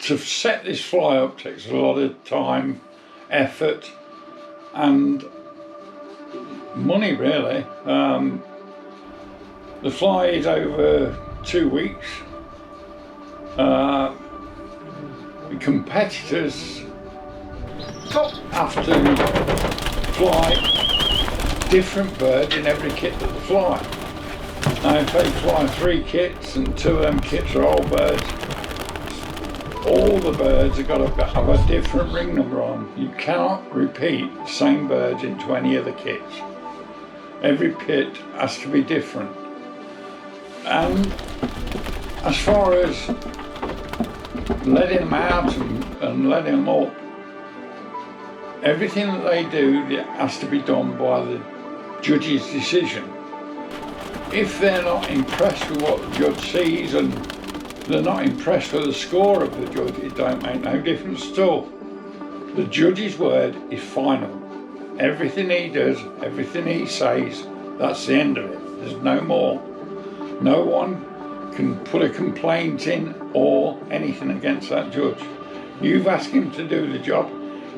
to set this fly up takes a lot of time, effort and money really. The fly is over 2 weeks. The competitors have to fly different birds in every kit that they fly. Now if they fly 3 kits and 2 of them kits are old birds, all the birds have got to have a different ring number on. You cannot repeat the same birds into any of the kits. Every pit has to be different. And as far as letting them out and letting them up, everything that they do has to be done by the judge's decision. If they're not impressed with what the judge sees and they're not impressed with the score of the judge, it don't make no difference at all. The judge's word is final. Everything he does, everything he says, that's the end of it. There's no more. No one can put a complaint in or anything against that judge. You've asked him to do the job.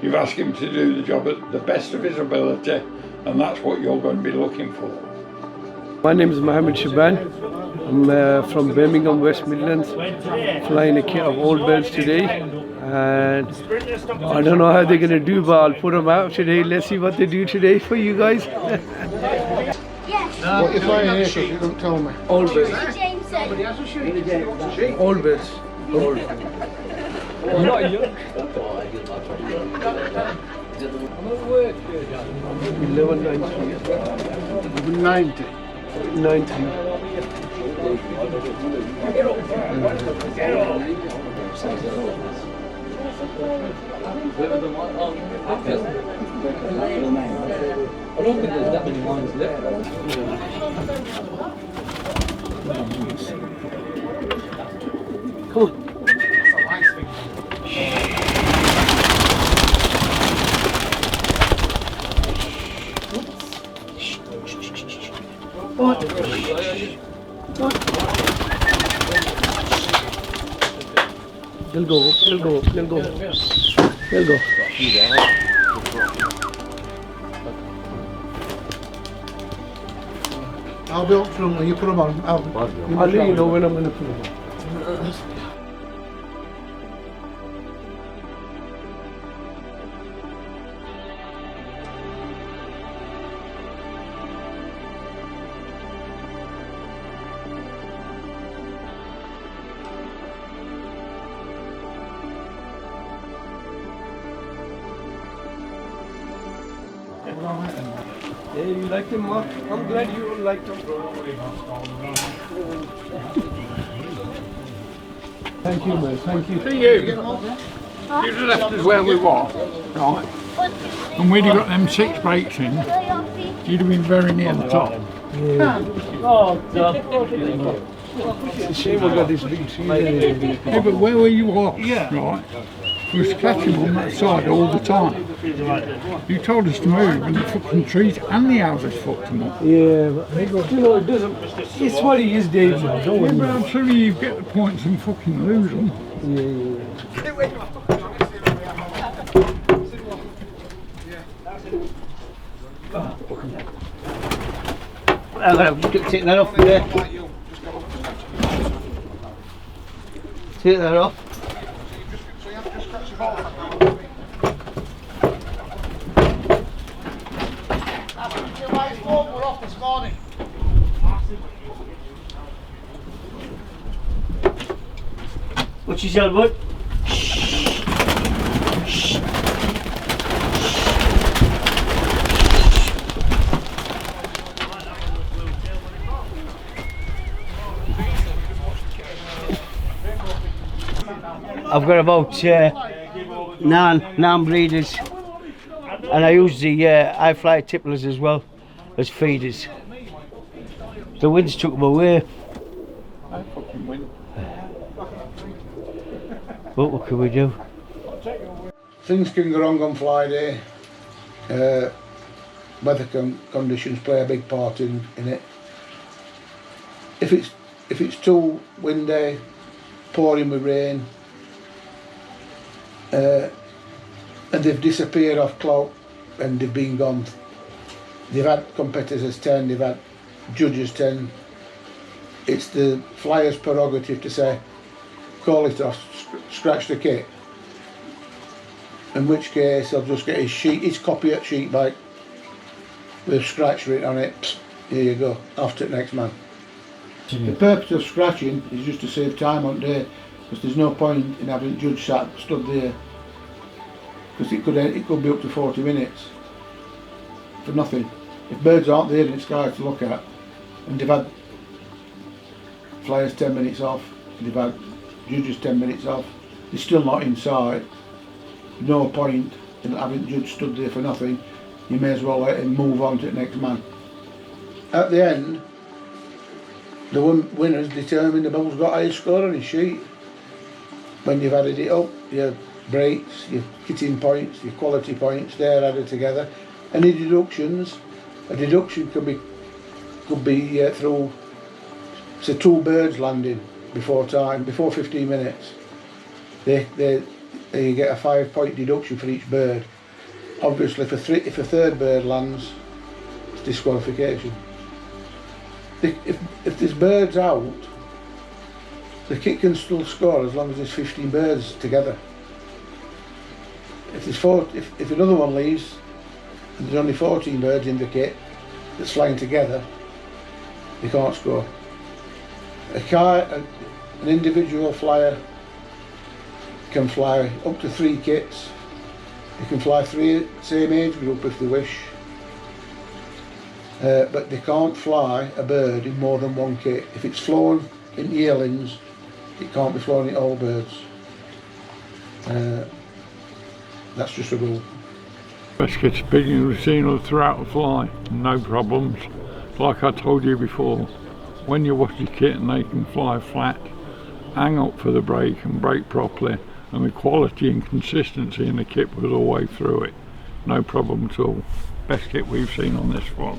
You've asked him to do the job at the best of his ability, and that's what you're going to be looking for. My name is Mohammed Shaban. I'm from Birmingham, West Midlands, flying a kit of old birds today. And I don't know how they're going to do, but I'll put them out today. Let's see what they do today for you guys. What you're flying here, because you don't tell me. Old birds. Old birds. Old. Not young. 90. 90. I don't think there's that many lines left. Come on. What? What? They'll go, they'll go, they'll go. They'll go. I'll be up front when you put them on. I'll let you know when I'm going to put them on. Yeah, you like them, Mark? I'm glad you like them. Thank you, man. Thank you. See you. You'd have left us where we were, right? And we'd have got them 6 breaks in. You'd have been very near the top. Yeah. Oh, it's a shame I got this big tree. Yeah, but where you are, right? We was catching on that side all the time. You told us to move and the fucking trees and the houses fucked them up. Yeah, but you know, it doesn't. It's what he is, Dave. Don't worry. But until you get the points and fucking lose them. Yeah. I'm going to take that off there. Take that off. What you said, bud? I've got about 9 breeders, and I use the high fly tipplers as well as feeders. The wind's took them away. But what can we do? Things can go wrong on fly day. Weather conditions play a big part in it. If it's too windy, pouring with rain, and they've disappeared off clock and they've been gone. They've had competitors 10, they've had judges 10. It's the flyer's prerogative to say, call it off, scratch the kit. In which case he'll just get his copy at sheet back with scratch written on it. Psst, here you go, off to the next man. The purpose of scratching is just to save time on day, because there's no point in having judge stood there, because it could be up to 40 minutes for nothing. If birds aren't there in the sky to look at, and they've had flyers 10 minutes off, they've had judges 10 minutes off, they're still not inside, no point in having the judge stood there for nothing. You may as well let him move on to the next man. At the end, the winners determine the bull's got highest score on his sheet. When you've added it up, your breaks, your kitting points, your quality points, they're added together. Any deductions, a deduction could be through, say, 2 birds landing before time, before 15 minutes. You get a 5-point deduction for each bird. Obviously, if a third bird lands, it's disqualification. If there's birds out, the kit can still score as long as there's 15 birds together. If another one leaves and there's only 14 birds in the kit that's flying together, they can't score. An individual flyer can fly up to 3 kits. They can fly 3 same age group if they wish. But they can't fly a bird in more than 1 kit. If it's flown in yearlings, it can't be flown in all birds. That's just a rule. Best kit's Pigeon we've seen all throughout the fly, no problems. Like I told you before, when you watch your kit and they can fly flat, hang up for the break and break properly, and the quality and consistency in the kit was all the way through it. No problem at all. Best kit we've seen on this fly.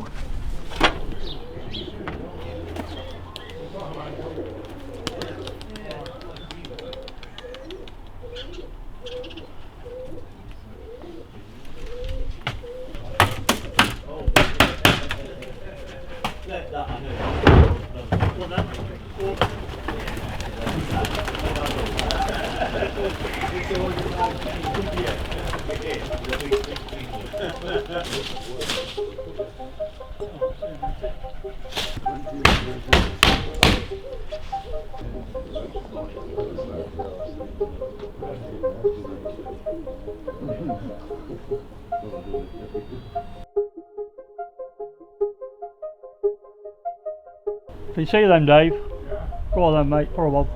Can you see them, Dave? Go on then, mate, pour 'em on.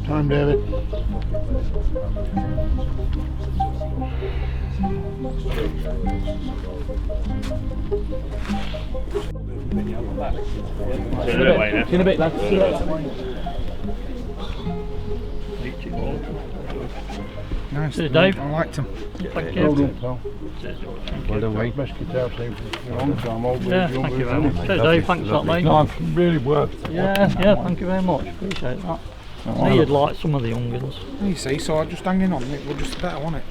Time, David. In a bit, lads. Nice. Cheers, Dave. I liked them. Thank you. Well done, pal. Well done, mate. Best guitar I've seen for a long time. Yeah, thank you very much. Cheers, Dave. Thanks a lot, mate. No, it's really worth it. Yeah, thank you very much. Appreciate that. I you'd like some of the young ones. You see, so I just hanging on it. We're just better, wasn't it?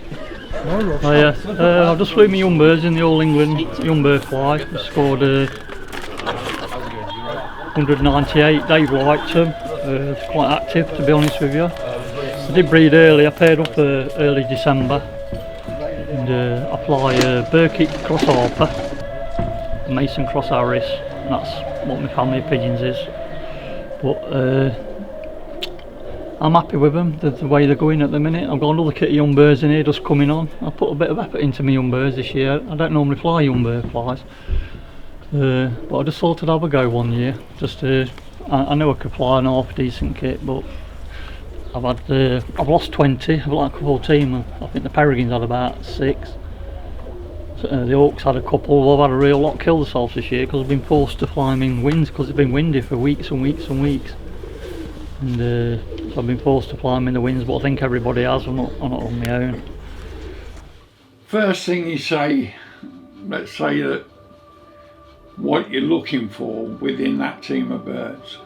Oh yeah, I've just flew my young birds in the All England young bird fly. I scored 198. Dave liked them. It's quite active, to be honest with you. I did breed early. I paired up early December. and I fly Burkitt cross Harper, Mason cross Harris, and that's what my family of pigeons is. But I'm happy with them, the way they're going at the minute. I've got another kit of young birds in here just coming on. I put a bit of effort into my young birds this year. I don't normally fly young bird flies, but I just thought I'd have a go one year. Just I know I could fly an half decent kit, but I've lost 20. I've got a couple of team. I think the Peregrines had about 6. The Hawks had a couple. I've had a real lot kill themselves this year because I've been forced to fly them in winds because it's been windy for weeks and weeks and weeks. And so I've been forced to fly them in the winds, but I think everybody has. I'm not on my own. First thing you say, let's say that what you're looking for within that team of birds.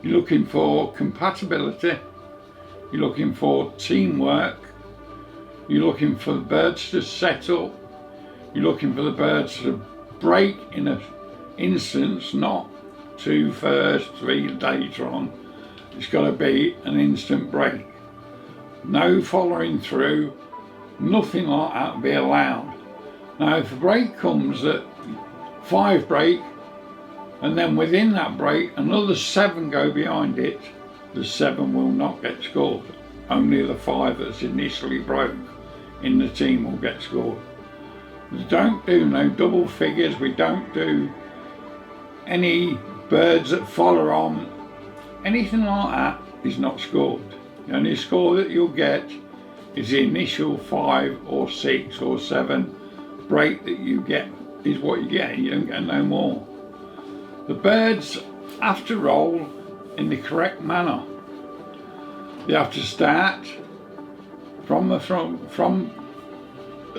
You're looking for compatibility, you're looking for teamwork, you're looking for the birds to settle, you're looking for the birds to break in an instance, not 2 first, 3 later on. It's got to be an instant break. No following through, nothing like that will be allowed. Now if a break comes at 5 break, and then within that break another 7 go behind it, the 7 will not get scored. Only the 5 that's initially broke in the team will get scored. We don't do no double figures, we don't do any birds that follow on. Anything like that is not scored. The only score that you'll get is the initial 5 or 6 or 7 break that you get is what you get. You don't get no more. The birds have to roll in the correct manner. They have to start from a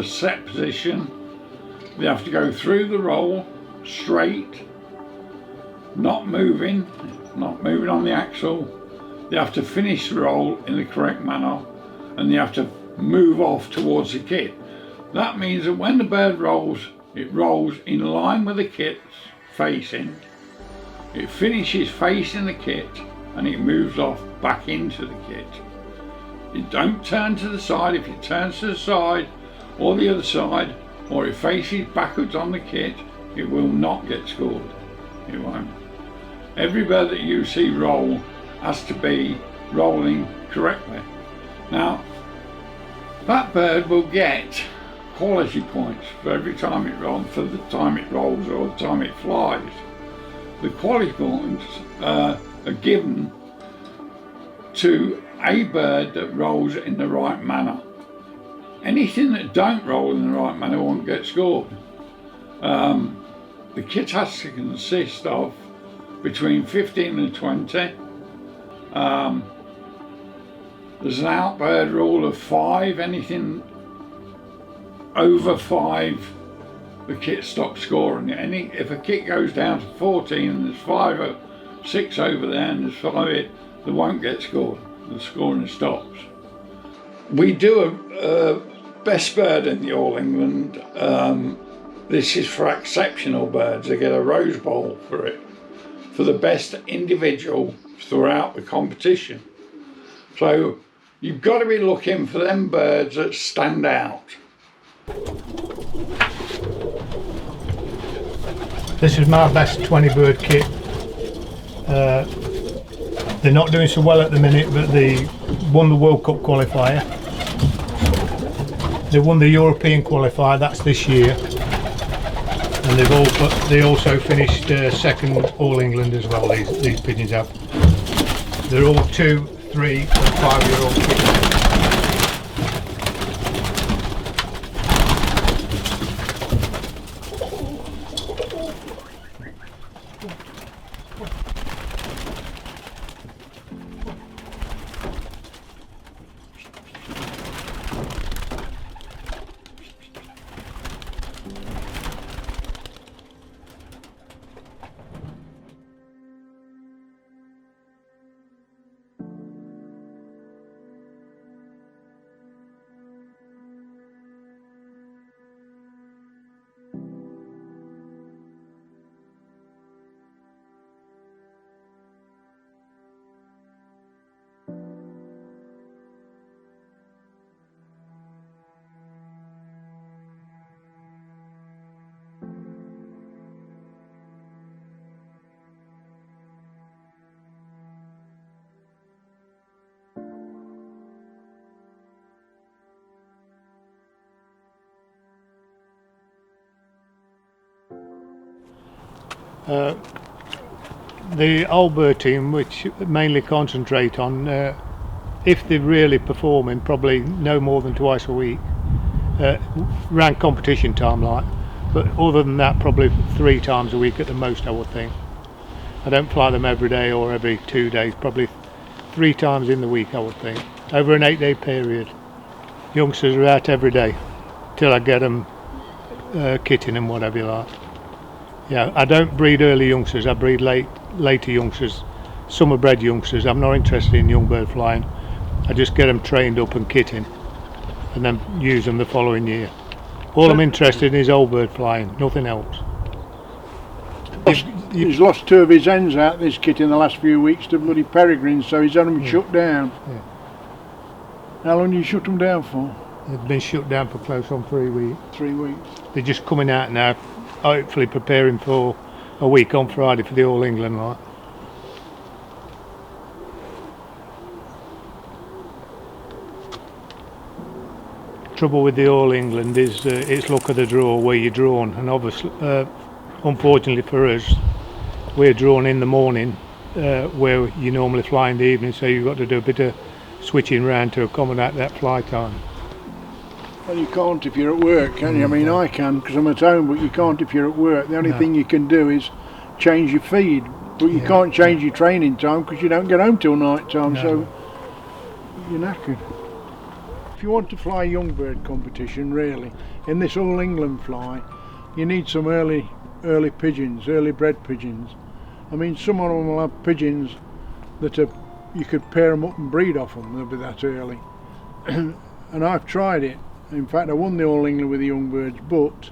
set position. They have to go through the roll straight, not moving on the axle. They have to finish the roll in the correct manner, and they have to move off towards the kit. That means that when the bird rolls, it rolls in line with the kit's facing. It finishes facing the kit and it moves off back into the kit. It don't turn to the side. If it turns to the side or the other side, or it faces backwards on the kit, it will not get scored. It won't. Every bird that you see roll has to be rolling correctly. Now, that bird will get quality points for every time it rolls, for the time it rolls or the time it flies. The quality points are given to a bird that rolls in the right manner. Anything that don't roll in the right manner won't get scored. The kit has to consist of between 15 and 20. There's an outbird rule of 5. Anything over 5, the kit stops scoring. If a kit goes down to 14 and there's 5 or 6 over there and there's 5 it, they won't get scored. The scoring stops. We do a best bird in the All England. This is for exceptional birds. They get a Rose Bowl for it, for the best individual throughout the competition. So you've got to be looking for them birds that stand out. This is my best 20 bird kit. They're not doing so well at the minute, but they won the World Cup qualifier. They won the European qualifier, that's this year. And they also finished second All England as well, these pigeons have. They're all 2, 3 and 5-year-old kids. The old bird team, which mainly concentrate on, if they're really performing, probably no more than twice a week, around competition time like, but other than that probably 3 times a week at the most, I would think. I don't fly them every day or every 2 days, probably 3 times in the week, I would think, over an 8-day period. Youngsters are out every day till I get them kitting and whatever you like. Yeah, I don't breed early youngsters, I breed later youngsters, summer bred youngsters. I'm not interested in young bird flying. I just get them trained up and kitting and then use them the following year. All I'm interested in is old bird flying, nothing else. He's lost 2 of his hens out this kit in the last few weeks to bloody peregrines, so he's had them shut down. Yeah. How long do you shut them down for? They've been shut down for close on 3 weeks. 3 weeks. They're just coming out now, hopefully preparing for a week on Friday for the All England lot. Trouble with the All England is it's luck of the draw where you're drawn, and obviously, unfortunately for us, we're drawn in the morning where you normally fly in the evening, so you've got to do a bit of switching round to accommodate that fly time. Well, you can't if you're at work, can you? I mean, I can because I'm at home, but you can't if you're at work. The only thing you can do is change your feed, but you can't change your training time because you don't get home till night time, so you're knackered. If you want to fly young bird competition, really, in this All England fly, you need some early pigeons, early bred pigeons. I mean, some of them will have pigeons that are, you could pair them up and breed off them, they'll be that early. And I've tried it. In fact, I won the All England with the young birds, but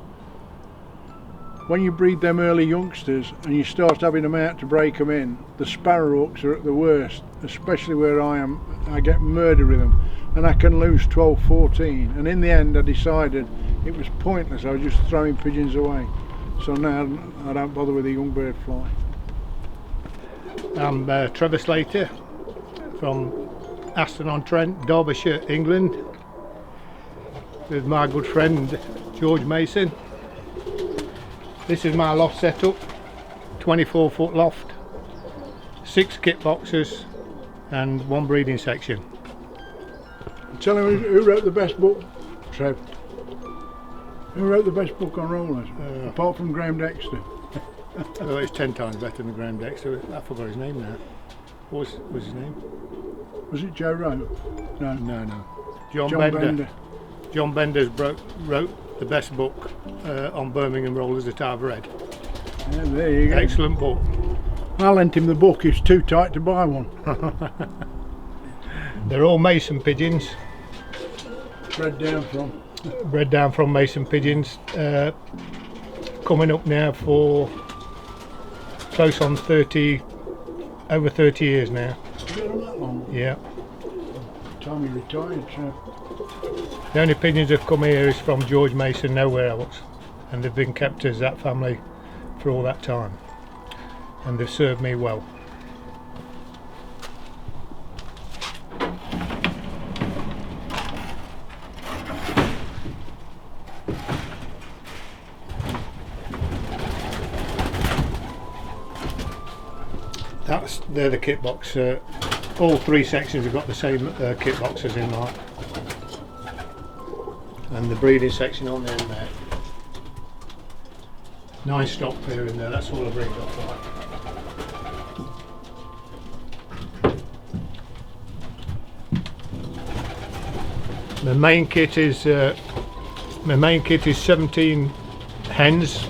when you breed them early youngsters and you start having them out to break them in, the sparrowhawks are at the worst, especially where I am. I get murdered with them and I can lose 12, 14, and in the end I decided it was pointless. I was just throwing pigeons away. So now I don't bother with the young bird fly. I'm Trevor Slater from Aston-on-Trent, Derbyshire, England, with my good friend George Mason. This is my loft setup, 24-foot loft, 6 kit boxes and 1 breeding section. Tell him who wrote the best book, Trev. Who wrote the best book on rollers, apart from Graham Dexter? Oh, it's 10 times better than Graham Dexter. I forgot his name now. What was his name? Was it Joe Rowe? No. No. John Bender. John Bender wrote the best book on Birmingham Rollers that I've read. Yeah, there you go. Excellent book. I lent him the book, it's too tight to buy one. They're all Mason pigeons. Bred down from Mason pigeons. Coming up now for close on 30, over 30 years now. Has it been that long? Yeah. Time he retired, Trev. The only pigeons that have come here is from George Mason, nowhere else, and they've been kept as that family for all that time, and they've served me well. They're the kit box. All 3 sections have got the same kit boxes in like, and the breeding section on there and there. 9 stock pair in there, that's all I breed off like. My main kit is 17 hens,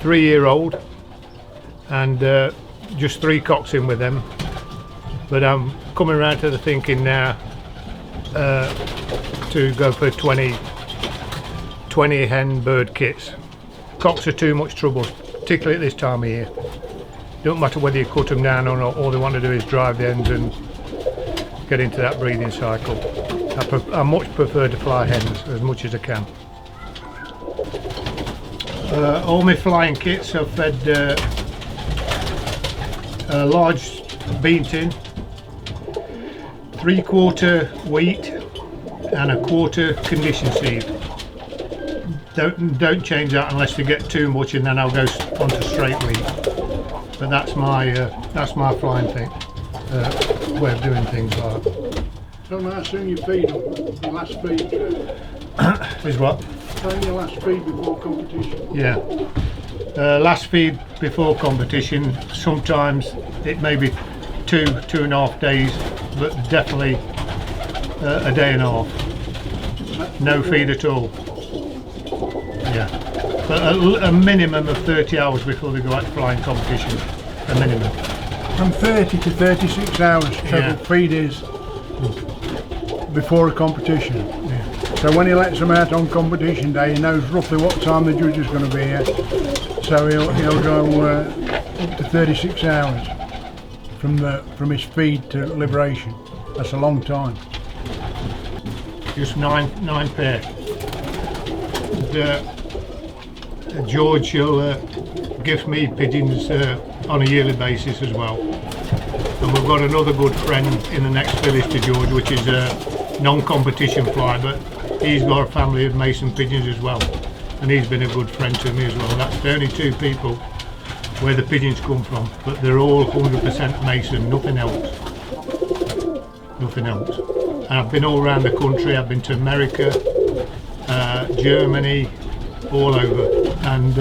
3-year-old, and just 3 cocks in with them. But I'm coming around to the thinking now to go for 20 hen bird kits. Cocks are too much trouble, particularly at this time of year. Don't matter whether you cut them down or not, all they want to do is drive the hens and get into that breeding cycle. I much prefer to fly hens as much as I can. All my flying kits are fed a large bean tin, 3/4 wheat and 1/4 condition seed. Don't change that unless they get too much, and then I'll go onto straight wheat. But that's my flying thing, way of doing things like that. So how soon you feed them? Your last feed? Is what? Tell your last feed before competition. Yeah. Last feed before competition, sometimes it may be 2.5 days, but definitely a day and a half. No feed at all. Yeah. But a minimum of 30 hours before they go out to flying competition. A minimum. From 30 to 36 hours total feed is before a competition. Yeah. So when he lets them out on competition day, he knows roughly what time the judge is going to be here. So he'll go up to 36 hours from his feed to liberation. That's a long time. Just nine pair. George will give me pigeons on a yearly basis as well. And we've got another good friend in the next village to George, which is a non-competition fly, but he's got a family of mason pigeons as well, and he's been a good friend to me as well. That's the only two people where the pigeons come from, but they're all 100% mason, nothing else. Nothing else. And I've been all around the country. I've been to America, Germany, all over, and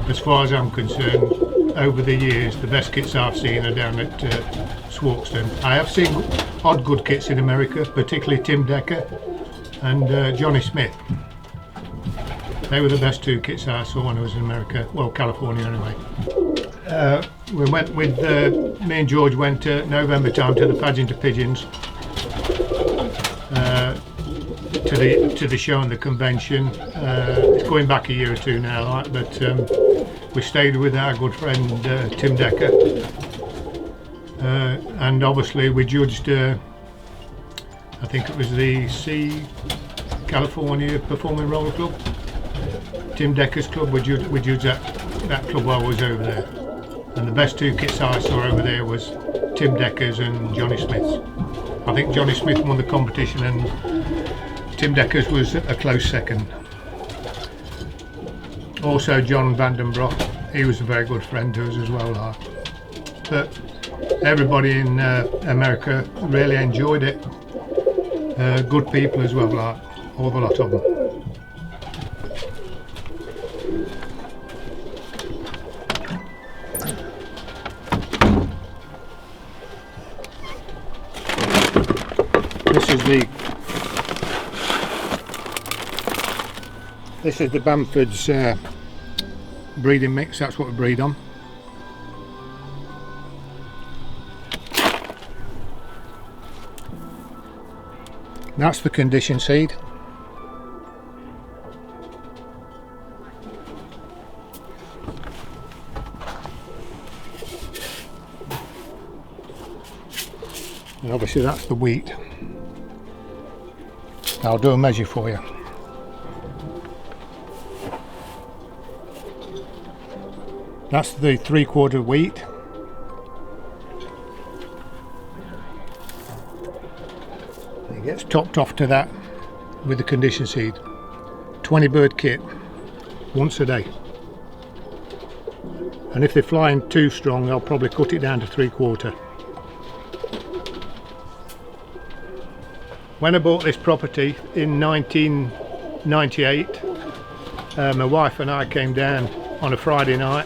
as far as I'm concerned, over the years the best kits I've seen are down at Swarkston. I have seen odd good kits in America, particularly Tim Decker and Johnny Smith. They were the best two kits I saw when I was in America, well, California anyway. We went with, me and George went November time to the pageant of pigeons, to the show and the convention. It's going back a year or two now, but we stayed with our good friend Tim Decker, and obviously we judged, I think it was the California Performing Roller Club, Tim Decker's club. We judged that club while I was over there, and the best two kits I saw over there was Tim Decker's and Johnny Smith's. I think Johnny Smith won the competition and Tim Decker's was a close second. Also John Vandenbroek, he was a very good friend to us as well. But everybody in America really enjoyed it. Good people as well, all the lot of them. This is the Bamford's breeding mix. That's what we breed on. That's the condition seed. And obviously that's the wheat. I'll do a measure for you. That's the 3/4 wheat. It gets topped off to that with the condition seed. 20 bird kit once a day. And if they're flying too strong, I'll probably cut it down to 3/4. When I bought this property in 1998, my wife and I came down on a Friday night,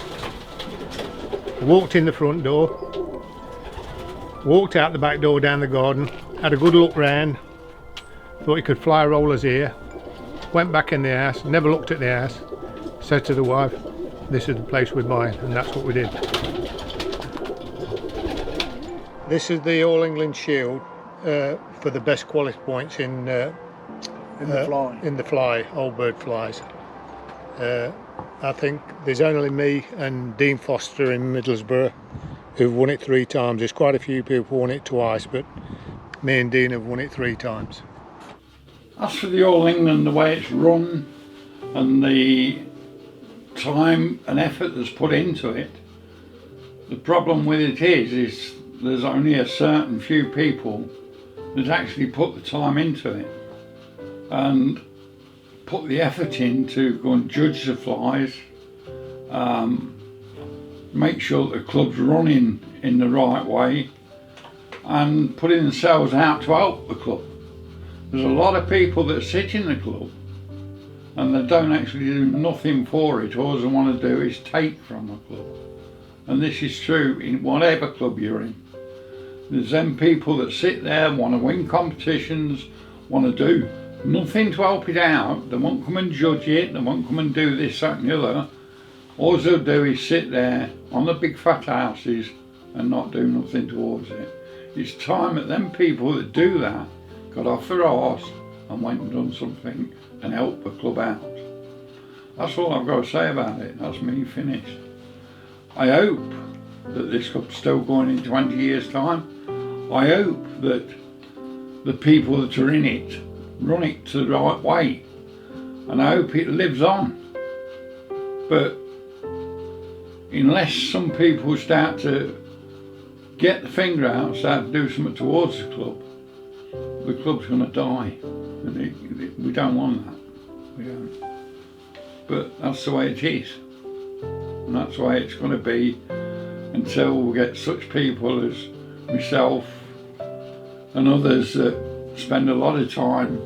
walked in the front door, walked out the back door down the garden, had a good look round, thought you could fly rollers here, went back in the house, never looked at the house, said to the wife, this is the place we're buying, and that's what we did. This is the All England Shield for the best quality points in the fly, old bird flies. I think there's only me and Dean Foster in Middlesbrough who've won it 3 times. There's quite a few people who won it twice, but me and Dean have won it 3 times. As for the All England, the way it's run and the time and effort that's put into it, the problem with it is there's only a certain few people that actually put the time into it and put the effort in to go and judge the flies make sure that the club's running in the right way and putting themselves out to help the club. There's a lot of people that sit in the club and they don't actually do nothing for it. All they want to do is take from the club. And this is true in whatever club you're in. There's them people that sit there, want to win competitions, want to do nothing to help it out. They won't come and judge it, they won't come and do this, that and the other. All they'll do is sit there on the big fat houses and not do nothing towards it. It's time that them people that do that got off their arse and went and done something and helped the club out. That's all I've got to say about it. That's me finished. I hope that this club's still going in 20 years' time. I hope that the people that are in it run it to the right way, and I hope it lives on. But unless some people start to get the finger out and start to do something towards the club's going to die, and we don't want that. We don't. But that's the way it is, and that's the way it's going to be until we get such people as myself and others that spend a lot of time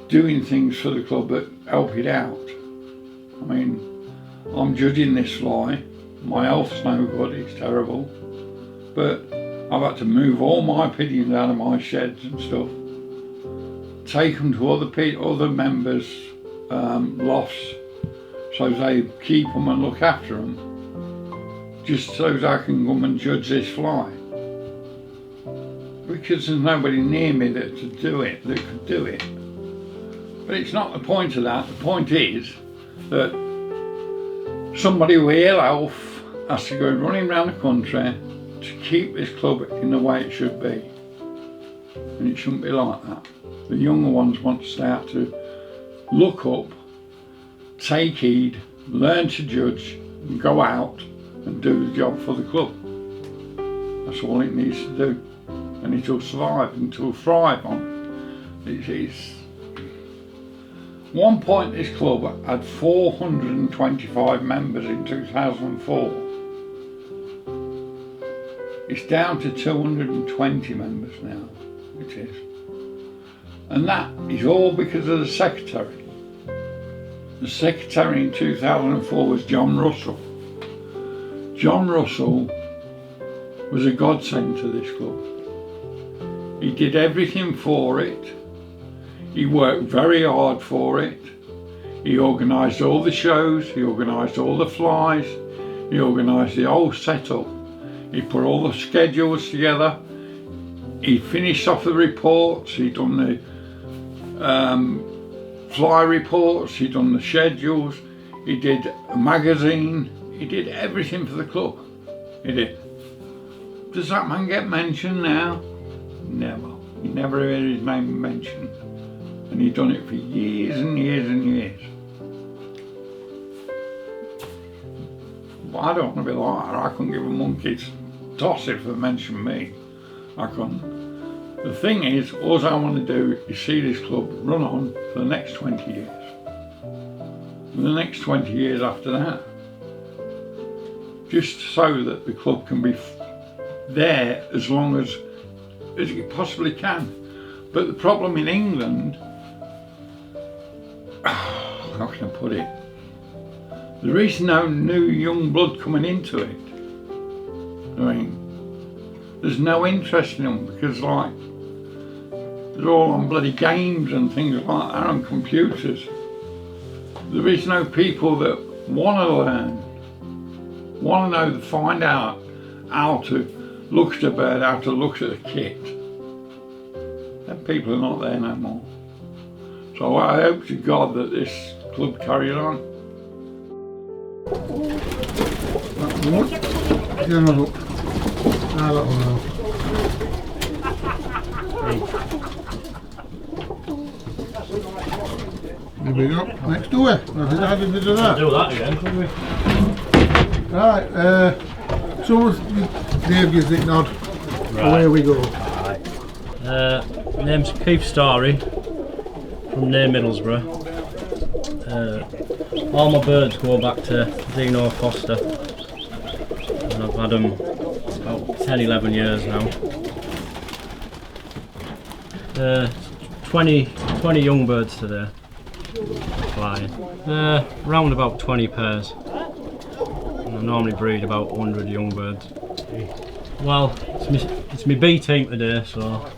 doing things for the club that help it out. I mean, I'm judging this fly. My health's no good, it's terrible. But I've had to move all my pigeons out of my sheds and stuff, take them to other members' lofts so they keep them and look after them, just so I can come and judge this fly. Because there's nobody near me that could do it. But it's not the point of that. The point is that somebody with ill health has to go running around the country to keep this club in the way it should be. And it shouldn't be like that. The younger ones want to start to look up, take heed, learn to judge, and go out and do the job for the club. That's all it needs to do. And it'll survive and it'll thrive on it. One point this club had 425 members in 2004. It's down to 220 members now, it is. And that is all because of the secretary. The secretary in 2004 was John Russell. John Russell was a godsend to this club. He did everything for it. He worked very hard for it. He organised all the shows, he organised all the flies, he organised the whole setup. He put all the schedules together. He finished off the reports, he done the fly reports, he done the schedules, he did a magazine, he did everything for the club. He did. Does that man get mentioned now? Never. You never heard his name mentioned. And he'd done it for years and years and years. But I don't want to be like that. I couldn't give a monkey's toss if they mentioned me. I couldn't. The thing is, all I want to do is see this club run on for the next 20 years. And the next 20 years after that. Just so that the club can be there as long as it possibly can. But the problem in England, how can I put it? There is no new young blood coming into it. I mean, there's no interest in them because like, they're all on bloody games and things like that on computers. There is no people that want to learn, want to know, find out how to look at a bird, how to look at a kit. Them people are not there no more. So I hope to God that this club carries on. Here we go, next door. How did we do that? Do that again, couldn't we? Right, so Dave gives it nod. Right. Away we go. Right. Name's Keith Starry from near Middlesbrough. All my birds go back to Dino Costa, and I've had them about 10-11 years now. 20 young birds today flying. Round about 20 pairs. And I normally breed about 100 young birds. Well, it's my B team today, so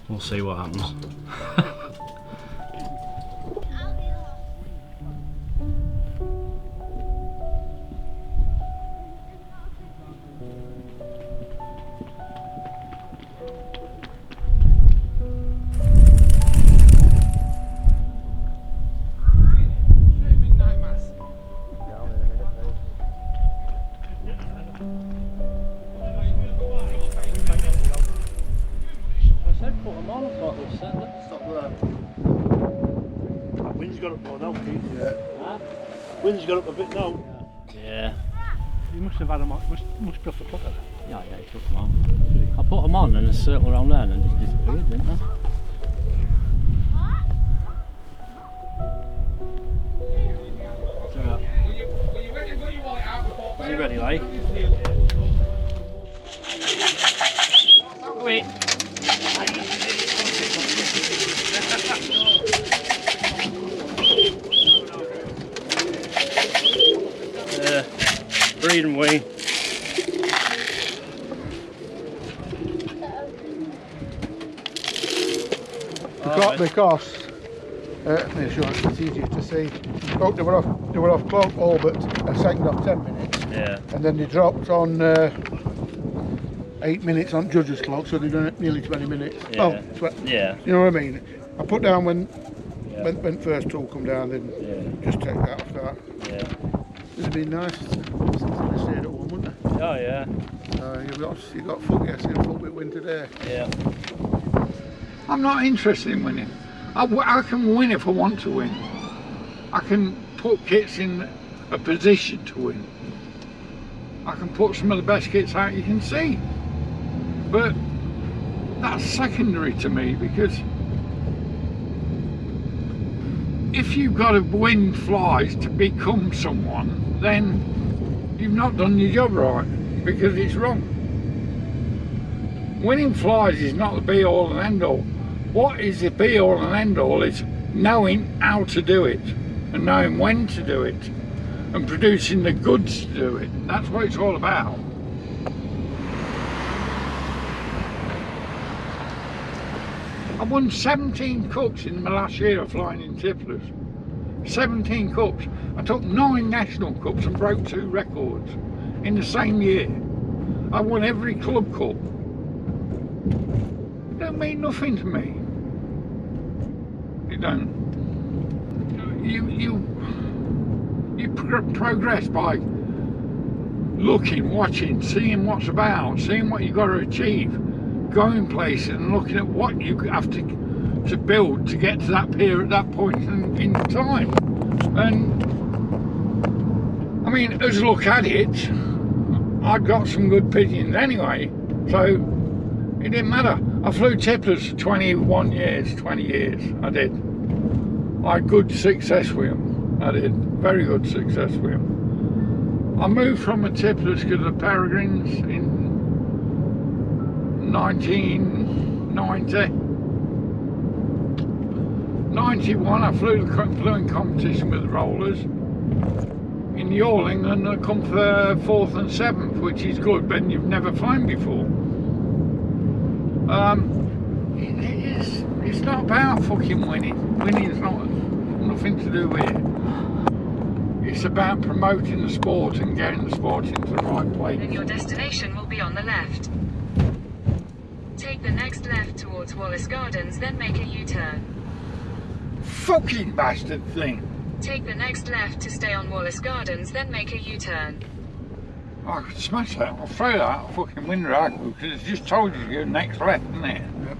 we'll see what happens. Wind's got up more now, Pete. Yeah. Huh? Wind's got up a bit now. Yeah. You must have had them on, must be off the clock. Yeah, he took them on. I put them on and a circle around there and then just disappeared, didn't they? Are you ready, like? Wait. Breed and wean. Because make sure it's easier to see. Oh, they were off clock all but a second of 10 minutes. Yeah. And then they dropped on 8 minutes on judges' clock, so they've done it nearly 20 minutes. Yeah. Oh, Yeah. you know what I mean? I put down when first tool come down, then just take that off that. Yeah. It'd be nice if they stayed at home, wouldn't they? Oh yeah. You got foot, yes, you got foot with win today. Yeah. I'm not interested in winning. I can win if I want to win. I can put kits in a position to win. I can put some of the best kits out you can see. But that's secondary to me, because if you've got to win flies to become someone, then you've not done your job right, because it's wrong. Winning flies is not the be all and end all. What is the be all and end all is knowing how to do it, and knowing when to do it, and producing the goods to do it. That's what it's all about. I won 17 cups in my last year of flying in tipplers. 17 cups. I took 9 national cups and broke 2 records in the same year. I won every club cup. It don't mean nothing to me. It don't. You progress by looking, watching, seeing what's about, seeing what you've got to achieve, going places and looking at what you have to build to get to that pier at that point in time. And I mean, as a look at it, I got some good pigeons anyway, so it didn't matter. I flew tipplers for 21 years, 20 years, I did. I had good success with them, I did, very good success with them. I moved from the tipplers to the peregrines in 1990. 91 I flew in competition with the Rollers. In the All England I come for 4th and 7th, which is good, but you've never flown before. It's not about fucking winning. Winning's nothing to do with it. It's about promoting the sport and getting the sport into the right place. And your destination will be on the left. Take the next left towards Wallace Gardens, then make a U-turn. Fucking bastard thing! Take the next left to stay on Wallace Gardens, then make a U-turn. I could smash that. I'll throw that out the fucking window out, because it's just told you to go next left, isn't it? Yep.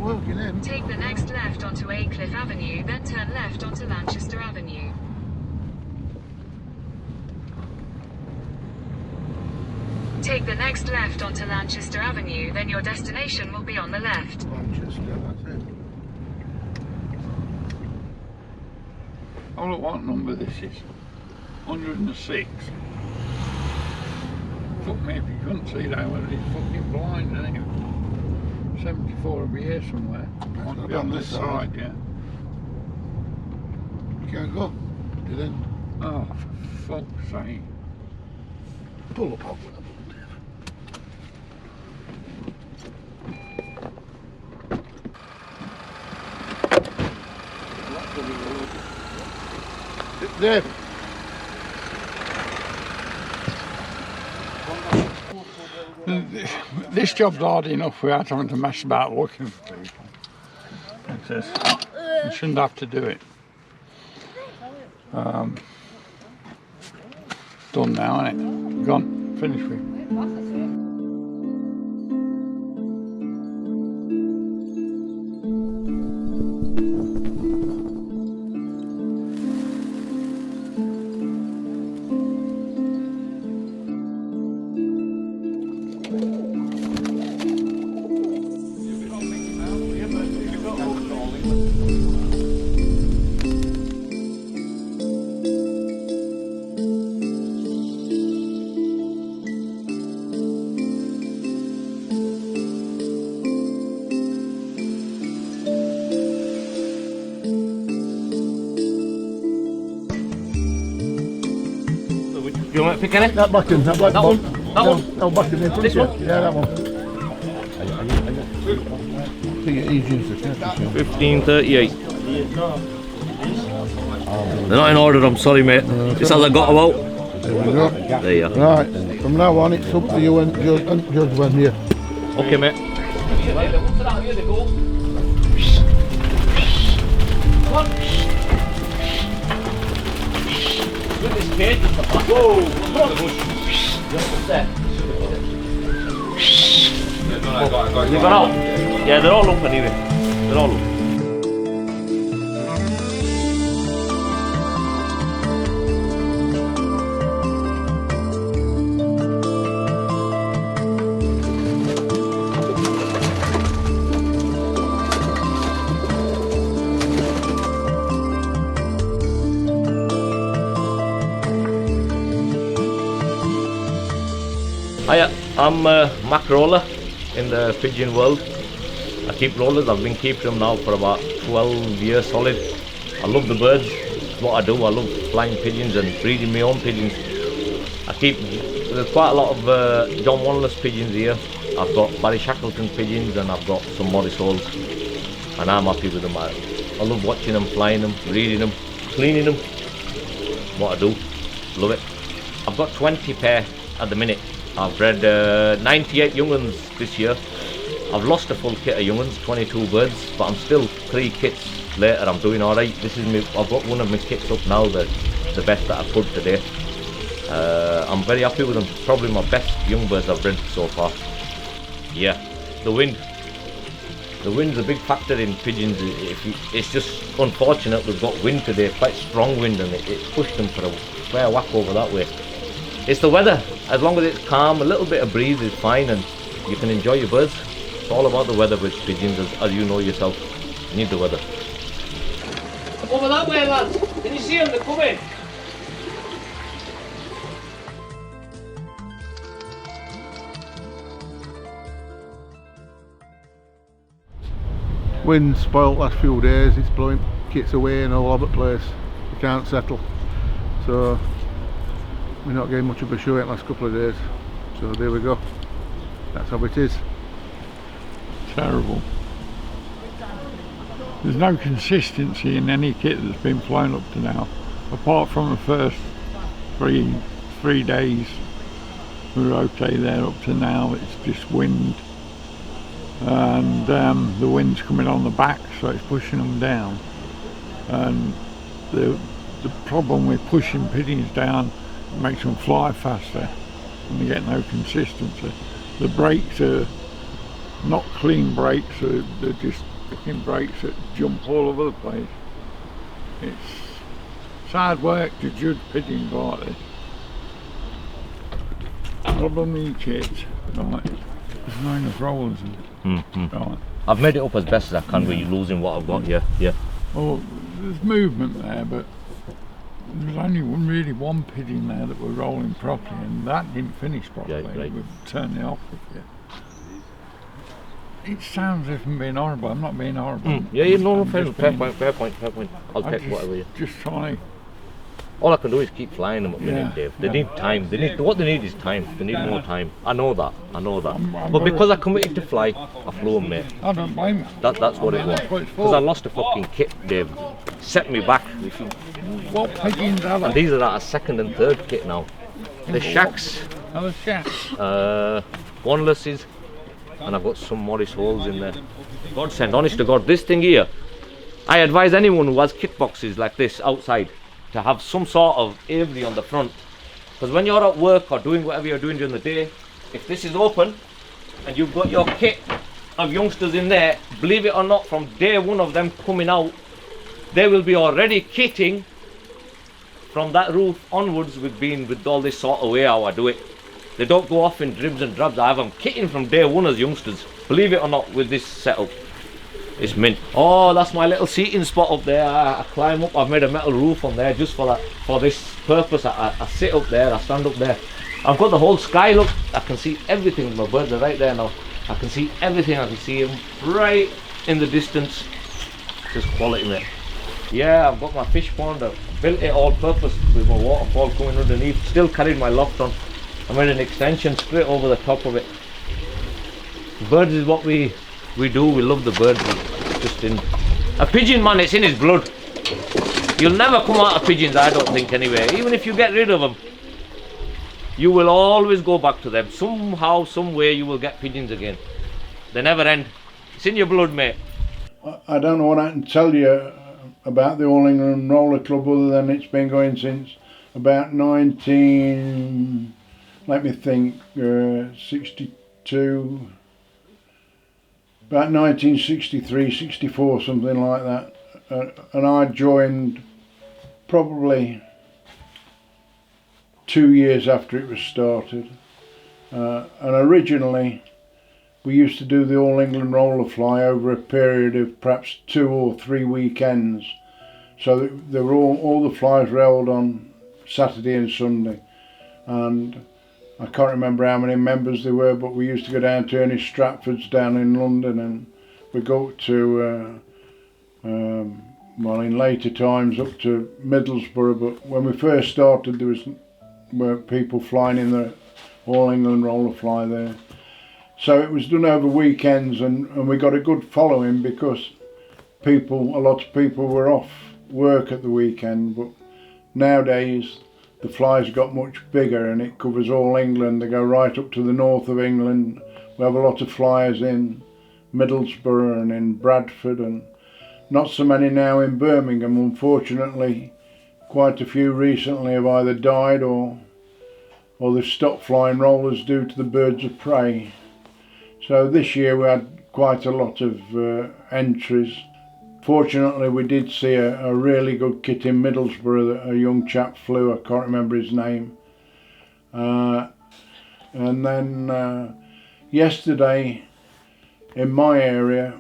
Working in. Take the next left onto Aycliffe Avenue, then turn left onto Lanchester Avenue. Take the next left onto Lanchester Avenue, then your destination will be on the left. Manchester, that's it. Oh look what number this is. 106. Fuck me if you couldn't see that, well he's fucking blind, isn't he? 74 will be here somewhere. Might be on this side, yeah. You can't go. You then Oh, for fuck's sake. pull up on Dave. This job's hard enough without having to mess about looking for people. It says, you shouldn't have to do it. Done now, isn't it? Gone, finished with. You want to pick any? That black one, that black one. That one? No, back in there. This one? Yeah, that one. I think it is used to 1538. They're not in order, I'm sorry mate. This has I got about. There we go. There you are. Right, from now on it's up to you and Judge when you. Okay mate. Whoa! You got out? Yeah, they're all up anyway. They're all up. Hiya, I'm Mac Roller in the pigeon world. I keep rollers, I've been keeping them now for about 12 years solid. I love the birds, it's what I do. I love flying pigeons and breeding my own pigeons. There's quite a lot of John Wanless pigeons here. I've got Barry Shackleton pigeons and I've got some Morris Halls, and I'm happy with them. I love watching them, flying them, breeding them, cleaning them. What I do, love it. I've got 20 pair at the minute. I've bred 98 young ones this year. I've lost a full kit of young ones, 22 birds, but I'm still 3 kits later. I'm doing alright. I've got one of my kits up now, the best that I could today. I'm very happy with them. Probably my best young birds I've bred so far. Yeah, the wind. The wind's a big factor in pigeons. It's just unfortunate we've got wind today, quite strong wind, and it pushed them for a fair whack over that way. It's the weather. As long as it's calm, a little bit of breeze is fine and you can enjoy your birds. It's all about the weather with pigeons, as you know yourself. You need the weather. Over that way, lads. Can you see them? They're coming. Wind spoilt last few days, it's blowing kits away and all over the place. You can't settle. So we're not getting much of a show in the last couple of days. So there we go. That's how it is. Terrible. There's no consistency in any kit that's been flown up to now, apart from the first three days. We were okay there up to now. It's just wind, and the wind's coming on the back, so it's pushing them down. And the problem with pushing pigeons down, it makes them fly faster, and they get no consistency. The brakes are not clean brakes, so they're just fucking brakes that jump all over the place. It's hard work to judge pigeons like this. Club of me kids, right, it's known as Rollers. Right. I've made it up as best as I can with you losing what I've got, yeah. Well, there's movement there, but there's only really one pigeon there that we're rolling properly, and that didn't finish properly. Yeah, right. We've turned it off with you. It sounds as if I'm being horrible. I'm not being horrible. Yeah, no, fair point. I'll take whatever you. Just trying. All I can do is keep flying them at the minute, Dave. They need time. What they need is time. They need more time. I know that. But because I committed to fly, I flew them, mate. I don't blame you. That's what it was. Because I lost a fucking kit, Dave. Set me back. What pigeons are they? And these are at a second and third kit now. The shacks. Are they shacks? Wanlesses. And I've got some Morris holes in there. Godsend, honest to God, this thing here, I advise anyone who has kit boxes like this outside to have some sort of aviary on the front, because when you're at work or doing whatever you're doing during the day, if this is open and you've got your kit of youngsters in there, believe it or not, from day one of them coming out, they will be already kitting from that roof onwards with all this sort of way how I do it. They don't go off in dribs and drabs. I have them kitting from day one as youngsters. Believe it or not, with this setup. It's mint. Oh, that's my little seating spot up there. I climb up. I've made a metal roof on there just for this purpose. I sit up there. I stand up there. I've got the whole sky. Look, I can see everything. My birds are right there now. I can see everything. I can see them right in the distance. Just quality, mate. Yeah, I've got my fish pond. I've built it all purpose with my waterfall coming underneath. Still carried my loft on. I made an extension straight over the top of it. Birds is what we do. We love the birds. Just in a pigeon, man, it's in his blood. You'll never come out of pigeons, I don't think, anyway. Even if you get rid of them, you will always go back to them. Somehow, some way, you will get pigeons again. They never end. It's in your blood, mate. I don't know what I can tell you about the All England Roller Club other than it's been going since about 62, about 1963, 64, something like that. And I joined probably 2 years after it was started. And originally we used to do the All England Roller Fly over a period of perhaps 2 or 3 weekends. So they were all the flies were held on Saturday and Sunday. And I can't remember how many members there were, but we used to go down to Ernest Stratford's down in London, and we'd go up to, well, in later times up to Middlesbrough. But when we first started, were people flying in the All England Roller Fly there. So it was done over weekends, and we got a good following because a lot of people were off work at the weekend. But nowadays the flies got much bigger and it covers all England. They go right up to the north of England. We have a lot of flyers in Middlesbrough and in Bradford, and not so many now in Birmingham. Unfortunately, quite a few recently have either died or they've stopped flying rollers due to the birds of prey. So this year we had quite a lot of entries. Fortunately, we did see a really good kit in Middlesbrough that a young chap flew. I can't remember his name. And then yesterday in my area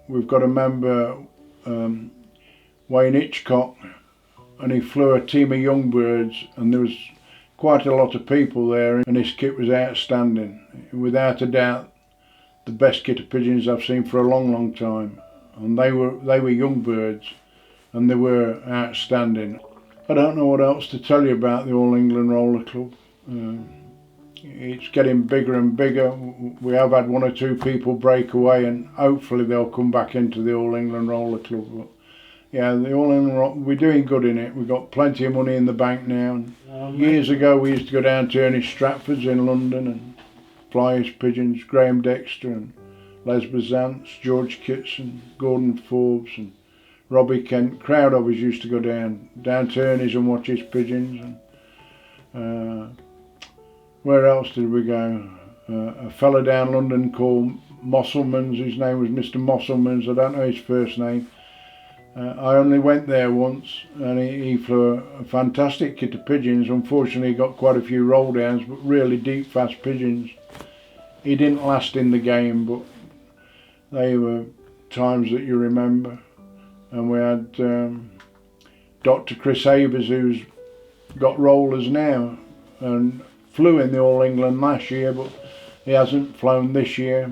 we've got a member, Wayne Hitchcock, and he flew a team of young birds, and there was quite a lot of people there, and his kit was outstanding. Without a doubt the best kit of pigeons I've seen for a long time. And they were young birds, and they were outstanding. I don't know what else to tell you about the All England Roller Club. It's getting bigger and bigger. We have had 1 or 2 people break away, and hopefully they'll come back into the All England Roller Club. But yeah, the All England, we're doing good in it. We've got plenty of money in the bank now. And years ago we used to go down to Ernest Stratford's in London and fly his pigeons, Graham Dexter and Les Bazance, George Kitson, Gordon Forbes and Robbie Kent. Crowd of us used to go down to Ernest and watch his pigeons. And where else did we go? A fella down London called Mosselmans, his name was Mr. Mosselmans, I don't know his first name. I only went there once, and he flew a fantastic kit of pigeons. Unfortunately, he got quite a few roll downs, but really deep, fast pigeons. He didn't last in the game, but they were times that you remember. And we had Dr. Chris Havers, who's got rollers now, and flew in the All England last year, but he hasn't flown this year.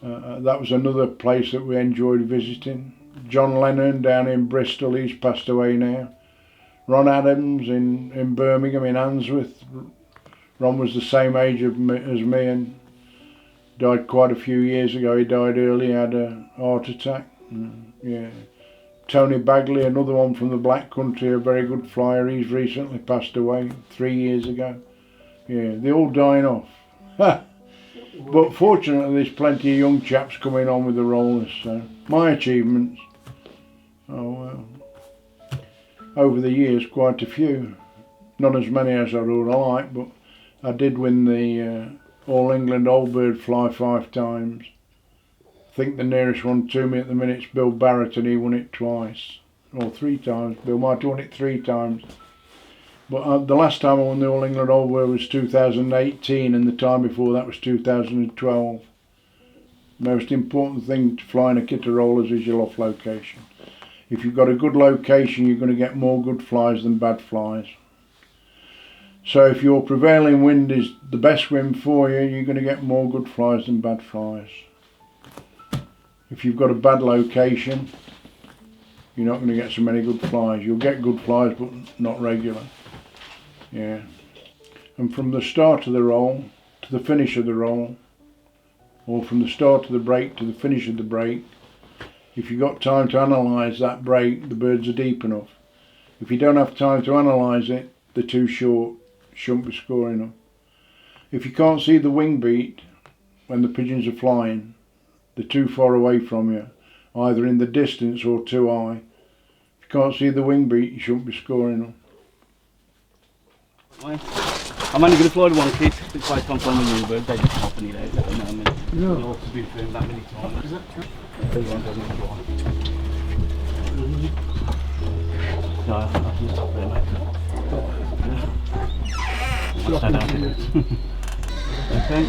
That was another place that we enjoyed visiting. John Lennon down in Bristol, he's passed away now. Ron Adams in Birmingham, in Answorth. Ron was the same age as me and died quite a few years ago. He died early, had a heart attack. Yeah. Tony Bagley, another one from the Black Country, a very good flyer. He's recently passed away 3 years ago. Yeah, they're all dying off. But fortunately, there's plenty of young chaps coming on with the rollers. So my achievements, over the years, quite a few. Not as many as I would like, but I did win the All England Old Bird Fly 5 times. I think the nearest one to me at the minute is Bill Barrett, and he won it twice, or 3 times. Bill might have won it 3 times. But the last time I won the All England Old Bird was 2018, and the time before that was 2012. The most important thing to flying a kit of rollers is your loft location. If you've got a good location, you're going to get more good flies than bad flies. So if your prevailing wind is the best wind for you, you're going to get more good flies than bad flies. If you've got a bad location, you're not going to get so many good flies. You'll get good flies, but not regular. Yeah. And from the start of the roll to the finish of the roll, or from the start of the break to the finish of the break, if you've got time to analyse that break, the birds are deep enough. If you don't have time to analyse it, they're too short, shouldn't be scoring them. If you can't see the wing beat when the pigeons are flying, they're too far away from you, either in the distance or too high. If you can't see the wing beat, you shouldn't be scoring them. I'm only going to fly the one kit, it's like I'm flying the bird, they just hop and eat out, you know what I mean? Yeah. You'll have to be filmed that many times. Is that true? Everyone doesn't fly. No, I can stop there, mate. I'll stay down here. Okay.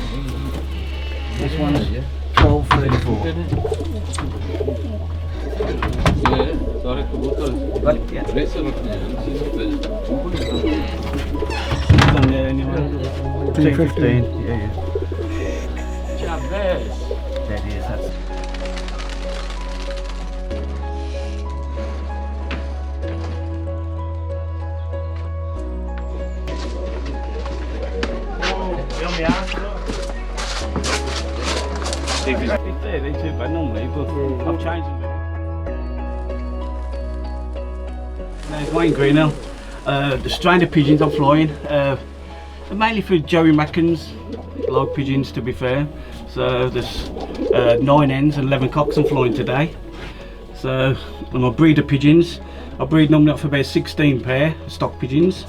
This one is 1234. Yeah. 215. Yeah. There it is. That's. They're too bad normally, but I've changed them. There's Wayne Greenhill. The strain of pigeons I'm flying, mainly for Joey Macken's log pigeons, to be fair. So there's 9 hens and 11 cocks I'm flying today. So when I breed the pigeons, I breed normally up for about 16 pair stock pigeons.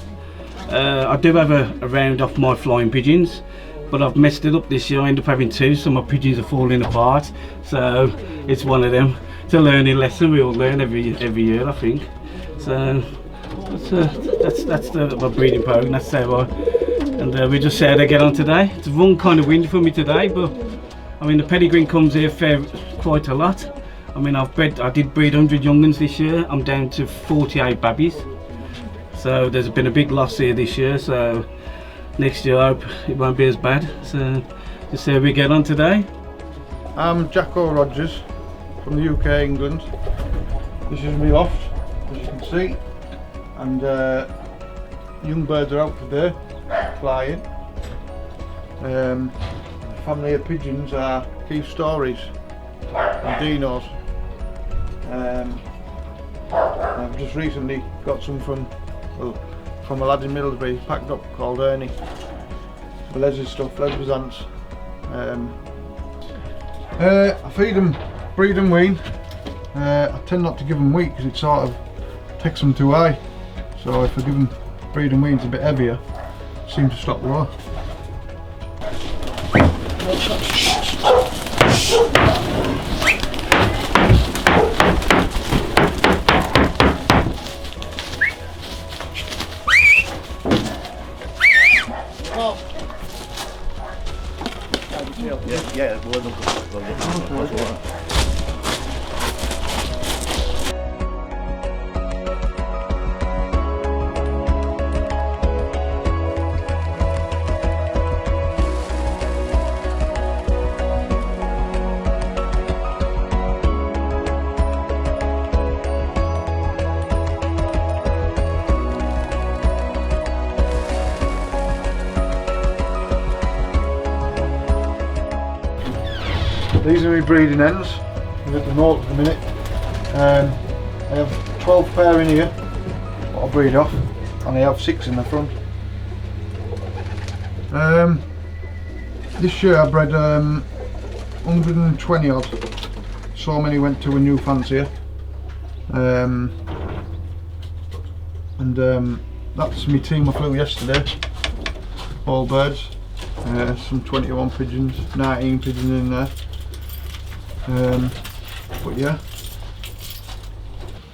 I do have a round off my flying pigeons, but I've messed it up this year. I end up having 2, so my pigeons are falling apart. So it's one of them. It's a learning lesson. We all learn every year, I think. So that's my breeding program. That's how we just see how they get on today. It's one kind of wind for me today, but I mean the pedigree comes here quite a lot. I mean I did breed 100 young ones this year. I'm down to 48 babbies. So there's been a big loss here this year. So next year I hope it won't be as bad. So just see how we get on today. I'm Jacko Rogers from the UK, England. This is my loft, as you can see, and young birds are out today, flying. Family of pigeons are Keith Stories and Dino's. I've just recently got some from a lad in Middlesbrough, packed up, called Ernie. For Les's stuff, Les was ants. I feed them, breed and wean. I tend not to give them wheat because it sort of takes them too high. So if I give them breed and wean, it's a bit heavier. It seems to stop the roar. Yeah, well done. Well done. These are my breeding hens. I'm at the north at the minute. I have 12 pair in here, what I breed off, and I have 6 in the front. This year I bred 120 odd. So many went to a new fancier. That's my team I flew yesterday. All birds. Some 21 pigeons, 19 pigeons in there. But yeah,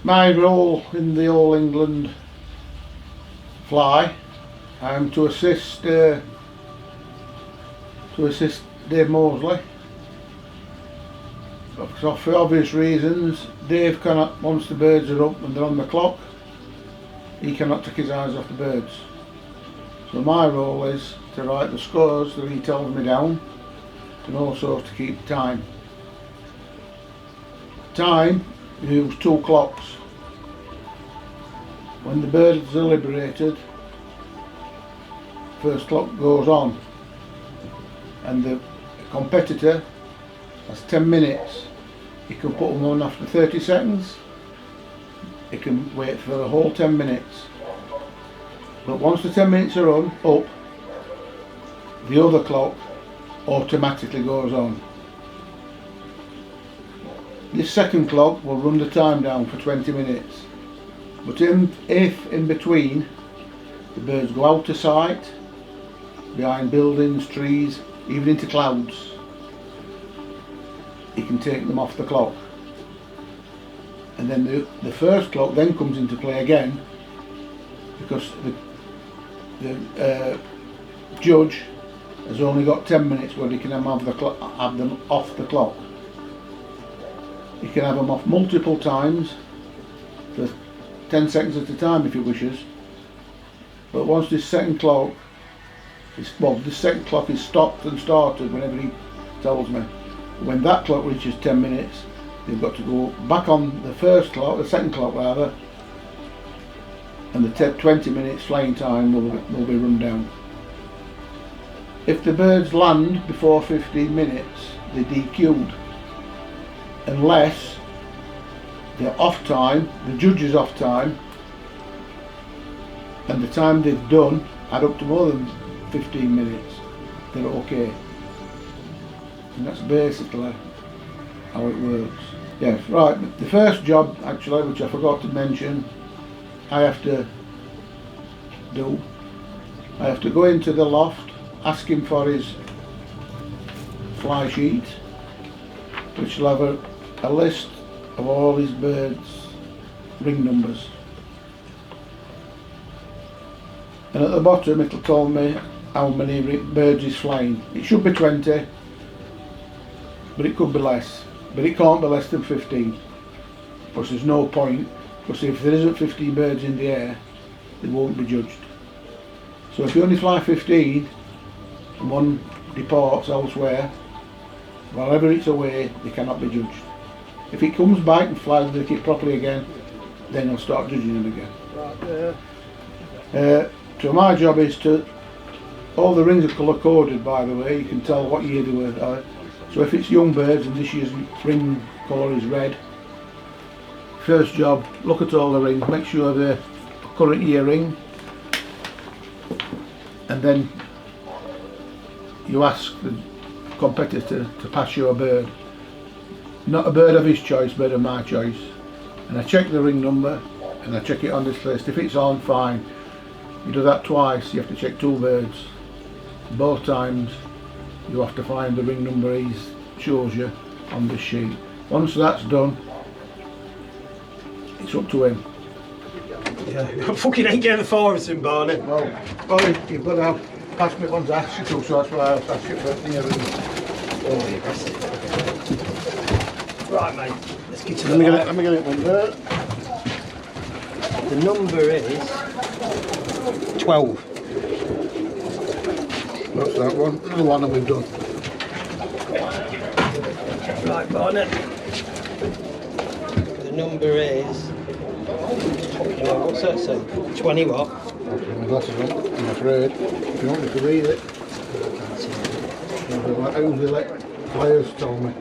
my role in the All England fly, to assist Dave Mosley. So for obvious reasons, Dave cannot, once the birds are up and they're on the clock, he cannot take his eyes off the birds. So my role is to write the scores that he tells me down, and also to keep time. Time, we use 2 clocks. When the birds are liberated, first clock goes on, and the competitor has 10 minutes. He can put them on after 30 seconds, he can wait for the whole 10 minutes. But once the 10 minutes are up, the other clock automatically goes on. This second clock will run the time down for 20 minutes. But if in between the birds go out of sight, behind buildings, trees, even into clouds, you can take them off the clock. And then the first clock then comes into play again, because the judge has only got 10 minutes where he can have them off the clock. You can have them off multiple times for 10 seconds at a time if he wishes. But once this second clock is stopped and started whenever he tells me. When that clock reaches 10 minutes, they've got to go back on the second clock rather, and the 20 minutes flying time will be run down. If the birds land before 15 minutes, they're DQ'd. Unless they're off time, the judge is off time, and the time they've done add up to more than 15 minutes, they're okay. And that's basically how it works. Yes, right, the first job actually, which I forgot to mention, I have to do. I have to go into the loft, ask him for his fly sheet, which will have a list of all his birds' ring numbers. And at the bottom it'll tell me how many birds he's flying. It should be 20, but it could be less. But it can't be less than 15, because there's no point, because if there isn't 15 birds in the air, they won't be judged. So if you only fly 15 and one departs elsewhere, wherever it's away, they cannot be judged. If it comes back and flies the kit properly again, then I'll start judging them again. So my job is to, all the rings are colour coded by the way, you can tell what year they were. So if it's young birds and this year's ring colour is red, first job, look at all the rings, make sure they're current year ring, and then you ask the competitor to pass you a bird. Not a bird of his choice, bird of my choice. And I check the ring number and I check it on this list. If it's on, fine. You do that twice, you have to check 2 birds. Both times you have to find the ring number he shows you on this sheet. Once that's done, it's up to him. Yeah, I fucking ain't getting the forest in Barney. Well, you've got to pass me one's asked you to, so that's why I asked you for the ring. Oh, you bastard. Right, mate. Let's get to Let me get it one there. The number is 12. That's that one. Another one that we've done. Right, Barnett. The number is. What's that say? 20 what? My glasses on, I'm afraid. If you want me to read it. Only let players tell me.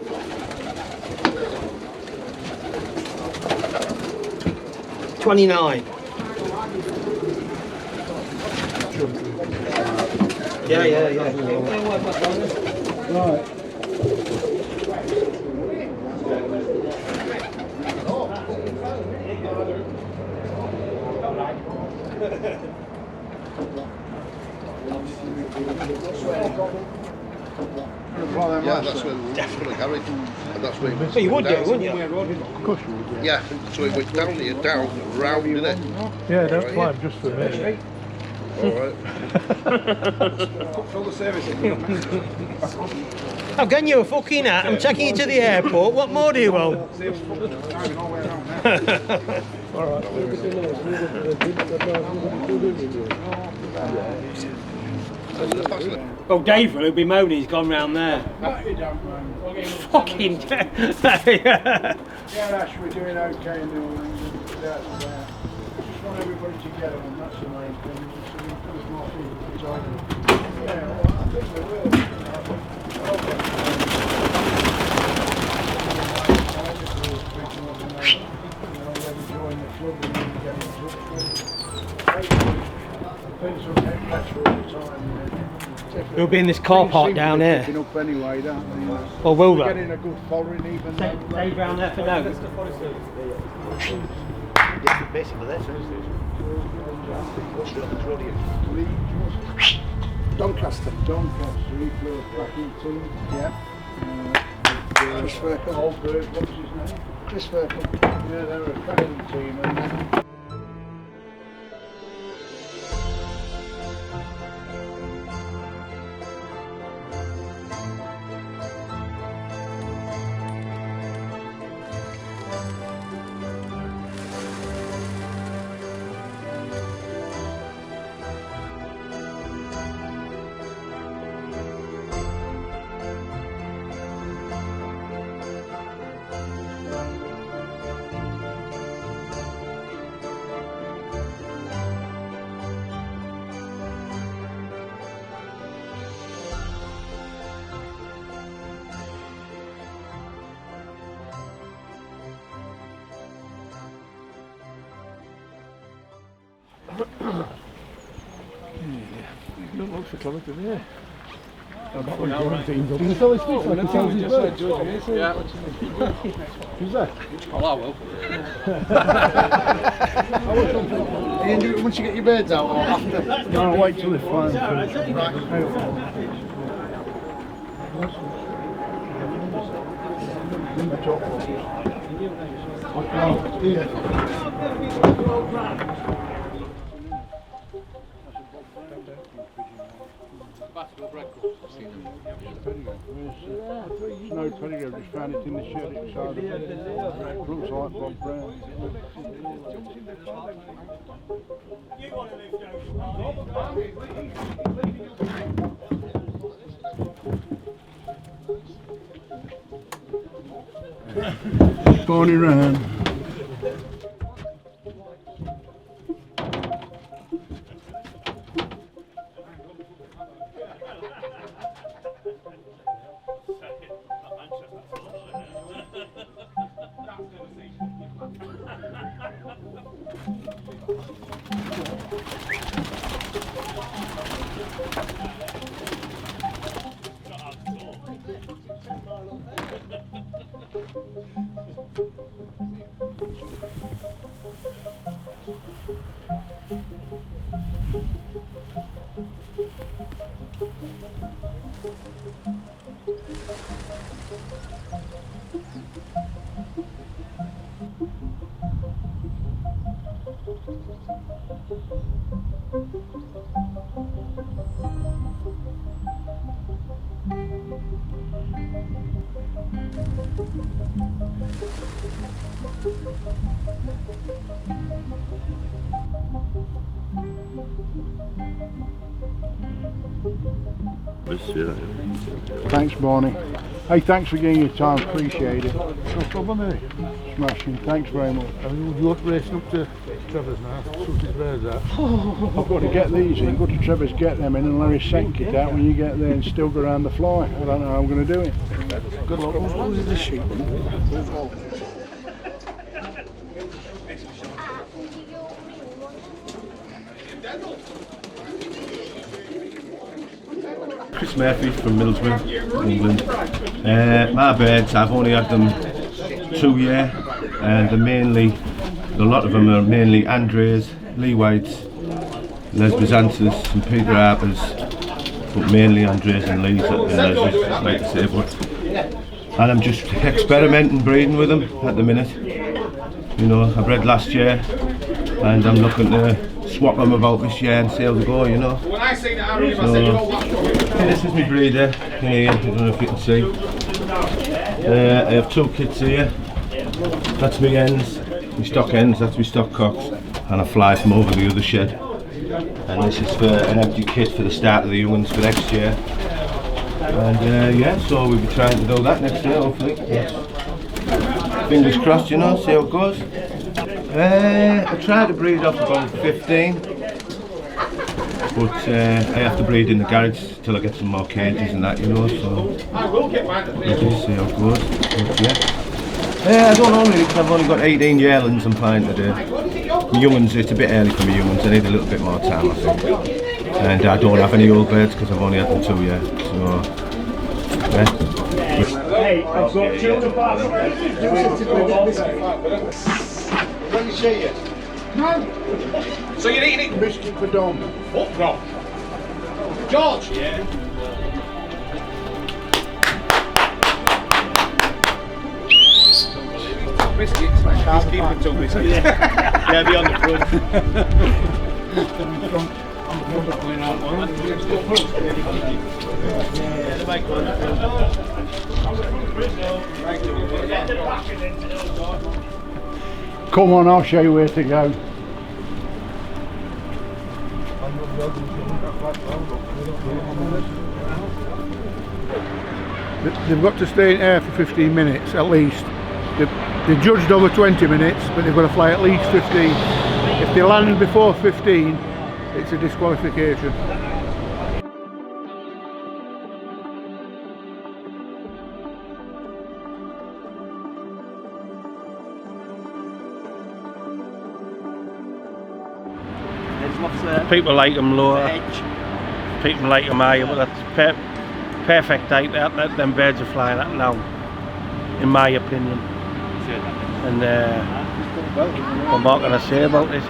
$29. Yeah. Right. Yeah, that's where we were going to carry. And that's where So you would do, wouldn't you? Of course you would, yeah. Yeah, so it went down here, down, round, didn't it? Yeah, don't climb just for me. Alright. I'm getting you a fucking hat. I'm taking you to the airport. What more do you want? Well, Dave will be moaning he's gone round there. Fucking Yeah, Ash, we're doing okay in the Orleans. That's that. Just want everybody together, and that's the main thing. So we put more people beside them. Yeah, well, I think they will. We'll be in this car park down here. Up anyway, don't they? Or will We're they? getting a good following even though. Dave round there for no. Basically, that's Doncaster, he flew a cracking team. Yeah. Chris Firkle. Old bird, what's his name? Chris Firkle. Yeah, they were a cracking team. And Who's that? Oh, I will. Are you do it once you get your birds out or after? no, wait till they fly. No Pedigree, just found it in the shed inside the bed. Looks like Bob Brown. Pony round. Thanks, Barney. Hey, thanks for giving your time, appreciate it. No problem, eh? Smashing, thanks very much. You're racing up to Trevor's now. Sort his birds out. I've got to get these in, go to Trevor's, get them in, and let his set kit out when you get there and still go around the fly. I don't know how I'm going to do it. Good luck. Who's the sheep? Chris Murphy from Middlesbrough, England. My birds, I've only had them 2 years, and they're mainly, a lot of them are mainly Andreas, Lee Whites, Lesbos and Peter Harpers, but mainly Andreas and Lees and Lesbos, like I say. And I'm just experimenting breeding with them at the minute. You know, I bred last year, and I'm looking to swap them about this year and see how they go, you know. So, this is my breeder here, I don't know if you can see. I have 2 kids here. That's my hens, my stock hens, that's my stock cocks, and I fly from over the other shed. And this is for an empty kit for the start of the young ones for next year. And yeah, so we'll be trying to do that next year, hopefully. Fingers crossed, you know, see how it goes. I try to breed off about 15, but I have to breed in the garage till I get some more cages and that, you know, so we'll just see how it goes. But, yeah. I don't know really, because I've only got 18 yearlings I'm planning to do. My young ones, it's a bit early for my young ones, I need a little bit more time, I think. And I don't have any old birds because I've only had them 2 years, so yeah. Hey, I've got 2 to pass. Let me see you. No. So you're eating biscuit for Dom? What? No. George? Yeah. Biscuits. He's keeping 2 biscuits. Yeah, be on the front. Come on, I'll show you where to go. They've got to stay in air for 15 minutes at least. They're judged over 20 minutes, but they've got to fly at least 15. If they land before 15, it's a disqualification. People like them lower, people like them higher, but that's perfect height that them birds are flying at now, in my opinion. And I'm not going to say about this.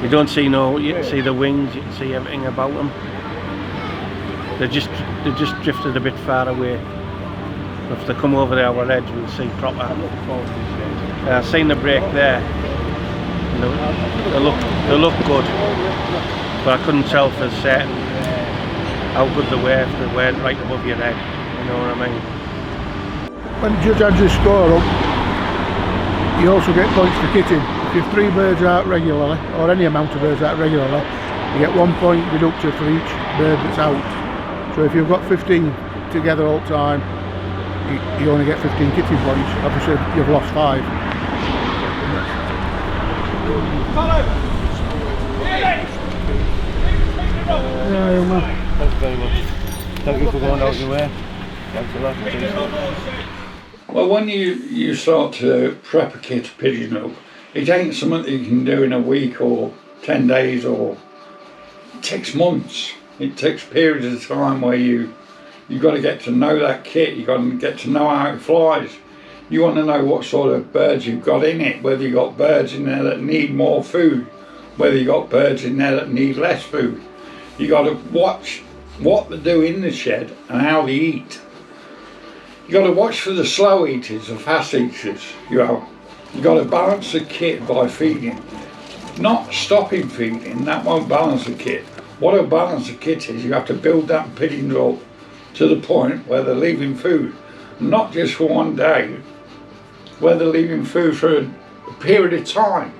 You don't see you can see the wings, you can see everything about them. They just drifted a bit far away. If they come over our edge, we'll see proper. I've seen the break there. They look good, but I couldn't tell for certain how good they were if they weren't right above your head. You know what I mean? When the judge adds his score up, you also get points for kitting. If you have 3 birds out regularly, or any amount of birds out regularly, you get 1 point deducted for each bird that's out. So if you've got 15 together all the time, you only get 15 kitting points. Obviously you've lost 5. Thanks very much. Thank you for going out your way. Thanks a lot. Well, when you start to prep a kit pigeon up, it ain't something that you can do in a week or 10 days, or it takes months. It takes periods of time where you've got to get to know that kit, you've got to get to know how it flies. You want to know what sort of birds you've got in it, whether you've got birds in there that need more food, whether you've got birds in there that need less food. You've got to watch what they do in the shed and how they eat. You've got to watch for the slow eaters, the fast eaters. You've got to balance the kit by feeding. Not stopping feeding, that won't balance the kit. What will balance the kit is you have to build that pigeon up to the point where they're leaving food. not just for one day, where they're leaving food for a period of time,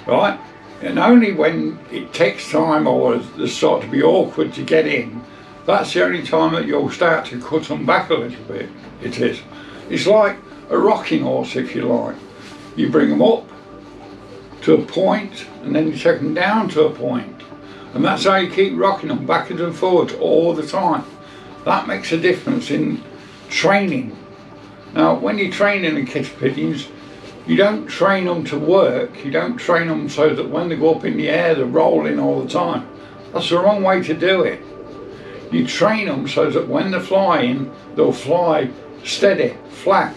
right? And only when it takes time or they start to be awkward to get in, that's the only time that you'll start to cut them back a little bit. It is. It's like a rocking horse, if you like. You bring them up to a point and then you take them down to a point. And that's how you keep rocking them backwards and forwards all the time. That makes a difference in training. Now, when you're training a kit of pigeons, you don't train them to work. You don't train them so that when they go up in the air, they're rolling all the time. That's the wrong way to do it. You train them so that when they're flying, they'll fly steady, flat.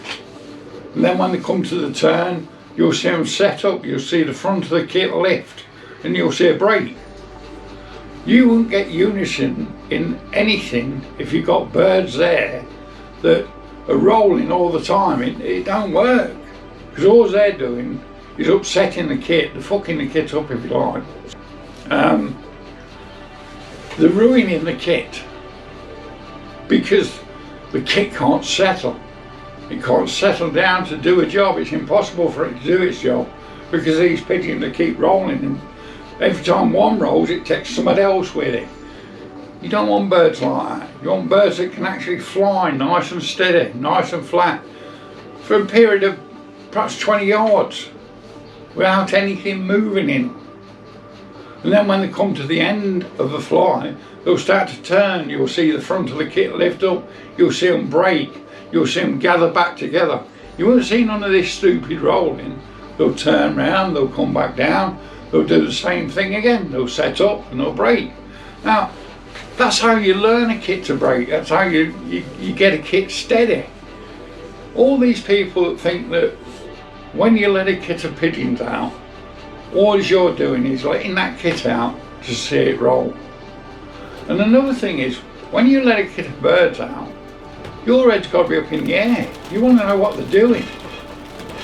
And then when they come to the turn, you'll see them set up, you'll see the front of the kit lift, and you'll see a break. You won't get unison in anything if you've got birds there that are rolling all the time. It don't work, because all they're doing is upsetting the kit, they're fucking the kit up, if you like. They're ruining the kit because the kit can't settle. It can't settle down to do a job. It's impossible for it to do its job because these pigeons that keep rolling, and every time one rolls it takes somebody else with it. You don't want birds like that. You want birds that can actually fly nice and steady, nice and flat for a period of perhaps 20 yards without anything moving in. And then when they come to the end of the fly, they'll start to turn. You'll see the front of the kit lift up, you'll see them break, you'll see them gather back together. You won't see none of this stupid rolling. They'll turn round, they'll come back down, they'll do the same thing again. They'll set up and they'll break. Now, that's how you learn a kit to break. That's how you get a kit steady. All these people that think that when you let a kit of pigeons out, all you're doing is letting that kit out to see it roll. And another thing is, when you let a kit of birds out, your head's got to be up in the air. You want to know what they're doing.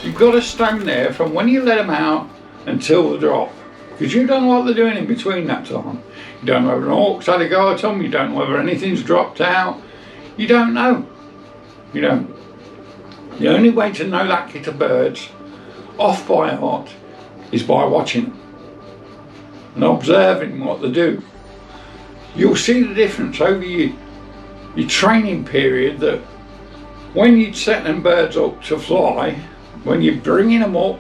You've got to stand there from when you let them out until they drop, because you don't know what they're doing in between that time. You don't know whether an hawk's had a go at them, you don't know whether anything's dropped out. You don't know. You don't. The only way to know that kit of birds off by heart is by watching them and observing what they do. You'll see the difference over your training period, that when you set them birds up to fly, when you're bringing them up,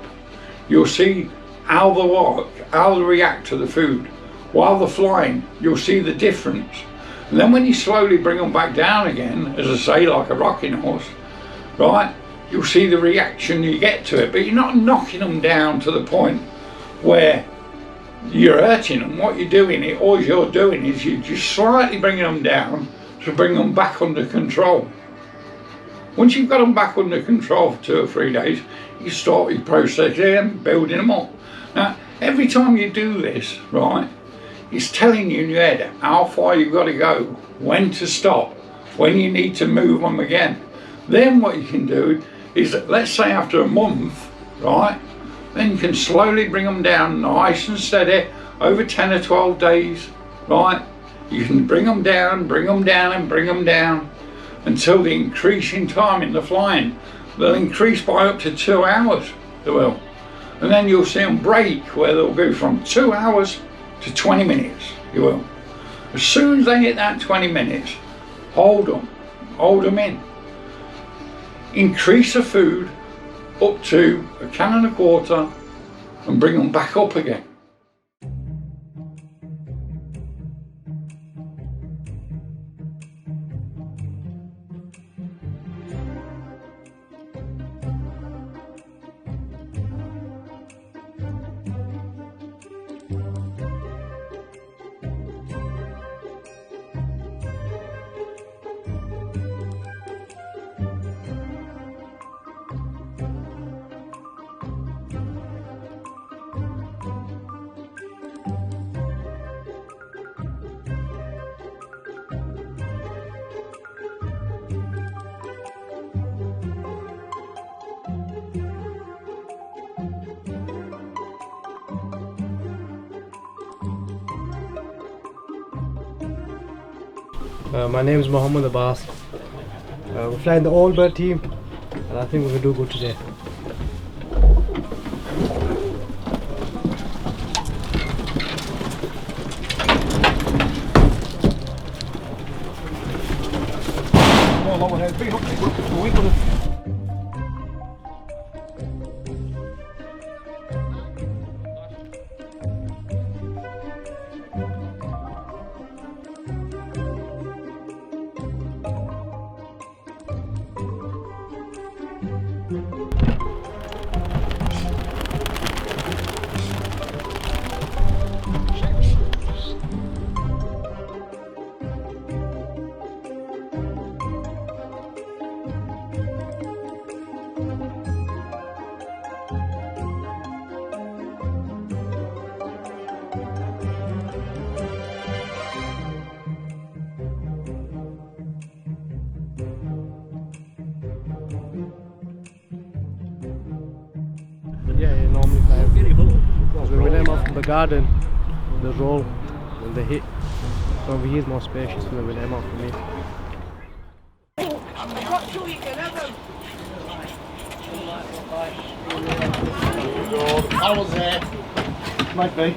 you'll see how they work, how they react to the food. While they're flying, you'll see the difference. And then when you slowly bring them back down again, as I say, like a rocking horse, right, you'll see the reaction you get to it. But you're not knocking them down to the point where you're hurting them. What you're doing, all you're doing is you're just slightly bringing them down to bring them back under control. Once you've got them back under control for 2 or 3 days, you start your process and building them up. Now, every time you do this, right, it's telling you in your head how far you've got to go, when to stop, when you need to move them again. Then what you can do is that, let's say after a month, right, then you can slowly bring them down nice and steady over 10 or 12 days, right? You can bring them down and bring them down until the increase in time in the flying. They'll increase by up to 2 hours, they will. And then you'll see them break, where they'll go from 2 hours to 20 minutes, you will. As soon as they hit that 20 minutes, hold them in. Increase the food up to 1.25 cans and bring them back up again. My name is Mohammed Abbas. We're flying the all bird team, and I think we're going to do good today. Yeah, you normally fly. We will aim off from the garden, the roll, and the hit. Over here is more spacious, and then we'll aim off from here. I was there. Might be.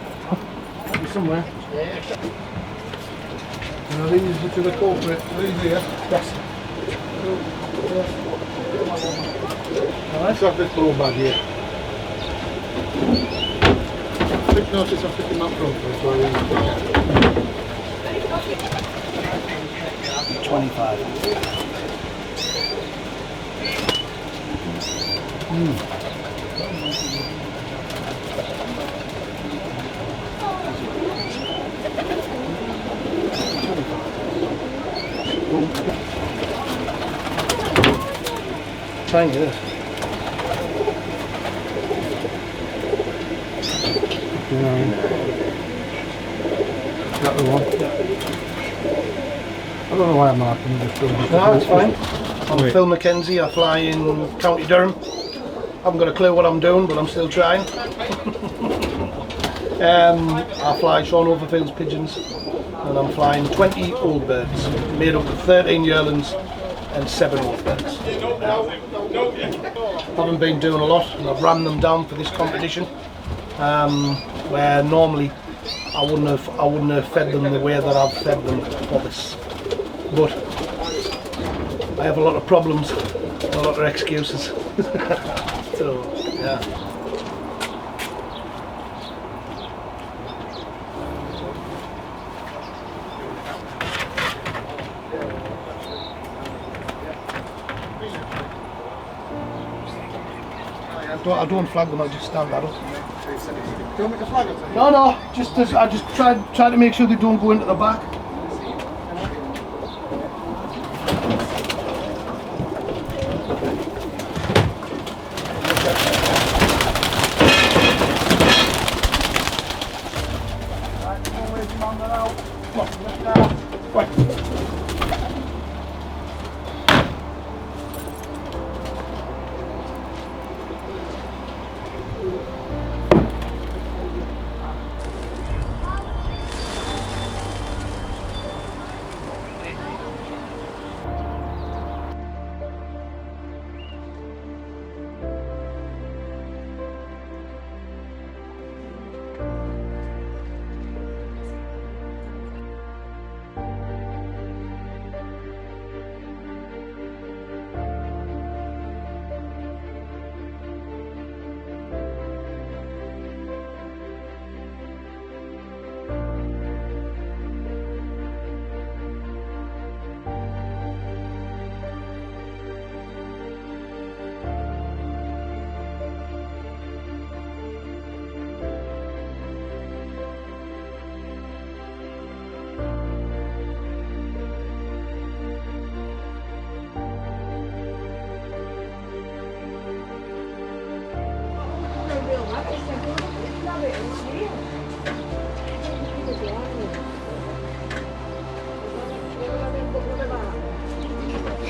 Might be somewhere. And I think these are to the corporate. Are these here? Yes. Let's have this blue bag here. Quick notice of picking that front, so I 25. Try and get this. Got the one. I don't know why I'm marking this. No, it's fine. I'm Phil Mackenzie. I fly in County Durham. I haven't got a clue what I'm doing, but I'm still trying. I fly Sean Overfield's Pigeons, and I'm flying 20 old birds, made up of 13 yearlings and 7 old birds. Haven't been doing a lot, and I've ran them down for this competition, where normally I wouldn't have fed them the way that I've fed them for this. But I have a lot of problems, a lot of excuses. So yeah. I don't flag them, I just stand that up. Do you want me to flag them? No, I just try to make sure they don't go into the back.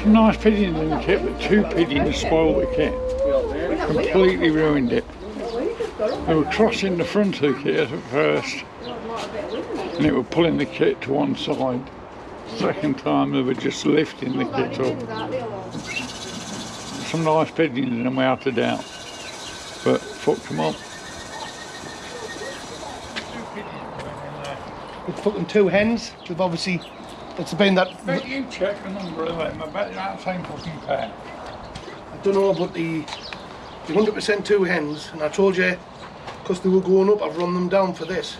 Some nice pigeons in the kit, but 2 pigeons spoiled the kit. Completely ruined it. They were crossing the front of the kit at first, and it was pulling the kit to one side. Second time they were just lifting the kit up. Some nice pigeons in them without a doubt, but fucked them up. We've put them 2 hens. We've obviously, it's been that. I bet you check the number of them. I bet that same fucking pair. I don't know, but the 100% 2 hens, and I told you, because they were going up, I've run them down for this.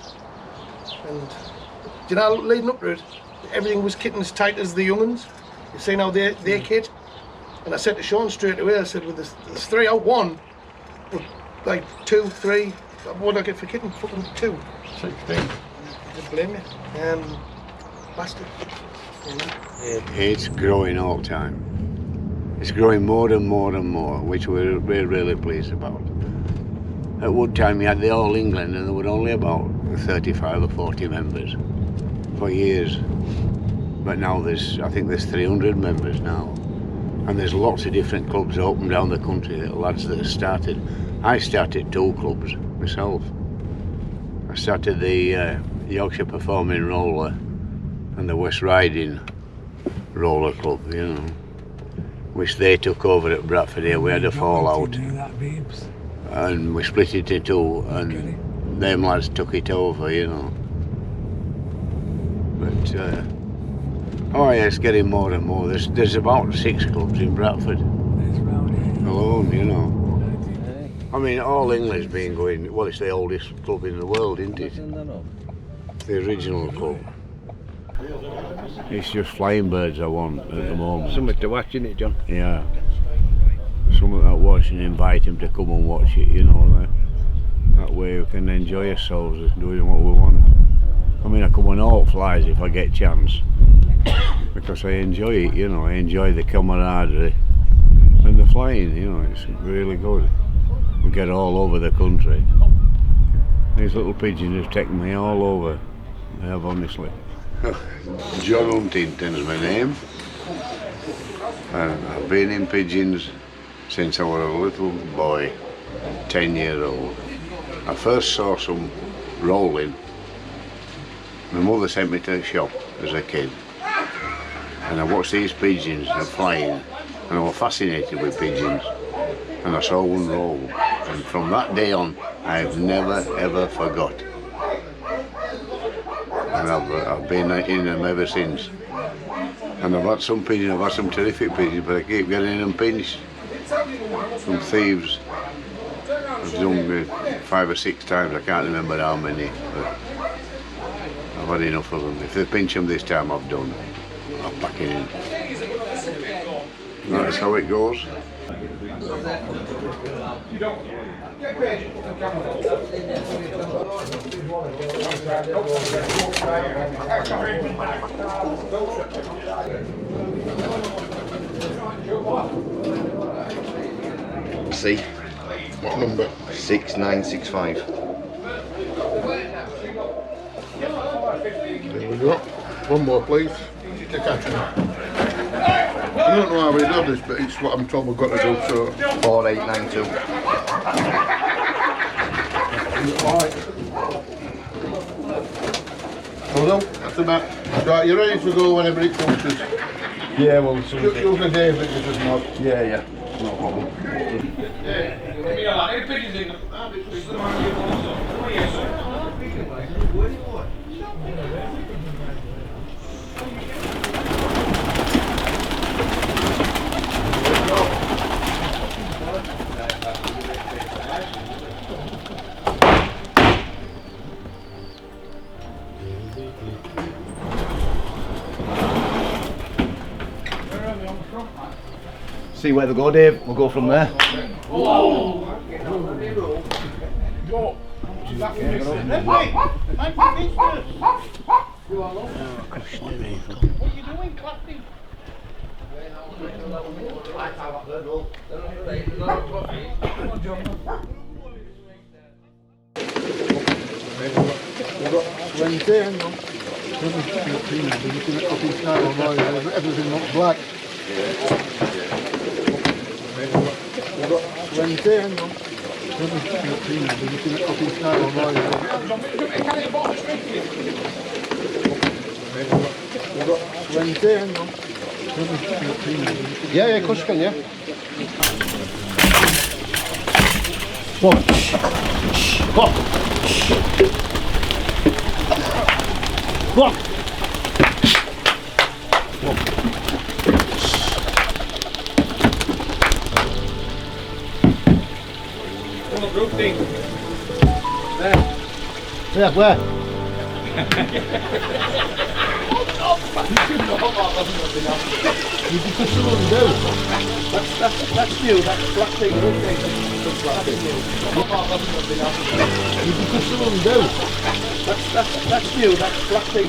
And you know, leading up to it, everything was kitten as tight as the young uns. You see now their kit. And I said to Sean straight away, I said, well, there's 3 out 1, but like 2, 3, what do I get for kitten? Fucking 2. 16. Don't blame you. Bastard. You know? It's growing all the time. It's growing more and more and more, which we're really pleased about. At one time we had the All England and there were only about 35 or 40 members for years. But now I think there's 300 members now. And there's lots of different clubs open down the country, the lads that have started. I started 2 clubs myself. I started the Yorkshire Performing Roller and the West Riding Roller Club, you know, which they took over at Bradford here. We had a fallout and we split it in 2 and them lads took it over, you know. But oh yeah, it's getting more and more. There's about 6 clubs in Bradford alone, you know. I mean, All England's been going, well, it's the oldest club in the world, isn't it? The original club. It's just flying birds I want at the moment. Something to watch, isn't it, John? Yeah. Something that watch and invite them to come and watch it, you know. That way we can enjoy ourselves and doing what we want. I mean, I come on all flies if I get a chance. Because I enjoy it, you know, I enjoy the camaraderie and the flying, you know, it's really good. We get all over the country. These little pigeons have taken me all over, they have, honestly. John Huntington's my name, and I've been in pigeons since I was a little boy, 10-year-old. I first saw some rolling. My mother sent me to the shop as a kid. And I watched these pigeons flying, and I was fascinated with pigeons. And I saw one roll, and from that day on, I've never ever forgot. And I've been in them ever since. And I've had some pigeons, I've had some terrific pigeons, but I keep getting them pinched from thieves. I've done 5 or 6 times, I can't remember how many, but I've had enough of them. If they pinch them this time, I've done. I'm packing in. That's how it goes. See? What number? 6965. There we go. One more, please. To catch him. I don't know how we do this, but it's what I'm told we've got to do, so... 4892. Well, that's about... Right, you're ready to go whenever it comes to... Yeah, well... Usually Dave, it just not... Yeah, yeah. No problem. See where they go, Dave. We'll go from there. Whoa! Wednesday, hang on. Everything looks black. Wednesday, hang on. Wednesday, hang on. Yeah, of course you can, yeah. Watch. Watch. Watch. Yeah, where? You can put some on do. That's new, that's black thing, You can put some on do. That's new, that's black thing,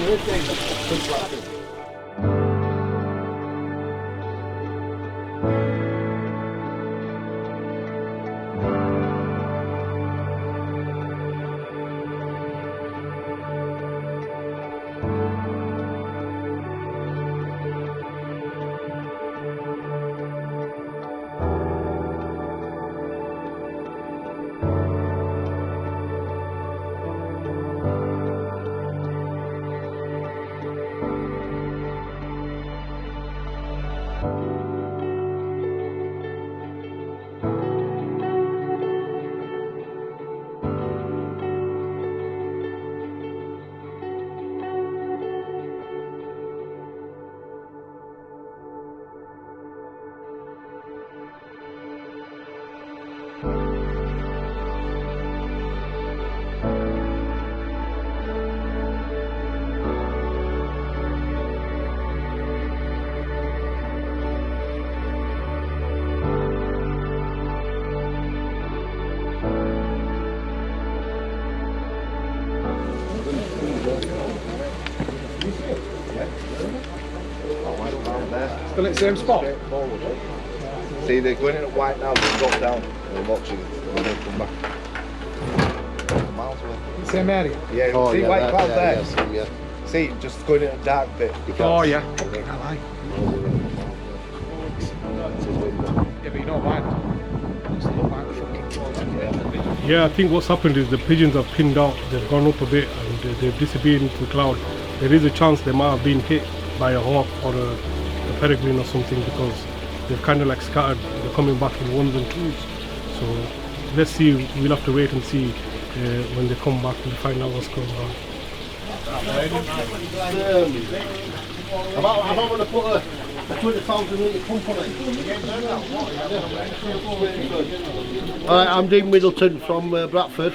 Still at the same spot? See, they're going in at white now, they'll drop down and they'll watch it when they come back. Miles away. Same area? Yeah, Oh, see yeah, white that- cloud yeah, there? yeah, See, just going in a dark bit. Oh yeah. Okay, I like. Yeah, but you know why? Yeah, I think what's happened is the pigeons have pinned out, they've gone up a bit and they've disappeared into the cloud. There is a chance they might have been hit by a hawk or a peregrine or something because they've kind of like scattered, they're coming back in ones and twos. So let's see, we'll have to wait and see when they come back and find out what's going on. I'm going to put a 20,000 litre pump on it. Alright, I'm Dean Middleton from Bradford.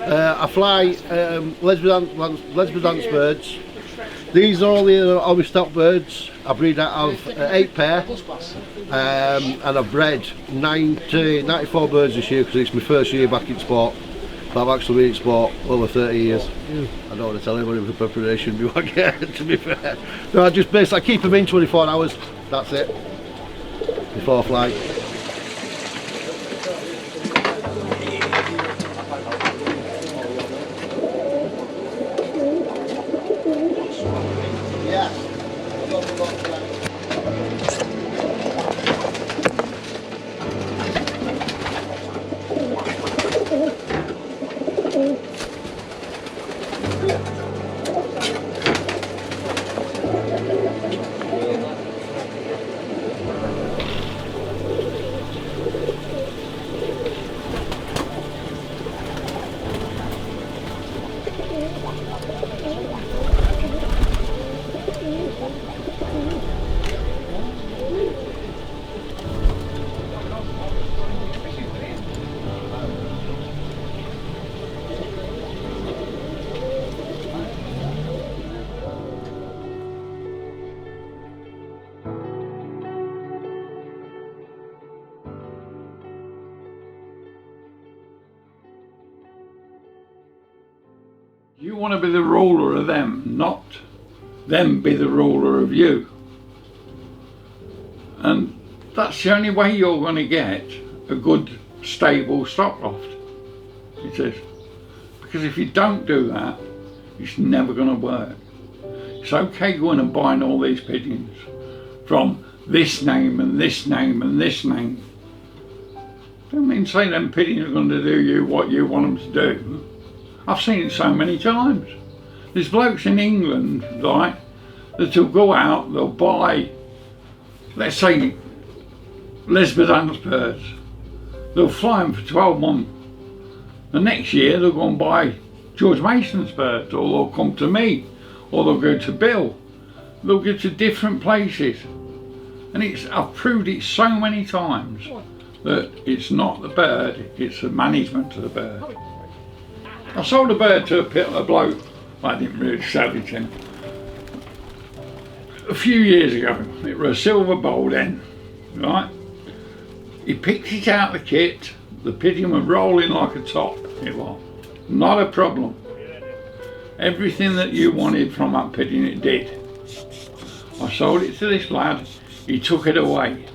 I fly lesbian birds. These are all the army stock birds. I breed out of 8 pair and I've bred 94 birds this year because it's my first year back in sport. But I've actually been in sport over 30 years. I don't want to tell anybody with the preparation you want to get, to be fair. No, I just basically keep them in 24 hours, that's it, before flight. You want to be the ruler of them, not them be the ruler of you. And that's the only way you're going to get a good, stable stock loft. It is. Because if you don't do that, it's never going to work. It's okay going and buying all these pigeons from this name and this name and this name. Don't mean say them pigeons are going to do you what you want them to do. I've seen it so many times. There's blokes in England, right, that'll go out, they'll buy, let's say, Les Badan's birds. They'll fly them for 12 months. The next year they'll go and buy George Mason's birds, or they'll come to me, or they'll go to Bill. They'll go to different places. And I've proved it so many times that it's not the bird, it's the management of the bird. I sold a bird to a bloke, I didn't really savage him, a few years ago. It was a silver bowl then, right? He picked it out of the kit, the pigeon was rolling like a top, it was. Not a problem. Everything that you wanted from that pigeon, it did. I sold it to this lad, he took it away.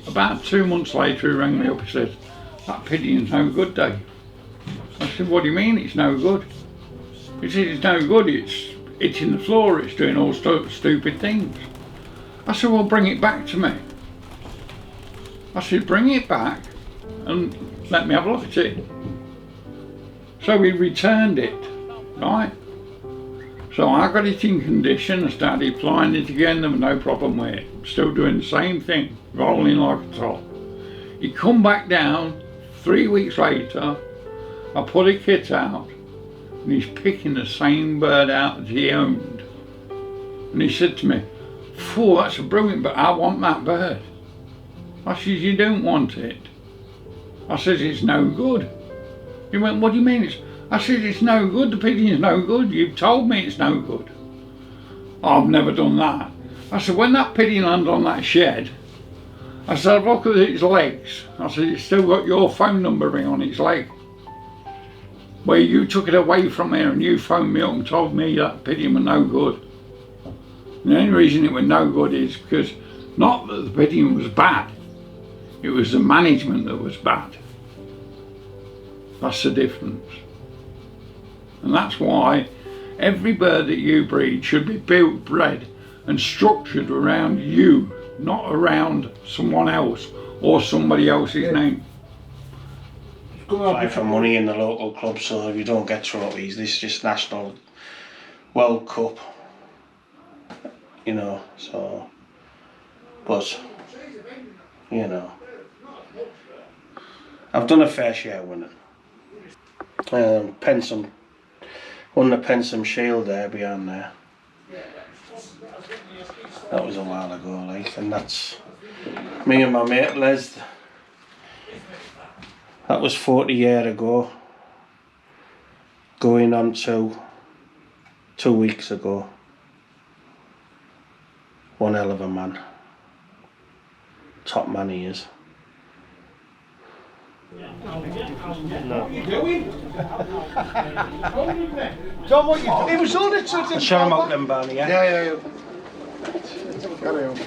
About 2 months later he rang me up and said, that pigeon's no good, Dave. I said, what do you mean it's no good? He said, it's no good, it's hitting the floor, it's doing all stupid things. I said, well, bring it back to me. I said, bring it back and let me have a look at it. So we returned it, right? So I got it in condition, I started flying it again, there was no problem with it. Still doing the same thing, rolling like a top. He come back down 3 weeks later, I put a kit out, and he's picking the same bird out that he owned. And he said to me, "Phew, that's a brilliant bird, I want that bird." I said, "You don't want it." I said, "It's no good." He went, "What do you mean?" I said, "It's no good, the pigeon's no good, you've told me it's no good." "I've never done that." I said, "When that pigeon landed on that shed," I said, "I've looked at its legs." I said, "It's still got your phone number ring on its leg. Where you took it away from there and you phoned me up and told me that pigeon was no good." And the only reason it was no good is because not that the pigeon was bad, it was the management that was bad. That's the difference. And that's why every bird that you breed should be built, bred and structured around you, not around someone else or somebody else's name. Fight for money in the local club, so if you don't get trophies, this is just National World Cup, you know, so, but, you know, I've done a fair share winning. Pensum, won the Pensum Shield there behind there. That was a while ago, like, and that's me and my mate Les. That was 40 years ago, going on to 2 weeks ago. One hell of a man. Top man he is. No. What are you doing? John, what are you doing? It was on it, so I'll show him out them, Barney, yeah? Yeah. Carry on.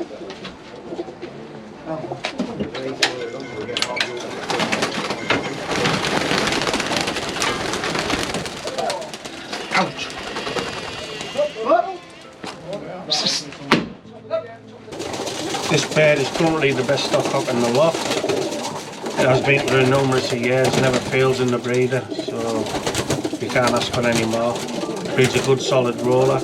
Ouch! This bird is currently the best stock up in the loft. It has been for numerous years, never fails in the breeder, so you can't ask for any more. Breeds a good solid roller.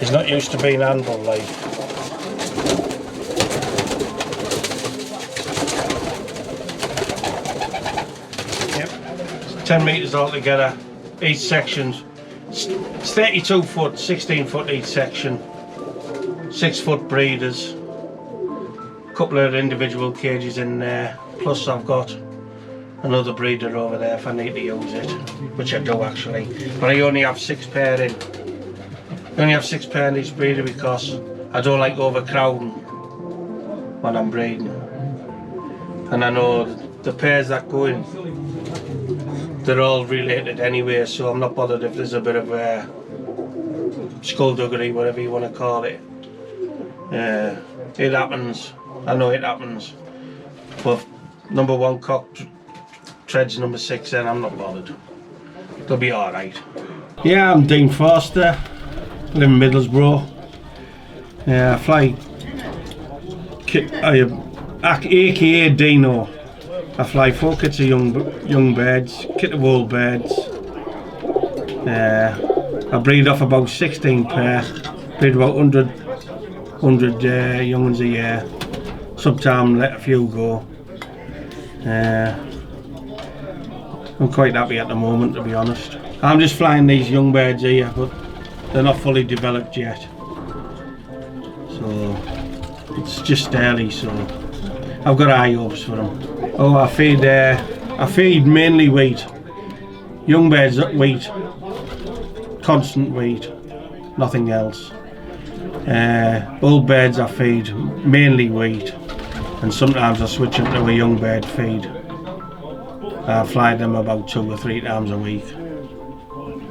He's not used to being handled like. Yep, 10 metres altogether, each section. It's 32 foot, 16 foot each section, 6 foot breeders, a couple of individual cages in there, plus I've got another breeder over there if I need to use it, which I do actually, but I only have 6 pair in. I only have 6 pair in each breeder because I don't like overcrowding when I'm breeding, and I know the pairs that go in, they're all related anyway, so I'm not bothered if there's a bit of skullduggery, whatever you want to call it. It happens, I know it happens, but number 1 cock treads number 6 and I'm not bothered. They'll be alright. Yeah, I'm Dean Forster, live in Middlesbrough. I fly aka Dino. I fly 4 kits of young birds, kit of old birds. I breed off about 16 pair, breed about 100 young ones a year. Sometimes let a few go. I'm quite happy at the moment, to be honest. I'm just flying these young birds here, but they're not fully developed yet. So it's just early, so I've got high hopes for them. Oh, I feed mainly wheat. Young birds wheat, constant wheat, nothing else. Old birds I feed mainly wheat, and sometimes I switch them to a young bird feed. I fly them about 2 or 3 times a week,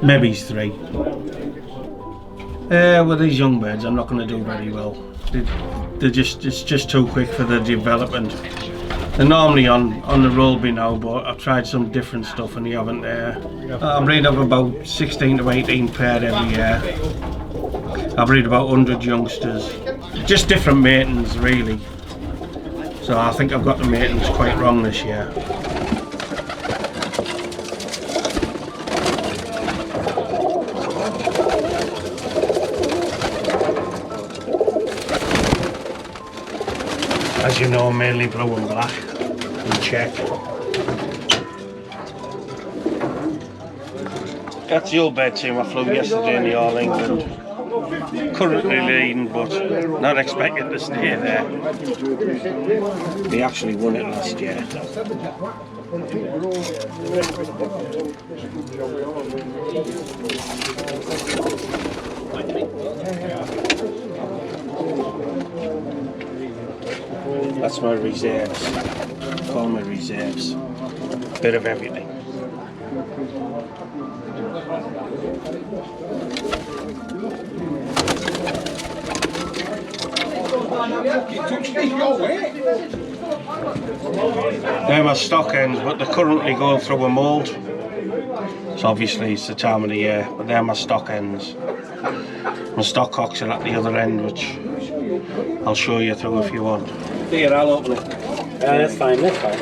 maybe 3. With these young birds, I'm not going to do very well. It's just too quick for the development. They're normally on the roll by now, but I've tried some different stuff and they haven't. I breed up about 16 to 18 pair every year. I breed about 100 youngsters. Just different matings, really. So I think I've got the matings quite wrong this year. As you know, mainly blue and black and check. That's the old bird team I flew yesterday in the All England. Currently leading, but not expected to stay there. They actually won it last year. That's my reserves. Call my reserves. Bit of everything. They're my stock ends, but they're currently going through a mould. So obviously it's the time of the year, but they're my stock ends. My stock cocks are at the other end, which I'll show you through if you want. Here, I'll open it. Yeah, that's fine, that's fine.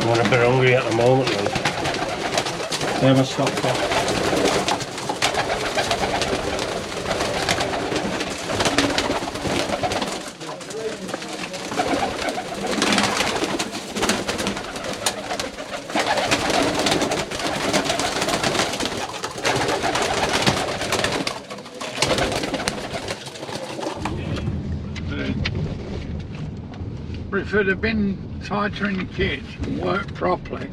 I'm a bit hungry at the moment, like. They're my stock cock. But if it had been tighter in the kit and worked properly,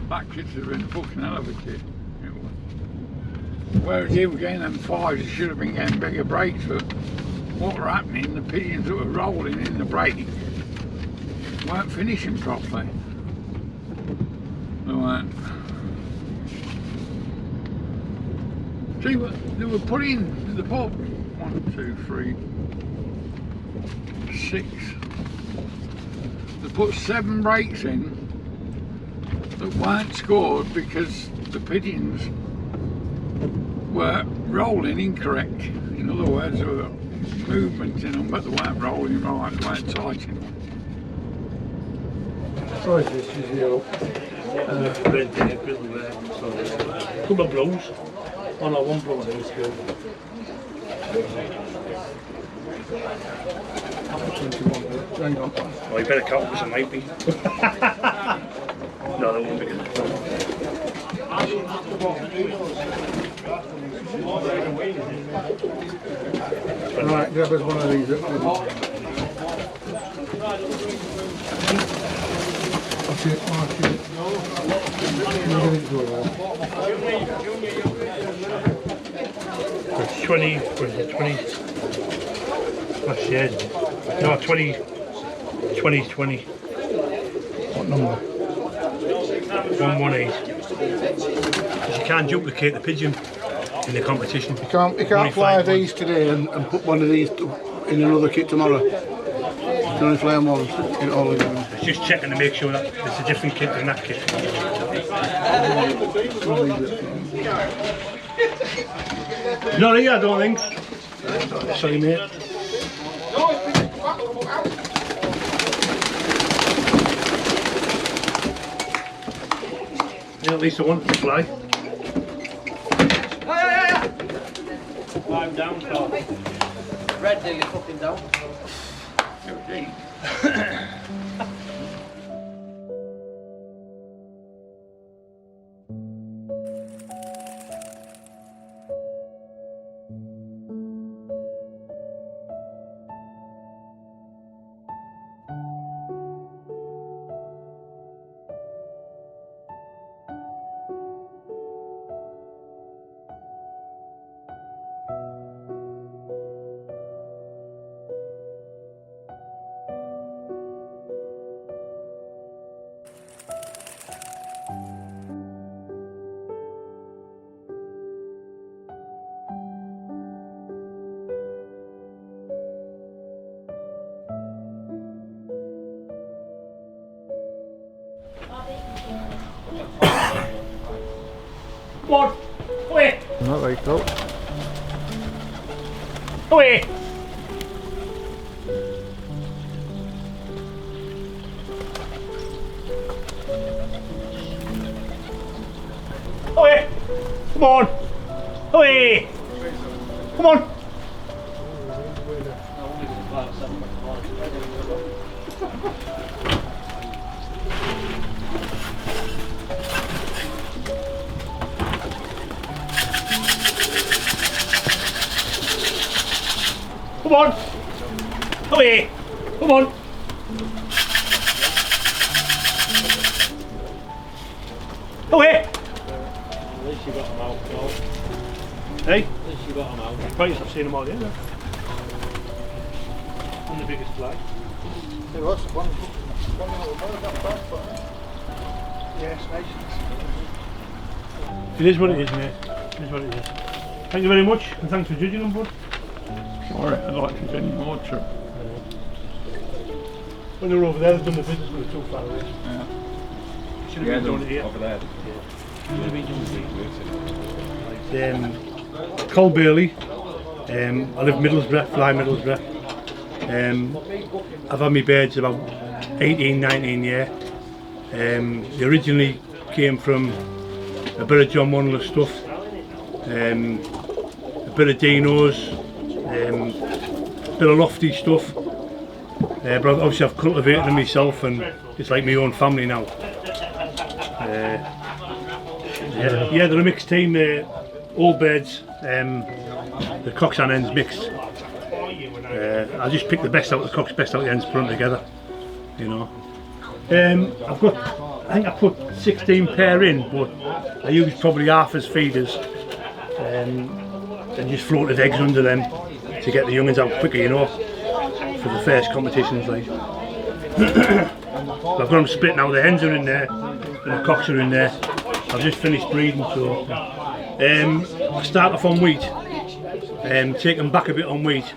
that kit would have been a fucking hell of a kit. Whereas he was getting them 5s, he should have been getting bigger brakes, but what were happening, the pigeons that were rolling in the brake weren't finishing properly. They weren't. See, they were putting the book 1, 2, 3, 6. They put 7 brakes in that weren't scored because the pigeons were rolling incorrect. In other words, there were movements in them, but they weren't rolling right, they weren't tight enough. Sorry, this is yellow. Couple of blues. Oh no, one blue is good. Hang on. Oh, you better count because it might be. No, that won't be good. Right, grab us one of these. That's it, mark it. It's 20, what is it, 20? Last year, no, 20. What number? 118. Because you can't duplicate the pigeon. in the competition. You can't fly these today and put one of these in another kit tomorrow. You can only fly them once. It's just checking to make sure that it's a different kit than that kit. Not here, I don't think. Sorry, mate. Yeah, at least I want to fly. I'm down, Carl. Red, you're fucking down. Come on, away! Not very cool. Away! Away! Come on! Away! Come on! Come on! Away! Come on! Away! At least you got them out, Carl. Hey? At least you got them out. Right, I've seen them all, yeah. On the biggest flag. There was one little bird that back, but yes, nice. It is what it is, mate. It is what it is. Thank you very much, and thanks for judging them, bud. Alright, I'd like to get any more trip. When they were over there, they've done the business, but they're too far away. Yeah. Should have been doing it here. Over there. Yeah. Col Bailey. I live Middlesbrough, fly Middlesbrough. I've had my birds about 18, 19 years. They originally came from a bit of John Wanler stuff, a bit of Dinos, a bit of lofty stuff. But obviously I've cultivated them myself and it's like my own family now. Yeah, they're a mixed team, all birds, the cocks and hens mixed. I just pick the best out of the cocks, best out of the hens, put them together, you know. I think I put 16 pair in, but I use probably half as feeders and just floated eggs under them to get the young'uns out quicker, you know, for the first competitions like. I've got them split now, the hens are in there and the cocks are in there. I've just finished breeding, so I start off on wheat, take them back a bit on wheat,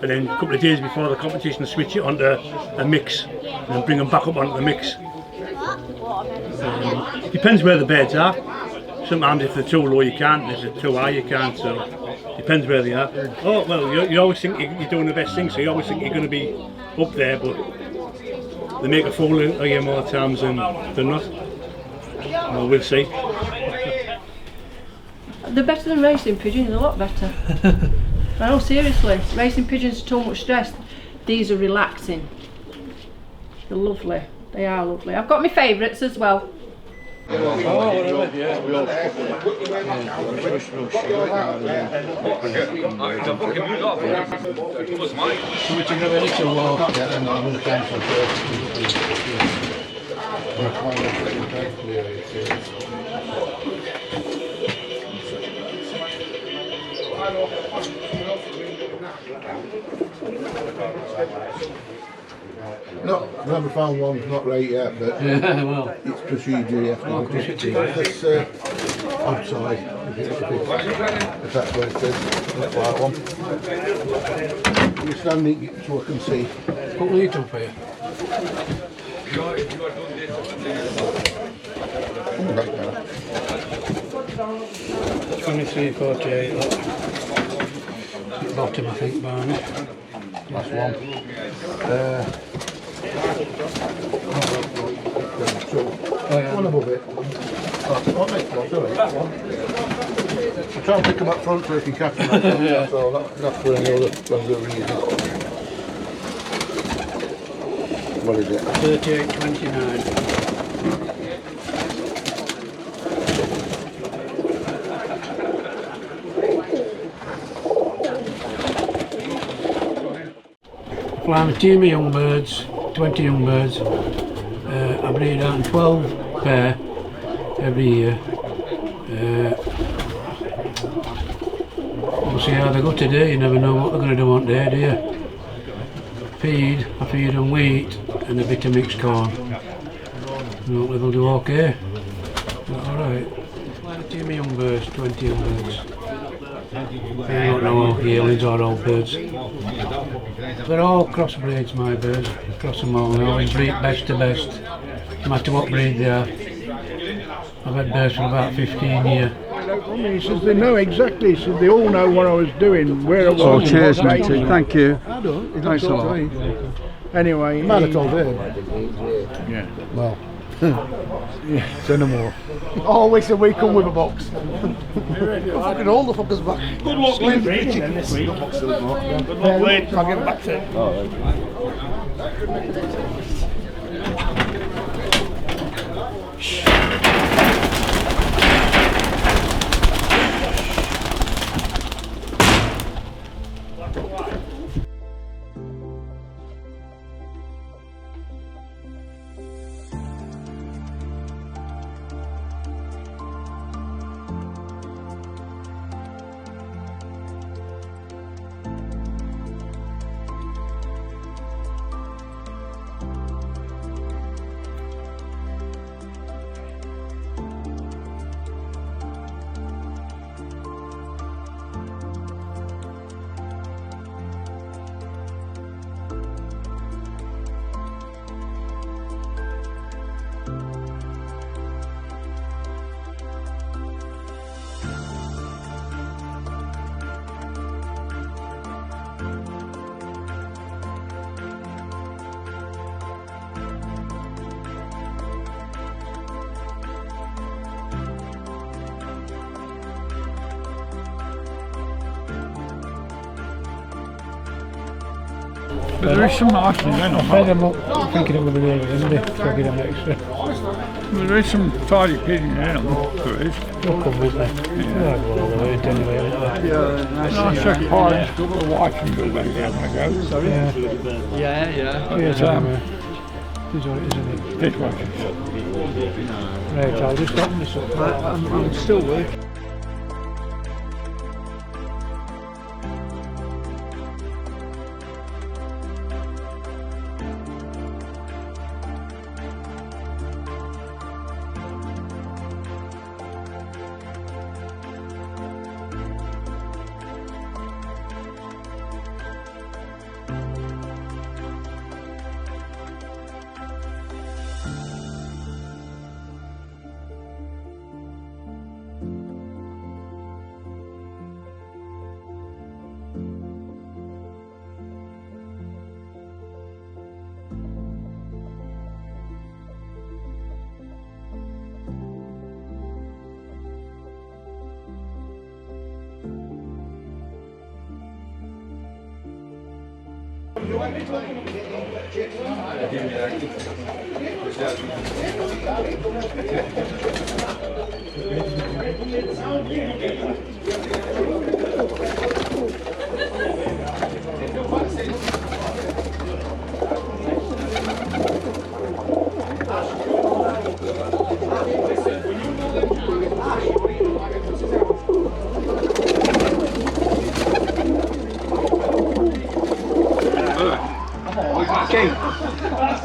and then a couple of days before the competition I switch it onto a mix and then bring them back up onto the mix. Depends where the birds are. Sometimes if they're too low you can't, if they're too high you can't, so depends where they are. Oh well, you always think you're doing the best thing, so you always think you're going to be up there, but they make a fool of you more times than not. Well, we'll see. They're better than racing pigeons, a lot better. No, seriously, racing pigeons are too much stress. These are relaxing. They're lovely. They are lovely. I've got my favourites as well. No, I've never found one not right yet, but well, it's procedure you have to do. outside, if that's what it is, that white one. You stand it so I can see. Put the heat up here. 23.48. Bottom, I think, Barney. Last one. One above it. What next one? Sorry, that one. I'll try and pick them up front so you can catch them. Yeah. So that's for any other reason. What is it? 38.29. Flying a team of young birds, 20 young birds. I breed out 12 pair every year. We'll see how they go today. You never know what they're going to do on day, do you? I feed them wheat and a bit of mixed corn. Hopefully they'll do okay. Alright. Flying a team of young birds, 20 young birds. I don't know yearlings or old birds. They're all crossbreeds, my birds. Cross them all. They always breed best to best, no matter what breed they are. I've had birds for about 15 years. He says they know exactly, so they all know what I was doing, where I was. Oh, cheers, and what matey. day. Thank you. I don't. Thanks a lot. Anyway, You might have told him. Yeah. Well, Yeah. say no more. Always a week come with a box. Fucking all the fuckers back. Good luck with breeding then this week. Good luck with it. I'll get it back to it. But there is some nice ones, I fed them up thinking it would be nearly windy, so I give them extra. But there is some tidy pigeons in them. There is. They'll come with me. Yeah, well, all the way anyway. Nice check pies, got the white and blue back down when I go. Sorry? Yeah. Yeah. Here's what it is, isn't it? This one. Right, I'll just open this up. I'm still working.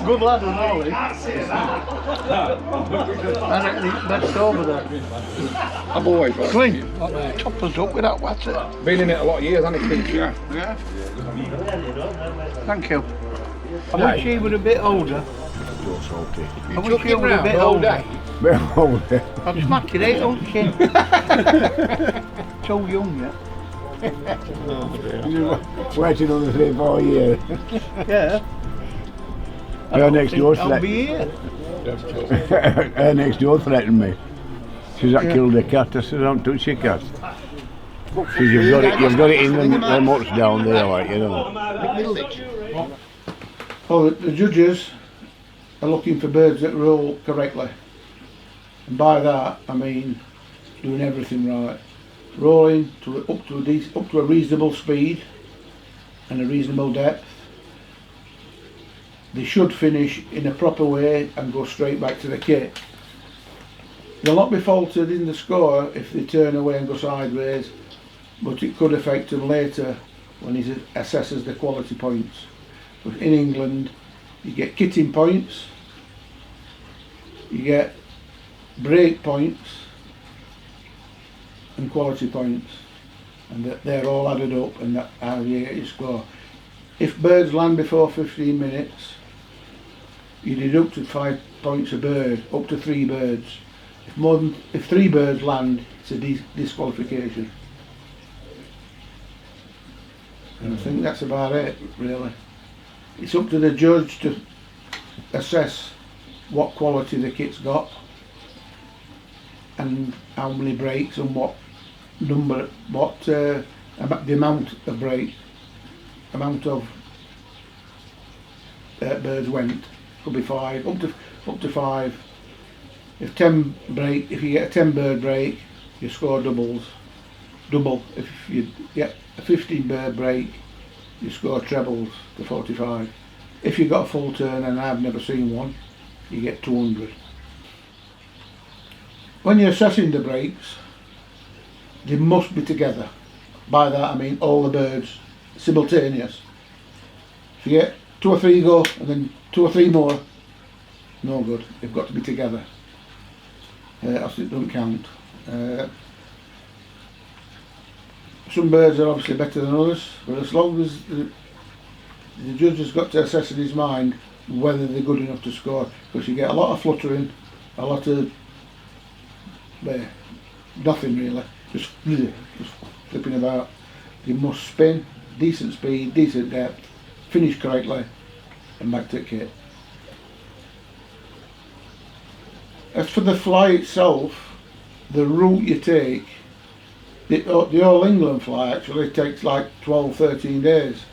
Good lad and all, eh? I reckon he's best over there. I've always liked Clean. it. Top us up with that water. Been in it a lot of years, hasn't it, Keith? Yeah. Thank you. I wish he were a bit older. I wish he were a bit older. I'm smacking it, don't you? So young yet. Waiting on the 3-4 years. Yeah. Her next door I'll be here. Her next door threatened me. She says, I killed a cat. I said, don't touch your cat. Because you've got it in them huts down there, like, you know. Well, the judges are looking for birds that roll correctly. And by that, I mean doing everything right. Rolling up to a reasonable speed and a reasonable depth. They should finish in a proper way and go straight back to the kit. They'll not be faulted in the score if they turn away and go sideways, but it could affect them later when he assesses the quality points. But in England, you get kitting points, you get break points and quality points, and they're all added up, and that's how you get your score. If birds land before 15 minutes, you deducted 5 points a bird, up to 3 birds. If 3 birds land, it's a disqualification. And I think that's about it, really. It's up to the judge to assess what quality the kit's got and how many breaks and what number, the amount of break, amount of birds went. Could be 5, up to 5. If you get a 10 bird break, you score doubles. Double. If you get a 15 bird break, you score trebles to 45. If you got a full turn, and I've never seen one, you get 200. When you're assessing the breaks, they must be together. By that I mean all the birds simultaneous. If you get 2 or 3 go and then 2 or 3 more, no good. They've got to be together. Else it doesn't count. Some birds are obviously better than others, but as long as the judge has got to assess in his mind whether they're good enough to score, because you get a lot of fluttering, a lot of nothing really, just flipping about. You must spin, decent speed, decent depth, finish correctly, and back to the kit. As for the fly itself, the route you take, the All England fly actually takes like 12-13 days.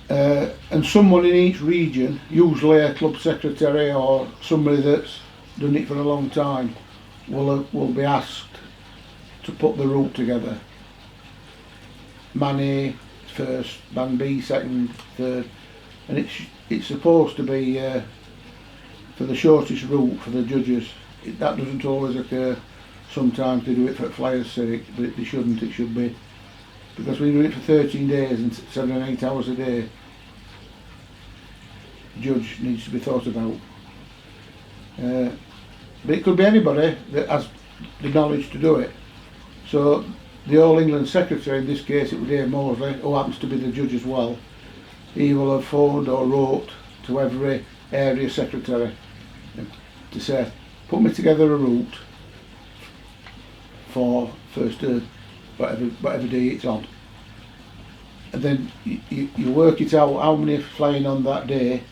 And someone in each region, usually a club secretary or somebody that's done it for a long time, will be asked to put the route together. Man A first, man B second, third, and it's supposed to be for the shortest route for the judges. That doesn't always occur. Sometimes they do it for flyers' sake, but they shouldn't. It should be, because we do it for 13 days and 7 and 8 hours a day. The judge needs to be thought about. But it could be anybody that has the knowledge to do it. So the All England secretary, in this case it was Dave Mosley, who happens to be the judge as well, he will have phoned or wrote to every area secretary to say, put me together a route for first whatever day it's on. And then you work it out how many are flying on that day.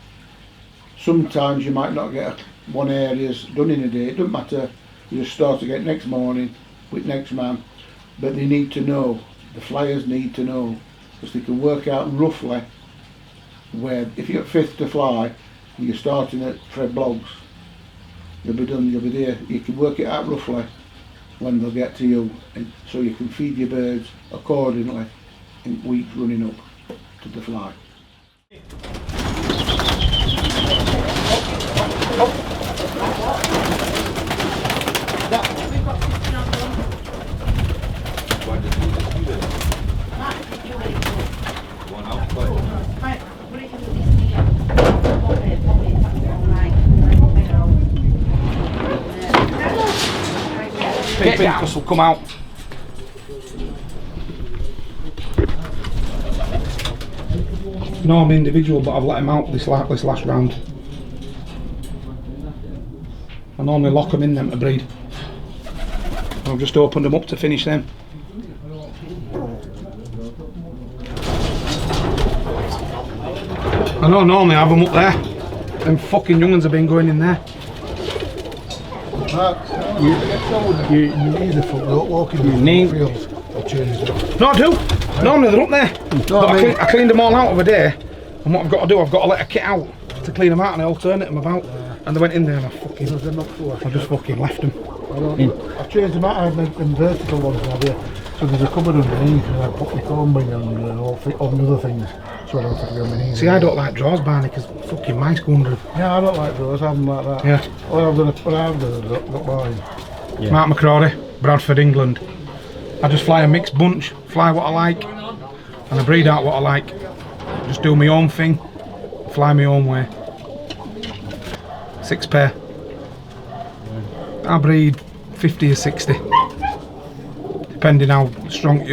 Sometimes you might not get one area's done in a day, it doesn't matter, you just start again next morning with next man, but they need to know, the flyers need to know, because they can work out roughly where, if you're 5th to fly and you're starting at Fred Blogs, you'll be there, you can work it out roughly when they'll get to you, and so you can feed your birds accordingly in weeks running up to the fly. Pink Pincus will come out. No, I'm individual, but I've let him out this last round. I normally lock them in them to breed. I've just opened them up to finish them. I know normally I have them up there. Them fucking young ones have been going in there. You need the foot, don't walk in the fields. No, I do. Normally they're up there. But I cleaned them all out of a day. And what I've got to do, I've got to let a kit out to clean them out and I alternate them about. And they went in there and I just fucking left them. I've changed them out, I had them vertical ones now there. So there's a cupboard underneath and I put my combing and all other things. So I don't have to go on my knees. See, I don't like drawers, Barney, because fucking mice go under them. Yeah, I don't like drawers, I have them like that. Yeah. What I've done is got mine. Yeah. Mark McCrory, Bradford, England. I just fly a mixed bunch, fly what I like, and I breed out what I like. Just do my own thing, fly my own way. 6 pair. I breed 50 or 60. Depending how strong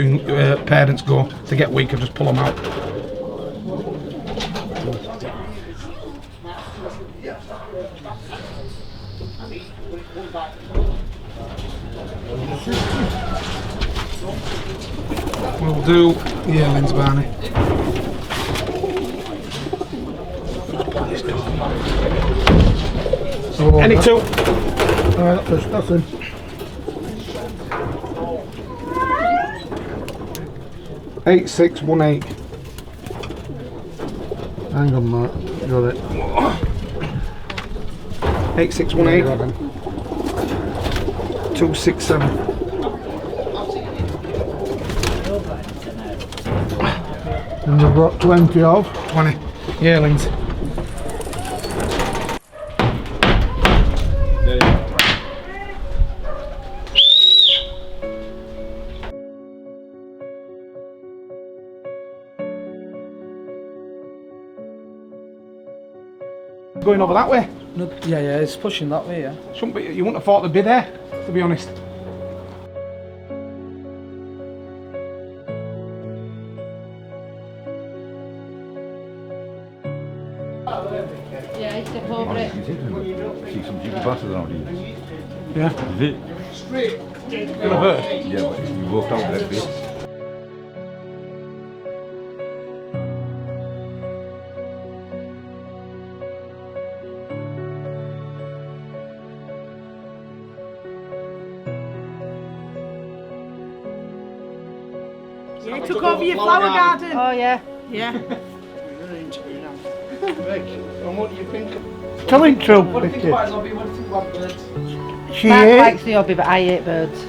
parents go. If they get weak, I just pull them out. We'll do yearlings, Barney. So Any two. Alright, that's him. Eight, 6, 1, 8. Hang on, Mark. Got it. 8, 6, 1, 8. 2, 6, 7. And we've got 20 of. 20 yearlings. Going over that way? No, yeah, it's pushing that way, yeah. Shouldn't be, you wouldn't have thought they'd be there, to be honest. Yeah, step over it. See some jiggy bastards around here. Yeah. Is it? Gonna hurt? Yeah, but you walked out that bit. Yeah, he took over your flower garden. Oh yeah. Yeah. And what do you think? Telling truth, Vicky. She Mark ate. likes the hobby, but I hate birds.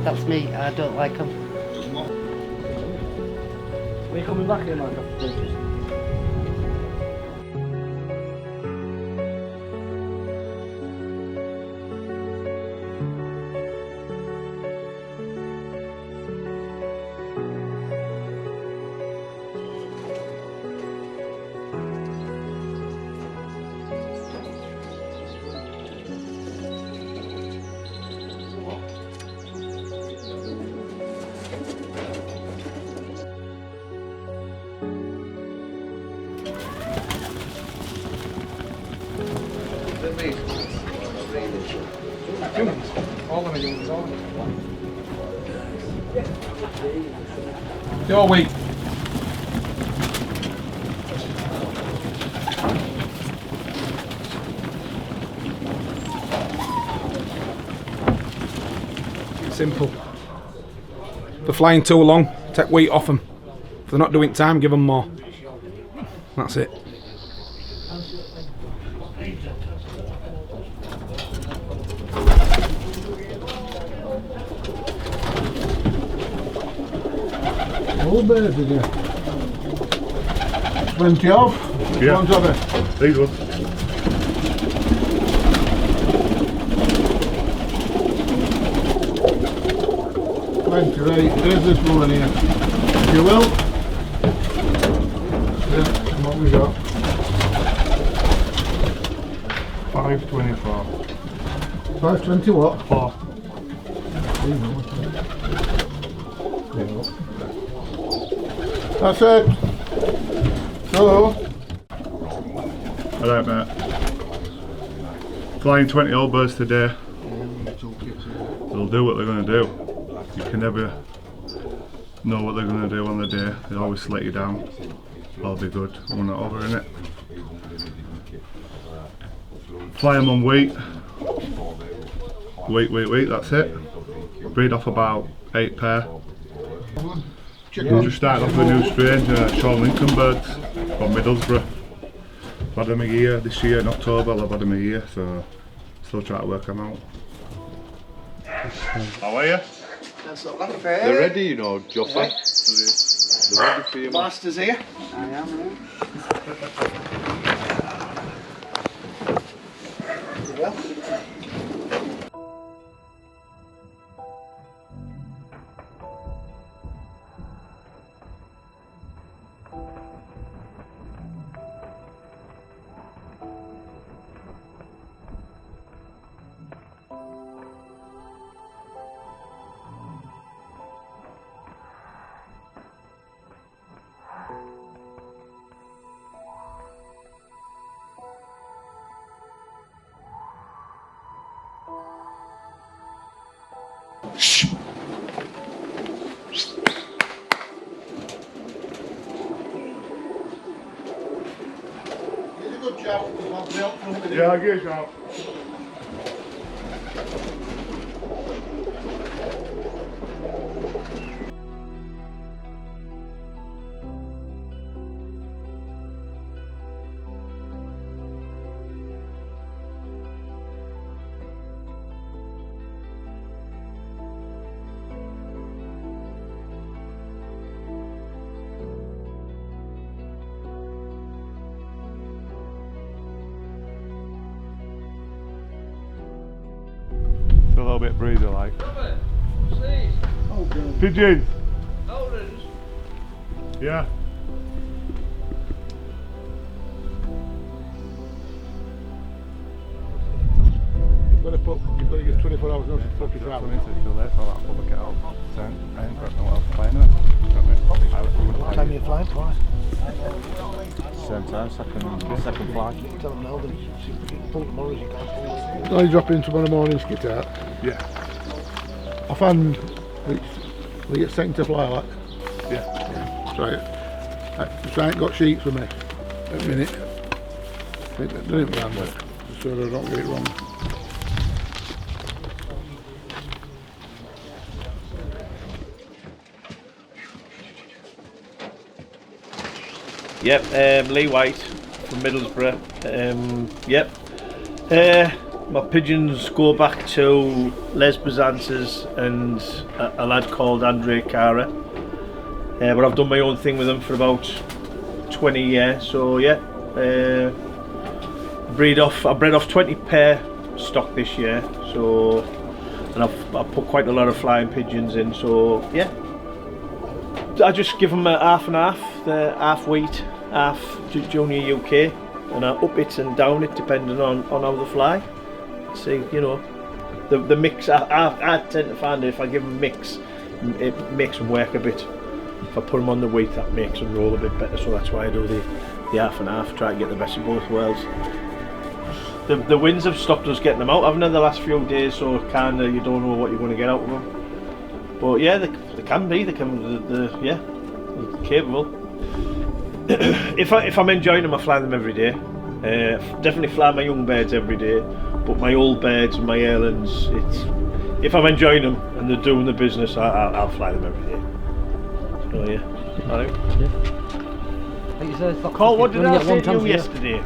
That's me. I don't like them. Are you coming back here, man? All of them are all of them. Your week. Simple. If they're flying too long, take weight off them. If they're not doing time, give them more. That's it. All birds in here. 20 of? Yeah. Ones of it. These ones. Right, there's this one here. If you will. Yeah, what we got? 524. 520 what? 4. That's it. Hello. Alright mate. Flying 20 old birds today. They'll do what they're going to do. You can never know what they're going to do on the day. They always let you down. I'll be good. We're not over in it. Fly them on wheat. Wheat, that's it. Breed off about 8 pair. We're just starting off with a new strain, Sean Lincoln birds from Middlesbrough. I've had them a year this year in October, I've had them a year, so still trying to work them out. How are you? They're ready, you know, Joffa. They're ready for you. Master's here. I am, yeah. Yeah, I'll give it a shot. A little bit breather like. Pigeon! Yeah. You've got to get 24 hours notice to fuck it out. Still there, so I'll look it out. I ain't got no else playing it. What time are you flying? Twice. Same time, second flight. Tell them now that you can pull tomorrow as you can. I'll drop in tomorrow morning, skit out. Yeah. Offhand, we get second to fly like. Yeah. So I ain't got sheets for me at the minute. Done it round with, so I don't get it wrong. Yep, Lee White from Middlesbrough. My pigeons go back to Les Bazantes and a lad called Andre Cara. But I've done my own thing with them for about 20 years. So yeah, I bred off 20 pair stock this year. So, and I've put quite a lot of flying pigeons in. So yeah, I just give them a half and half. The half wheat, half junior UK, and I up it and down it depending on how they fly. See, you know, the mix. I tend to find that if I give them a mix, it makes them work a bit. If I put them on the wheat, that makes them roll a bit better. So that's why I do the half and half. Try to get the best of both worlds. The winds have stopped us getting them out, haven't they, the last few days? So kind of you don't know what you're going to get out of them. But yeah, they can be. They're capable. If I'm enjoying them, I fly them every day. Definitely fly my young birds every day, but my old birds and my yearlings, if I'm enjoying them and they're doing the business, I'll fly them every day. So yeah, alright. Carl, what did I say to you yesterday?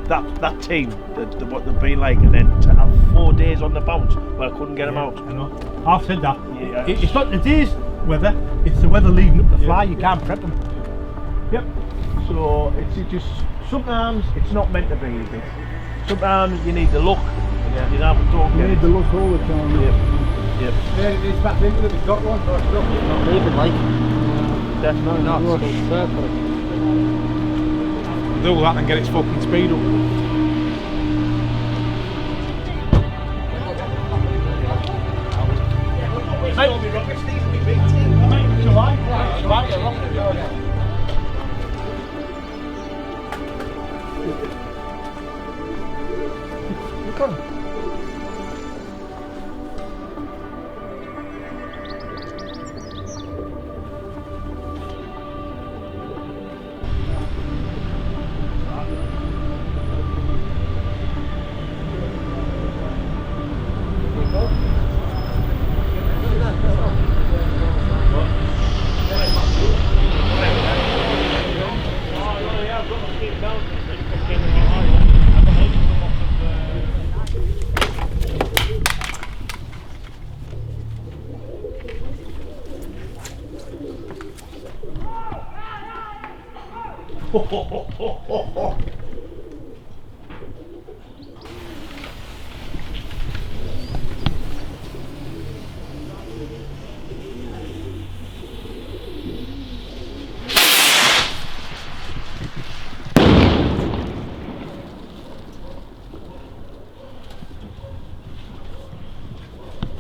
That team, what they've been like, and then to have 4 days on the bounce where I couldn't get them out. I know. I've said that. Yeah. It's not the day's weather, it's the weather leading up the fly. You can't prep them. Yep. So it's just sometimes it's not meant to be, is it? Sometimes you need the luck. Yeah. You don't You need the luck all the time. Yep. Yeah, it's back into the got one. Not leaving like. Definitely not. Do that and get its fucking speed up.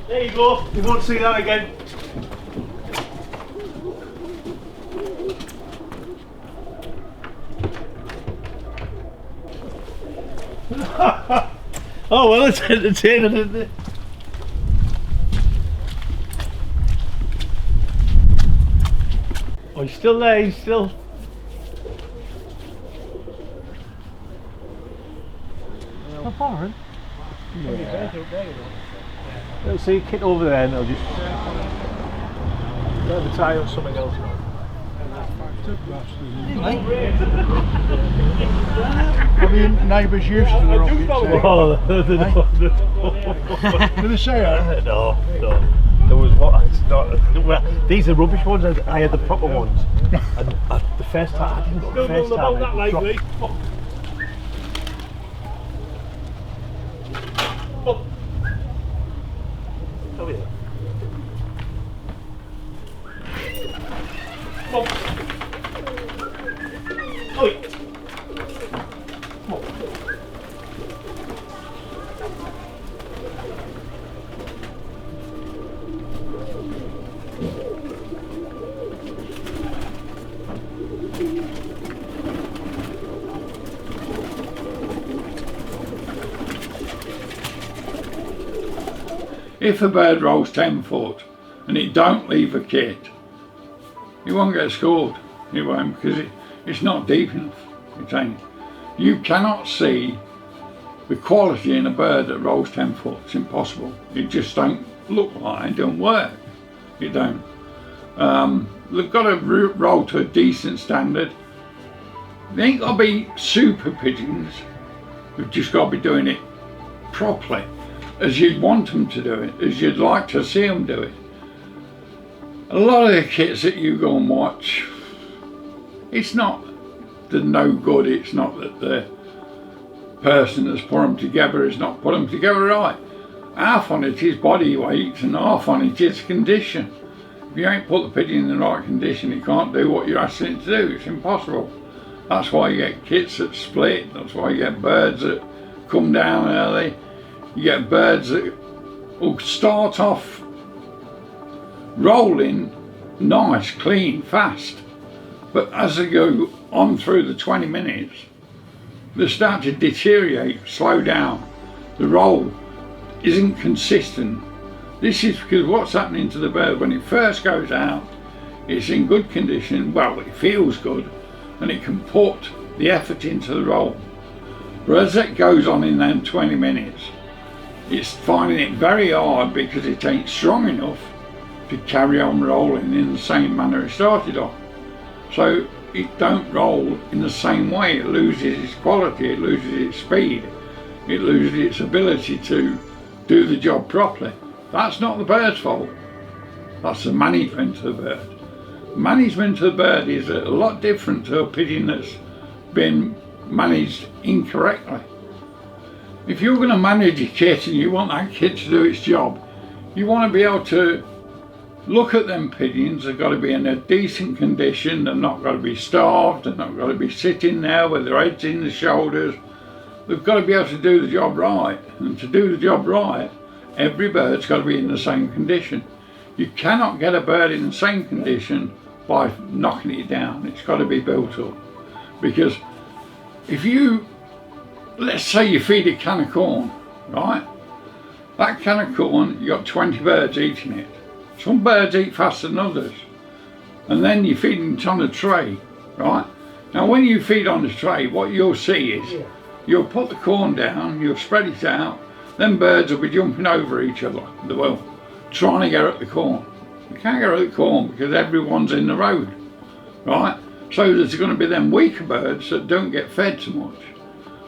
There you go, you won't see that again. Oh well, it's entertaining, isn't it? Oh, he's still there, he's still... How far in? Yeah. It'll see a kit over there and it'll just... Let the tie or something else on. Are the neighbours used to the rockets? Oh, Did they say that? No, no. There was what? Well, these are rubbish ones. I had the proper ones. And the first time, I didn't go the first time. That likely. Oh yeah. Oh yeah. If a bird rolls 10 foot and it don't leave a kit, it won't get scored. It won't, because it's not deep enough. It ain't. You cannot see the quality in a bird that rolls 10 foot. It's impossible. It just don't look like it don't work. It don't. They've got to roll to a decent standard. They ain't got to be super pigeons. We've just got to be doing it properly, as you'd want them to do it, as you'd like to see them do it. A lot of the kits that you go and watch, it's not the no good, it's not that the person that's put them together has not put them together right. Half on it is body weight and half on it is condition. If you ain't put the pigeon in the right condition, it can't do what you're asking it to do. It's impossible. That's why you get kits that split, that's why you get birds that come down early. You get birds that will start off rolling nice, clean, fast, but as they go on through the 20 minutes, they start to deteriorate, slow down. The roll isn't consistent. This is because what's happening to the bird when it first goes out, it's in good condition, well, it feels good, and it can put the effort into the roll. But as it goes on in them 20 minutes, it's finding it very hard because it ain't strong enough to carry on rolling in the same manner it started off. So it don't roll in the same way. It loses its quality, it loses its speed, it loses its ability to do the job properly. That's not the bird's fault. That's the management of the bird. Management of the bird is a lot different to a pigeon that's been managed incorrectly. If you're going to manage a kit and you want that kit to do its job, you want to be able to look at them pigeons. They've got to be in a decent condition. They've not got to be starved. They've not got to be sitting there with their heads in the shoulders. They've got to be able to do the job right. And to do the job right, every bird's got to be in the same condition. You cannot get a bird in the same condition by knocking it down. It's got to be built up. Because if you, let's say you feed a can of corn right? That can of corn, you got 20 birds eating it. Some birds eat faster than others. And then you feed them on a tray, right? Now when you feed on the tray, what you'll see is, you'll put the corn down, you'll spread it out, then birds will be jumping over each other, they will, trying to get at the corn. You can't get at the corn because everyone's in the road, right? So there's going to be them weaker birds that don't get fed so much.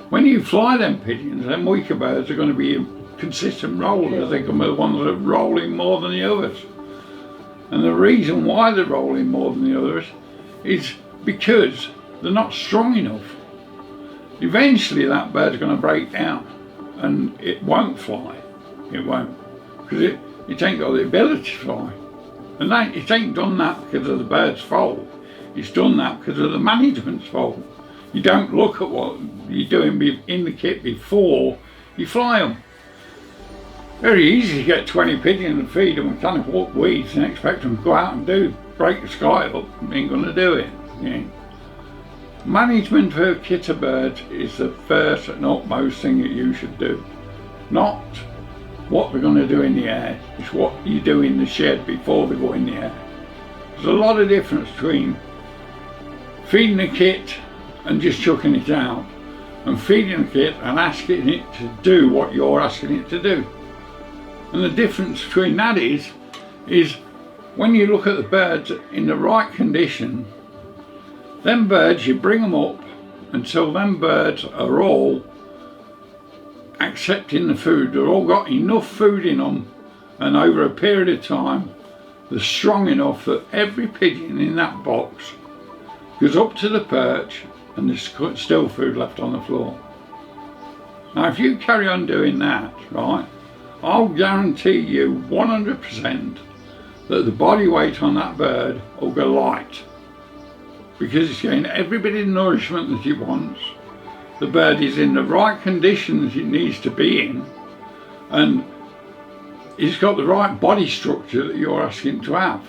When you fly them pigeons, them weaker birds are going to be consistent rollers. They're going to be the ones that are rolling more than the others. And the reason why they're rolling more than the others is because they're not strong enough. Eventually that bird's going to break down and it won't fly. It won't. Because it ain't got the ability to fly. And it ain't done that because of the bird's fault. It's done that because of the management's fault. You don't look at what you're doing in the kit before you fly them. Very easy to get 20 pigeons and feed them and kind of walk weeds and expect them to go out and break the sky up. Ain't going to do it. Yeah. Management for a kit of birds is the first and utmost thing that you should do. Not what they're going to do in the air, it's what you do in the shed before they go in the air. There's a lot of difference between feeding a kit and just chucking it out, and feeding a kit and asking it to do what you're asking it to do. And the difference between that is when you look at the birds in the right condition, them birds, you bring them up until them birds are all accepting the food. They've all got enough food in them, and over a period of time, they're strong enough that every pigeon in that box goes up to the perch and there's still food left on the floor. Now if you carry on doing that, right, I'll guarantee you 100% that the body weight on that bird will go light, because it's getting every bit of nourishment that it wants. The bird is in the right condition that it needs to be in, and it's got the right body structure that you're asking to have.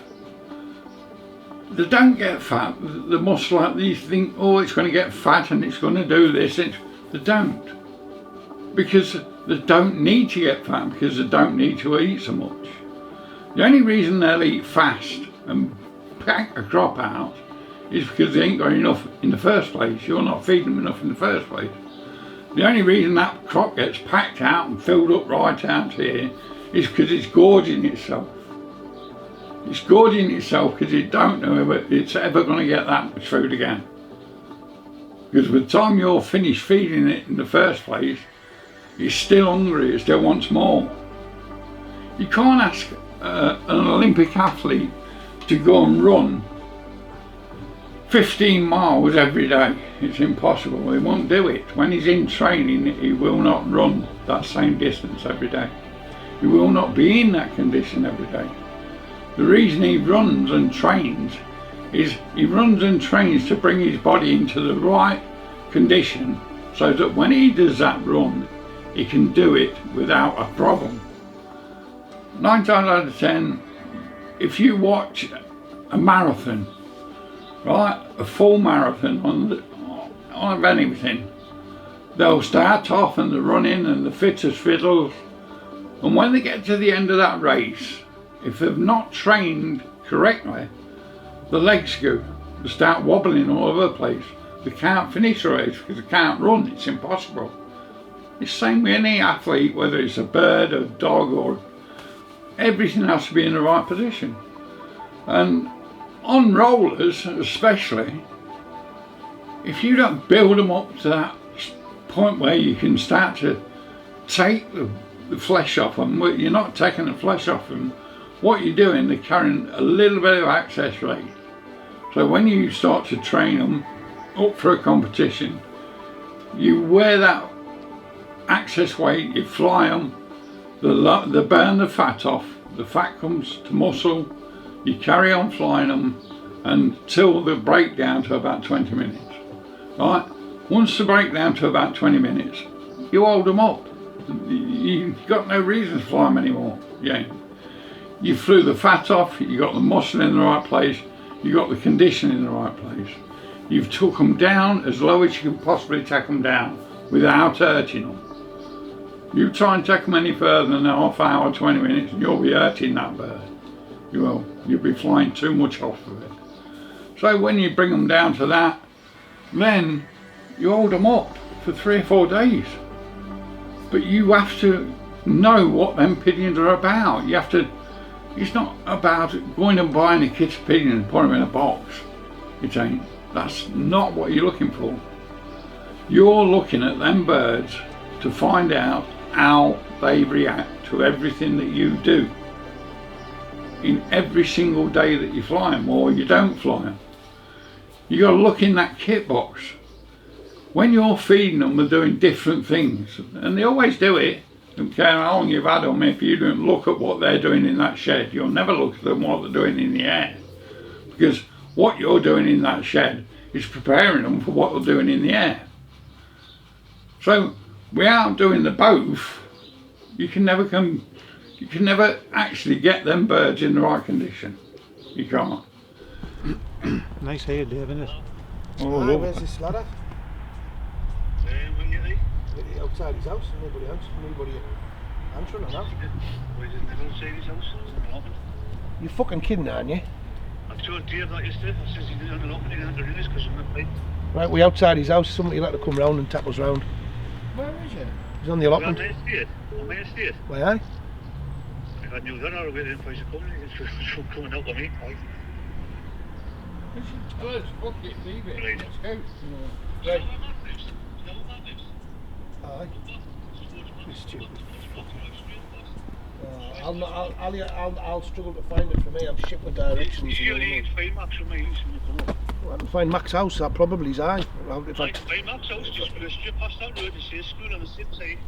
They don't get fat. The muscle out there, you think, oh, it's going to get fat and it's going to do this. They don't. Because they don't need to get fat, because they don't need to eat so much. The only reason they'll eat fast and pack a crop out is because they ain't got enough in the first place. You're not feeding them enough in the first place. The only reason that crop gets packed out and filled up right out here is because it's gorging itself. It's gorging itself because it don't know if it's ever going to get that much food again. Because by the time you're finished feeding it in the first place, it's still hungry, it still wants more. You can't ask an Olympic athlete to go and run 15 miles every day. It's impossible, he won't do it. When he's in training, he will not run that same distance every day. He will not be in that condition every day. The reason he runs and trains is he runs and trains to bring his body into the right condition so that when he does that run, he can do it without a problem. 9 times out of 10, if you watch a marathon, right, a full marathon on anything, they'll start off and they're running and the fit as fiddles, and when they get to the end of that race, if they've not trained correctly, the legs go, they start wobbling all over the place. They can't finish the race because they can't run, it's impossible. It's the same with any athlete, whether it's a bird, a dog, or everything has to be in the right position. And on rollers especially, if you don't build them up to that point where you can start to take the flesh off them, you're not taking the flesh off them, what you're doing, they're carrying a little bit of access weight. So when you start to train them up for a competition, you wear that access weight, you fly them, they burn the fat off, the fat comes to muscle, you carry on flying them until they break down to about 20 minutes. Right? Once they break down to about 20 minutes, you hold them up. You've got no reason to fly them anymore. Yeah. You flew the fat off, you got the muscle in the right place, you got the condition in the right place. You've took them down as low as you can possibly take them down without hurting them. You try and take them any further than a half hour, 20 minutes, and you'll be hurting that bird. You will. You'll be flying too much off of it. So when you bring them down to that, then you hold them up for 3 or 4 days. But you have to know what them pigeons are about. You have to. It's not about going and buying a kit of pigeons and putting them in a box. It ain't. That's not what you're looking for. You're looking at them birds to find out how they react to everything that you do in every single day that you fly them or you don't fly them. You got to look in that kit box. When you're feeding them, they're doing different things, and they always do it. Don't care how long you've had them. If you don't look at what they're doing in that shed, you'll never look at them what they're doing in the air, because what you're doing in that shed is preparing them for what they're doing in the air. So without doing the both, you can never actually get them birds in the right condition. You can't. Nice hair, Dave, isn't it? Oh, Aye, where's this lad at? Outside his house, nobody answering on that. You're fucking kidding, aren't you? I told Dave that yesterday. I says he's doing an opening and they're in this because I'm not playing. Right, we're outside his house, somebody will have to come round and tap us round. Where is it? He's on the allotment. On my estate? Why, aye? If I knew that, I would have waited for him to come. He's coming out with me. You should tell us, fuck it, leave it, Right. let's go. Right. Aye. It's stupid. I'll struggle to find it for me. I'm shit with directions. Surely you can find Max from me. Well, I can find Mac's house. That probably is aye. If I Find Max's house, just for a strip past that road and say school on the same side.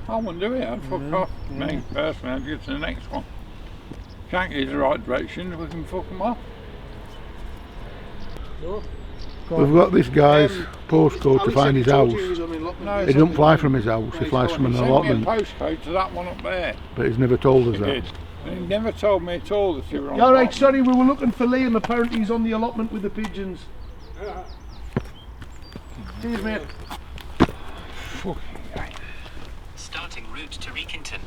I wouldn't do it, I'd fuck off. Me, personally, I'd get to the next one. Can't get the right direction, we can fuck them off. We've got this guy's postcode to find his house. He doesn't fly from his house, he flies from an allotment. He sent me a postcode to that one up there. But he's never told us He that. did. And he never told me at all that you were on All right, allotment. sorry, we were looking for Liam. Apparently he's on the allotment with the pigeons. Cheers, mate. Starting route to Reekington.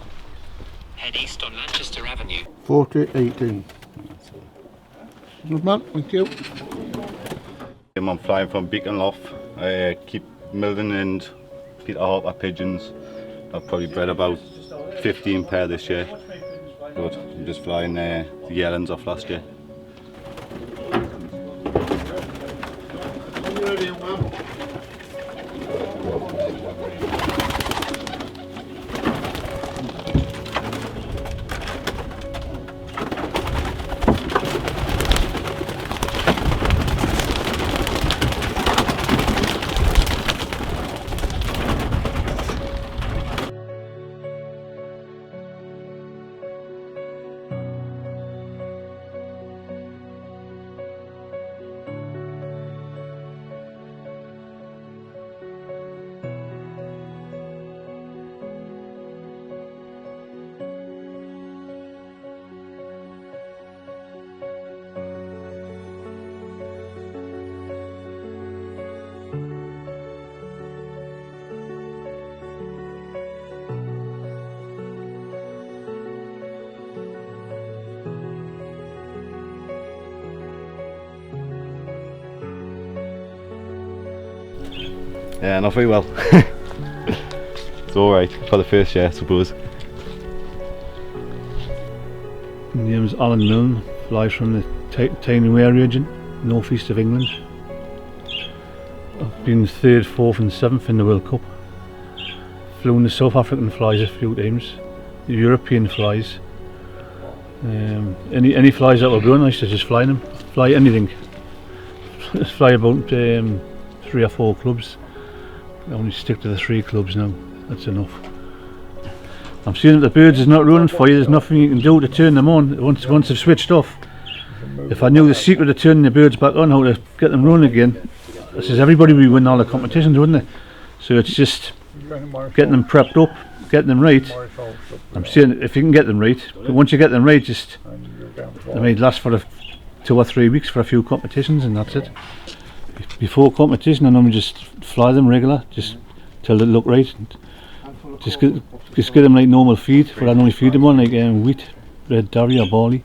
Head east on Lanchester Avenue. 4018. Good man, thank you. I'm flying from Beacon Loft. I keep Milton and Peter Harper pigeons. I've probably bred about 15 pair this year. But I'm just flying the yearlings off last year. Yeah, not very well. It's alright for the first year, I suppose. My name's Alan Milne, fly from the Tyne-and-Wear region, northeast of England. I've been 3rd, 4th and 7th in the World Cup. Flown the South African flies a few times, the European flies. Any flies that were going, I used to just fly them. Fly anything. Fly about 3 or 4 clubs. I only stick to the 3 clubs now, that's enough. I'm seeing that the birds is not running for you, there's nothing you can do to turn them on once they've switched off. If I knew the secret of turning the birds back on, how to get them running again, I says everybody would win all the competitions, wouldn't they? So it's just getting them prepped up, getting them right. I'm saying if you can get them right, but once you get them right, just they may last for 2 or 3 weeks for a few competitions and that's it. before competition I normally just fly them regular, just till they look right. Just get them like normal feed, what I normally feed them on, like wheat, red dairy or barley.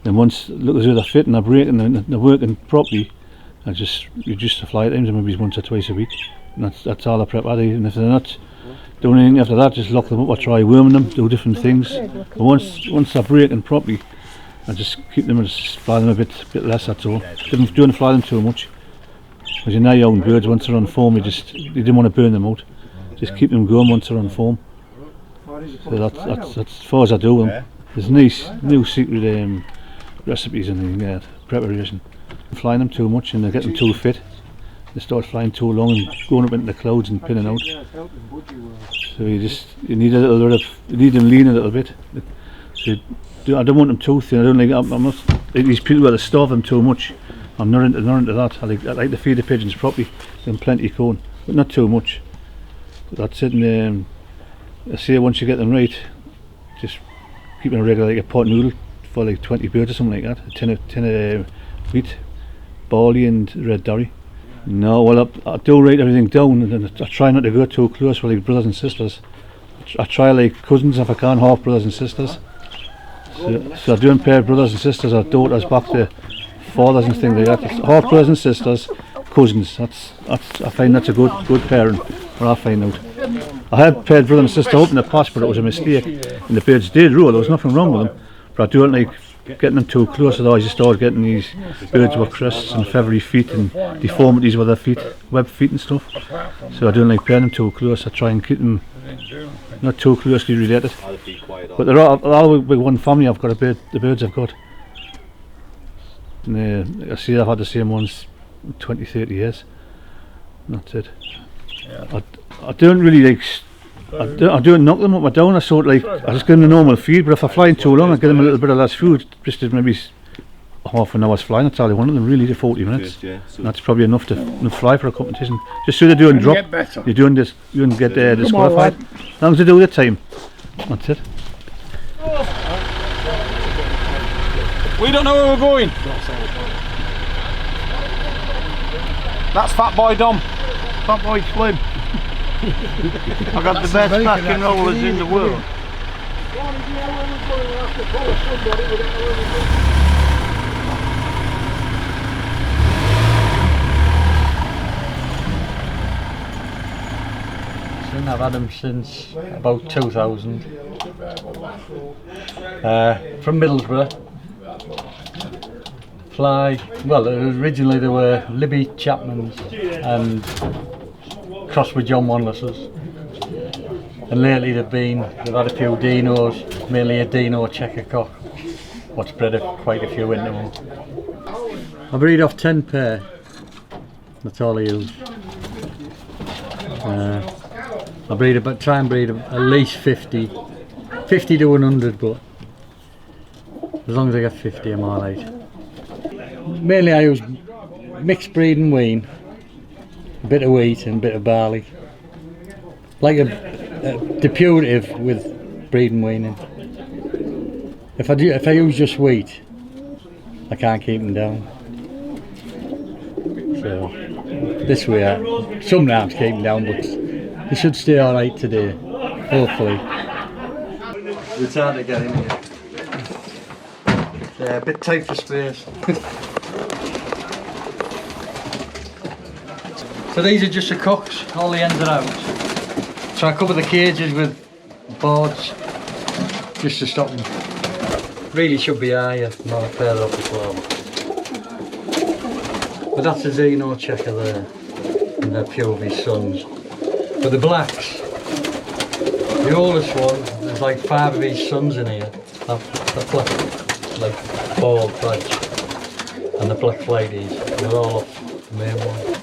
Then once look as though they're fit and they're breaking and they're working properly, I just reduce the fly times maybe once or twice a week. And that's all I prep I do. And if they're not doing anything after that, just lock them up or try worming them, do different things. But once they're breaking properly, I just keep them and just fly them a bit less, that's all. Don't fly them too much. Because you know your own birds, once they're on form, you didn't want to burn them out. Just keep them going once they're on form. So that's as far as I do them. There's nice new secret recipes in the preparation. Flying them too much and they get them too fit. They start flying too long and going up into the clouds and pinning out. So you need a little bit you need them lean a little bit. So I don't want them too thin. I don't like. I'm not like these people where they starve them too much. I'm not into that. I like to feed the pigeons properly, give them plenty of corn, but not too much. But that's it. And I say once you get them right, just keep them regular like a pot noodle for like 20 birds or something like that. A tin of wheat, barley and red dairy. No, well I do write everything down and I try not to go too close with like brothers and sisters. I try like cousins if I can, half brothers and sisters. So I don't pair brothers and sisters or daughters back to fathers and things like that. Half brothers and sisters, cousins. I find that's a good pairing. What I find out. I had paired brother and sister up in the past, but it was a mistake. And the birds did roll. There was nothing wrong with them. But I don't like getting them too close, otherwise you start getting these birds with crests and feathery feet and deformities with their feet, web feet and stuff. So I don't like pairing them too close. I try and keep them not too closely related. But they're all with one family. I've got the birds I've got. And I see I've had the same ones 20-30 years. That's it. I don't really like. I don't knock them up or down. I sort of like. I just give them a normal feed. But if I fly too long, I give them a little bit of less food. Just maybe half an hour's flying. That's all they want them really to 40 minutes. And that's probably enough to fly for a competition. Just so they don't drop. You don't get disqualified. As long as they do the time. That's it. We don't know where we're going. That's Fat Boy Dom. Fat Boy Slim. I got the best fucking rollers in the world. I've had them since about 2000. From Middlesbrough. Fly, well originally they were Libby Chapmans and crossed with John Wanless's, and lately they've had a few dinos, mainly a dino checker cock, what's bred quite a few into them. I breed off 10 pair, that's all I use. I try and breed at least 50 to 100, but as long as I get 50 I'm alright. Mainly I use mixed breed and wean, a bit of wheat and a bit of barley, like a depurative with breed and weaning. If I use just wheat, I can't keep them down. So this way, some rounds keep them down, but they should stay alright today, hopefully. It's hard to get in here. Yeah, a bit tight for space. So these are just the cocks, all the ends are out. So I cover the cages with boards just to stop them. Really should be higher, not further up the floor. But that's a Dino checker there, and they're few of his sons. But the blacks, the oldest one, there's like 5 of his sons in here. The black, like bald badge, and the black flighties, they're all off the main one.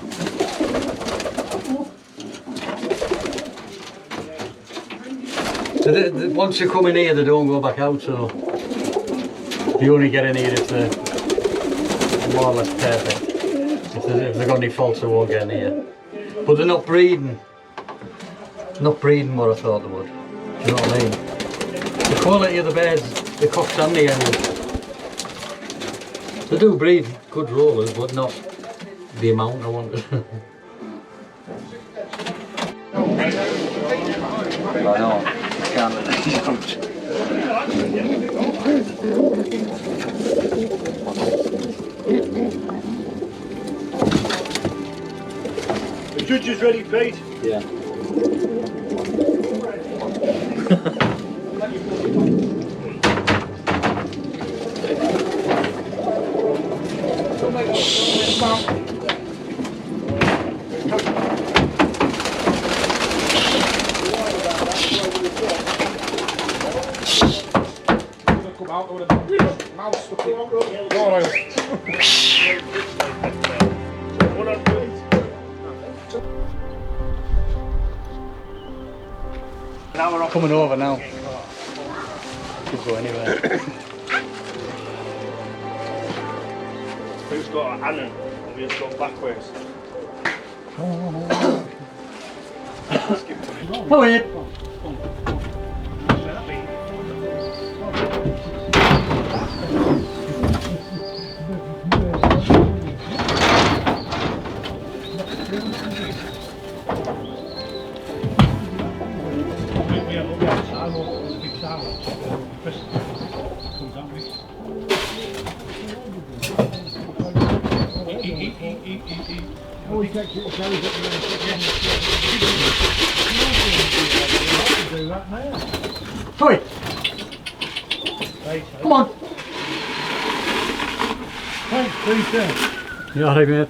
So once they come in here, they don't go back out, so you only get in here if they're more or less perfect. If they've got any faults, they won't get in here. But they're not breeding what I thought they would. Do you know what I mean? The quality of the birds, the cocks and the hens, they do breed good rollers, but not the amount I wanted. I know, I can't. The judge is ready, Pete. Yeah. Coming over now. Could go anywhere. Who's got a Annan? And we've gone backwards. Oh, yeah. Hurry! Come on! Thanks, Peter. You alright, mate?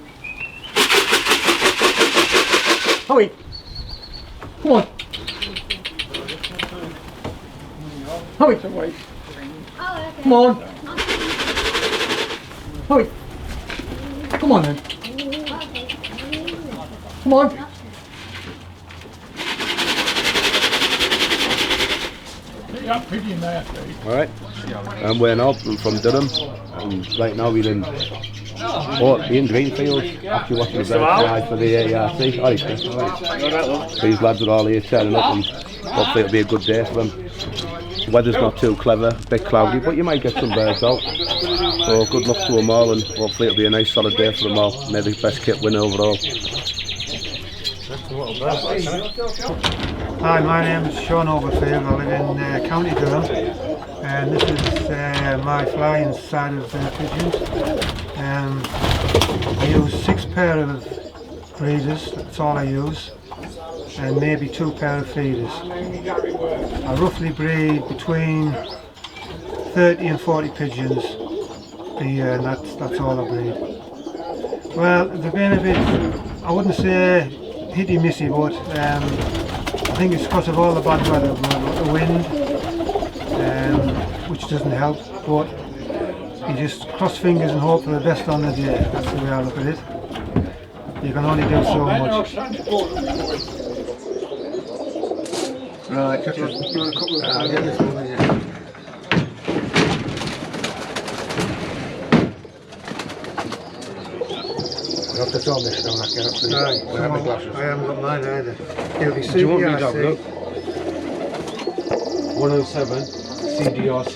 Hurry! Come on! Hurry! Come on! Hurry! Come on then! Come on! That pigeon there, Pete. Alright, I'm Wayne Hobb, I'm from Durham, and right now we're in Greenfield, actually watching the bird fly for the ARC. These lads are all here turning up and hopefully it'll be a good day for them. The weather's not too clever, a bit cloudy, but you might get some birds out. So good luck to them all and hopefully it'll be a nice solid day for them all. Maybe the best kit win overall. Hi, my name is Sean Overfield. I live in County Durham, and this is my flying side of pigeons. I use 6 pair of breeders, that's all I use, and maybe 2 pair of feeders. I roughly breed between 30 and 40 pigeons a year, and that's all I breed. Well, they've been a bit, I wouldn't say hitty missy, but I think it's because of all the bad weather, the wind, which doesn't help, but you just cross fingers and hope for the best on the day. That's the way I look at it. You can only do so much. Right, you want a couple of I'll get this one, yeah. You have to throw this down, I can't see. Right, I have my glasses. I haven't got mine either. It'll be Do you want me to have a CDRC. look? 107 CDRC.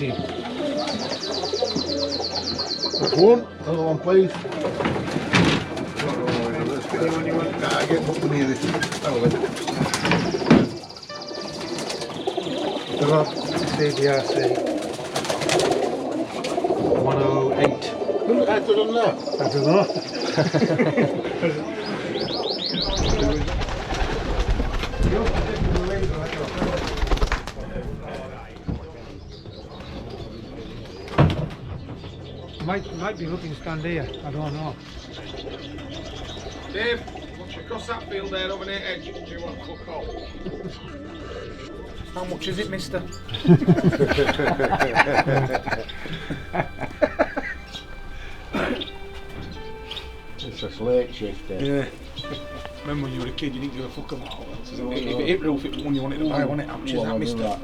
That's one. Another one, please. I get booked near this. The lot CDRC. 108. Who acted on that? I don't know. Might be looking stand here, I don't know. Dave, once you cross that field there over near edge, do you want to cook off? How much is it, mister? It's a slate shift there. Yeah. Remember when you were a kid, you didn't give a fuck about it. So if it hit roof, it was one you wanted to buy, wasn't it? How much is that, mister?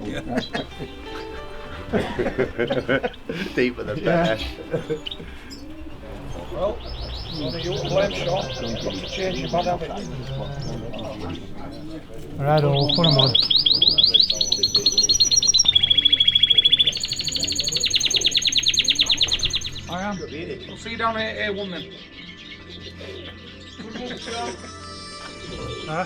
Deeper the better. Well, only you to blame, Sean. Got to change your bad habits. Right, I'll put them on. I am. We'll see you down at A1 then. Huh?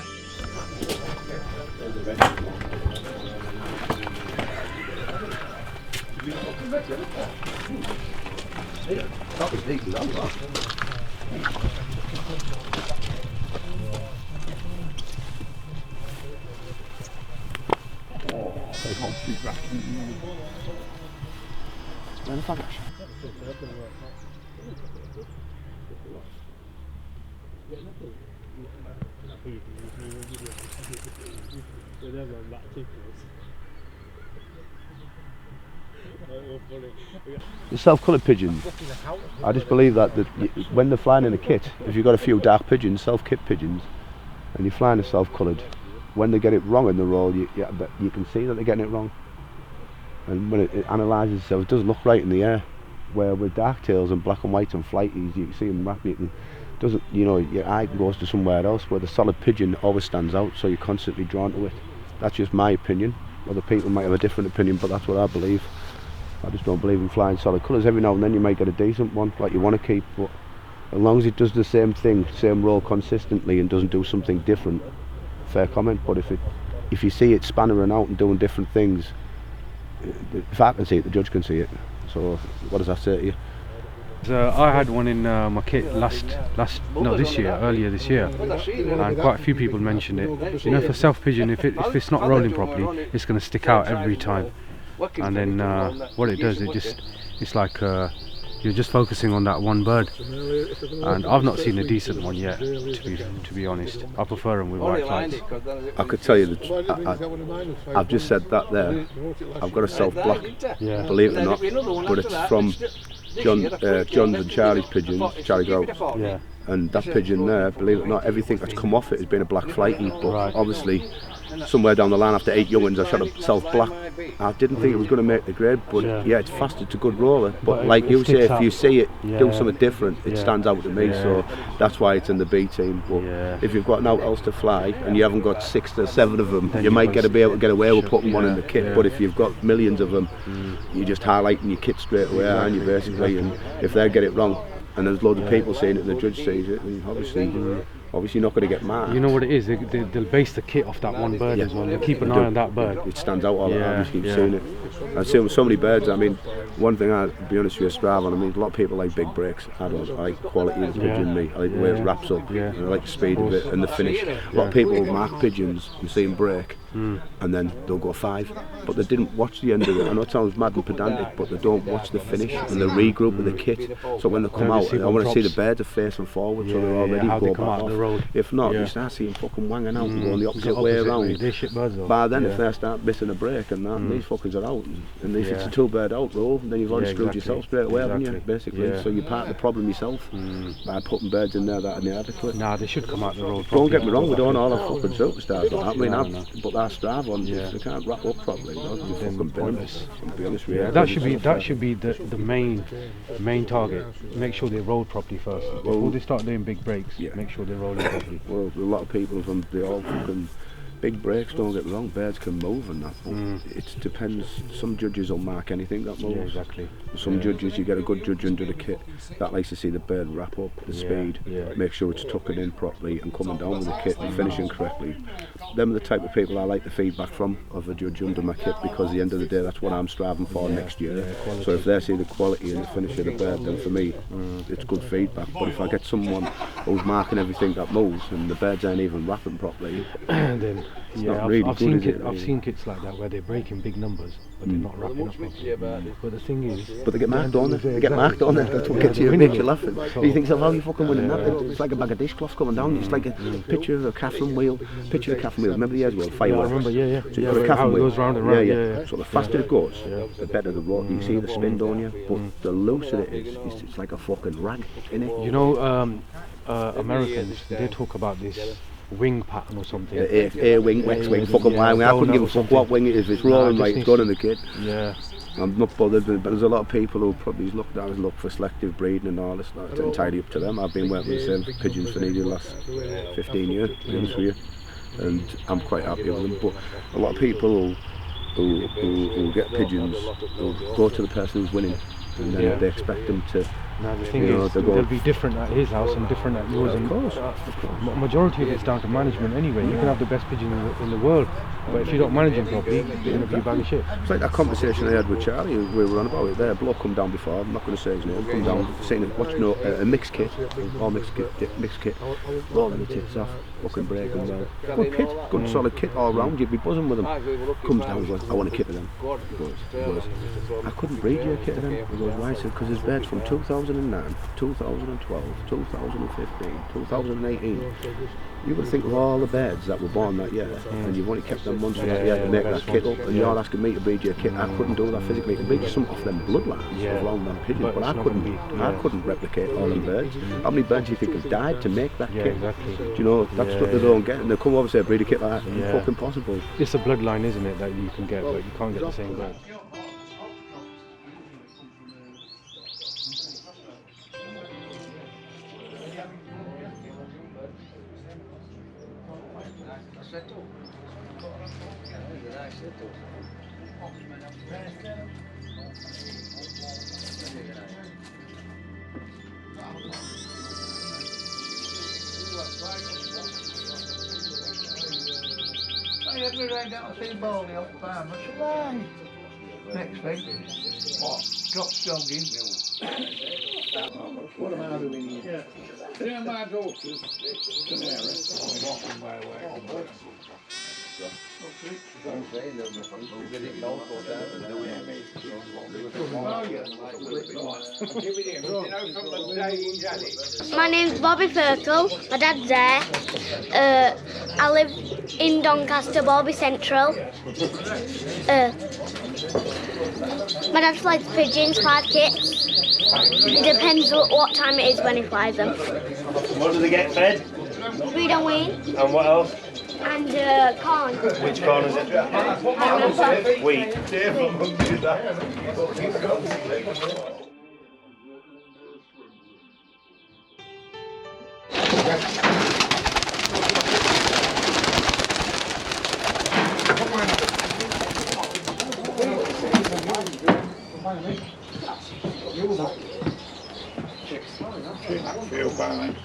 That was neat, that was. The self-coloured pigeons, I just believe that when they're flying in a kit, if you've got a few dark pigeons, self-kit pigeons, and you're flying a self-coloured, when they get it wrong in the roll, you can see that they're getting it wrong. And when it analyses itself, it doesn't look right in the air. Where with dark tails and black and white and flighties, you can see them wrapping it, and doesn't, you know, your eye goes to somewhere else. Where the solid pigeon always stands out, so you're constantly drawn to it. That's just my opinion. Other people might have a different opinion, but that's what I believe. I just don't believe in flying solid colours. Every now and then you might get a decent one, like you want to keep, but as long as it does the same thing, same role consistently, and doesn't do something different, fair comment. But if you see it spannering out and doing different things, if I can see it, the judge can see it. So what does that say to you? I had one in my kit earlier this year, and quite a few people mentioned it. You know, for self pigeon, if it's not rolling properly, it's going to stick out every time. And then what it does, it's like you're just focusing on that one bird. And I've not seen a decent one yet, to be honest. I prefer them with white flights. I could tell you that I've just said that there. I've got a self black, believe it or not, but it's from John's and Charlie's pigeons, Charlie Grouse. Yeah. And that pigeon there, believe it or not, everything that's come off it has been a black flighty, but obviously somewhere down the line after 8 young ones I shot a self black. I didn't think it was going to make the grade, but yeah, it's fast, it's a good roller, but like you say, if you see it do something different, it stands out to me, so that's why it's in the B team. But if you've got nothing else to fly and you haven't got 6 to 7 of them, you might be able to get away with putting one in the kit, but if you've got millions of them, you're just highlighting your kit straight away, aren't you, basically, and if they get it wrong and there's loads of people seeing it and the judge sees it, and obviously you're not going to get mad. You know what it is, they'll base the kit off that one bird as well. They'll keep an eye on that bird. It stands out all the time, you keep seeing it. I've seen so many birds. I mean, one thing I'll be honest with you, Strava, I mean, a lot of people like big breaks. I don't. I like quality of the pigeon, me. I like the way it wraps up, and I like the speed of it and the finish. A lot of people will mark pigeons and see them break, and then they'll go 5, but they didn't watch the end of it. I know it sounds mad and pedantic, but they don't watch the finish and the regroup with the kit. So when they come out, I want to see the birds are facing forward, so they're already go back off. If not, you start seeing fucking wanging out and going the opposite way around. By then, if they start missing a break and that, these fuckers are out. And if it's a 2-bird out roll, then you've already screwed yourself straight away, haven't you? Basically, so you're part of the problem yourself by putting birds in there that are inadequate. Nah, they should come out the road. Don't get me wrong, we don't all have fucking superstars like that. I mean, but our Strava on, they can't wrap up properly. You fucking bin them. To be honest with you, that should be the main target. Make sure they roll properly first before they start doing big breaks. Make sure they're rolling properly. Well, a lot of people from they all fucking big breaks, don't get me wrong, birds can move and that, but it depends. Some judges will mark anything that moves. Exactly. Some judges, you get a good judge under the kit that likes to see the bird wrap up, the speed, make sure it's tucking in properly and coming down with the kit and finishing correctly. Them are the type of people I like the feedback from of a judge under my kit, because at the end of the day that's what I'm striving for next year. So if they see the quality and the finish of the bird, then for me it's good feedback. But if I get someone who's marking everything that moves and the birds ain't even wrapping properly, then it's not really I've good, seen I've seen kits like that where they break in big numbers, but they're not wrapping up properly. But the thing is, but they get marked on it. They get marked on it. That's what gets you, makes you laughing. You think, oh, you fucking winning that? It's like a bag of dishcloths coming down. It's like a picture of a Catherine wheel. Picture of Catherine wheel. Remember the years wheel? Fireworks. I remember, So you put a Catherine wheel. It goes round and round. Yeah. So the faster it goes, the better the roll. You see the spin, don't you? But the looser it is, it's like a fucking rag, innit? You know, Americans, they talk about this wing pattern or something. A wing, X wing, fucking Y wing. I couldn't give a fuck what wing it is. If it's rolling right, it's going in the kit. Yeah. I'm not bothered, but there's a lot of people who probably look for selective breeding and all this. It's entirely up to them. I've been working with the same pigeons for nearly the last 15 years, to be honest with you, and I'm quite happy with them. But a lot of people who get pigeons will go to the person who's winning, and then they expect them to Now the thing is, they'll be different at his house and different at yours. Of course. Majority of it's down to management anyway. You can have the best pigeon in the world, but if you don't manage them properly, they're going to be a bag of shit. It's like that conversation I had with Charlie, we were on about it there. A bloke come down before, I'm not going to say his name, come down saying, watching a mixed kit, all mixed kit, rolling the tits off, fucking breaking well. Good kit, good solid kit all round, you'd be buzzing with them. Comes down, goes, I want a kit of them. He goes, I couldn't breed you a kit of them. He goes, why? I said, because there's birds from 2009, 2012, 2015, 2018. You got to think of all the birds that were born that year, and you've only kept them once for that year to make that kit up, and you're asking me to breed you a kit. I couldn't do that physically. I could breed you some off them bloodlines, along them pigeons, but I couldn't replicate all them birds. How many birds do you think have died to make that kit? Exactly. Do you know, that's what they don't get, and they come over and say, breed a kit like that. It's fucking possible. It's a bloodline, isn't it, that you can get, but you can't get the same bird. I had me round down to see Baldy off the farm. I said, why? Next week, drops jogging. What am I doing here? Yeah, my daughter's canary. I'm walking my way. My name's Bobby Ferkel, my dad's there. I live in Doncaster, Bobby Central. My dad flies pigeons, 5 kits. It depends what time it is when he flies them. What do they get fed? Feed and wean. And what else? And corn. Which corn is it? Wheat. Feel bad.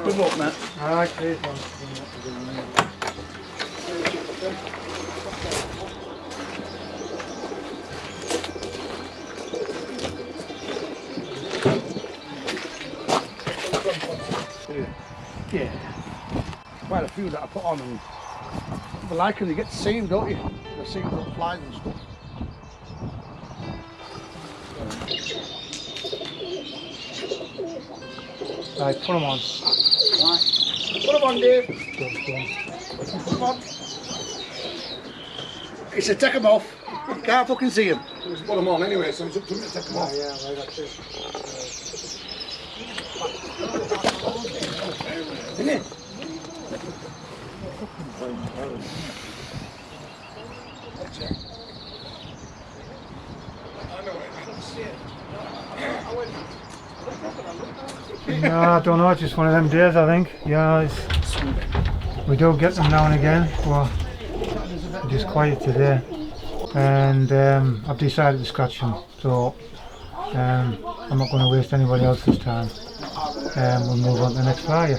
Good luck, Matt. Alright, please. Yeah. Quite a few that I put on, and I like them, you get to see them, don't you? The seams that flies and stuff. Right, put them on. Right. Put them on, Dave. Put them on. He said, take them off. You can't fucking see them. He's put them on anyway, so it's up to me to take them off. Yeah, right, that's it. Isn't it? Yeah, I don't know, it's just one of them days, I think. Yeah, we do get them now and again, but it's just quiet today. And I've decided to scratch them, so I'm not going to waste anybody else's time. We'll move on to the next flyer.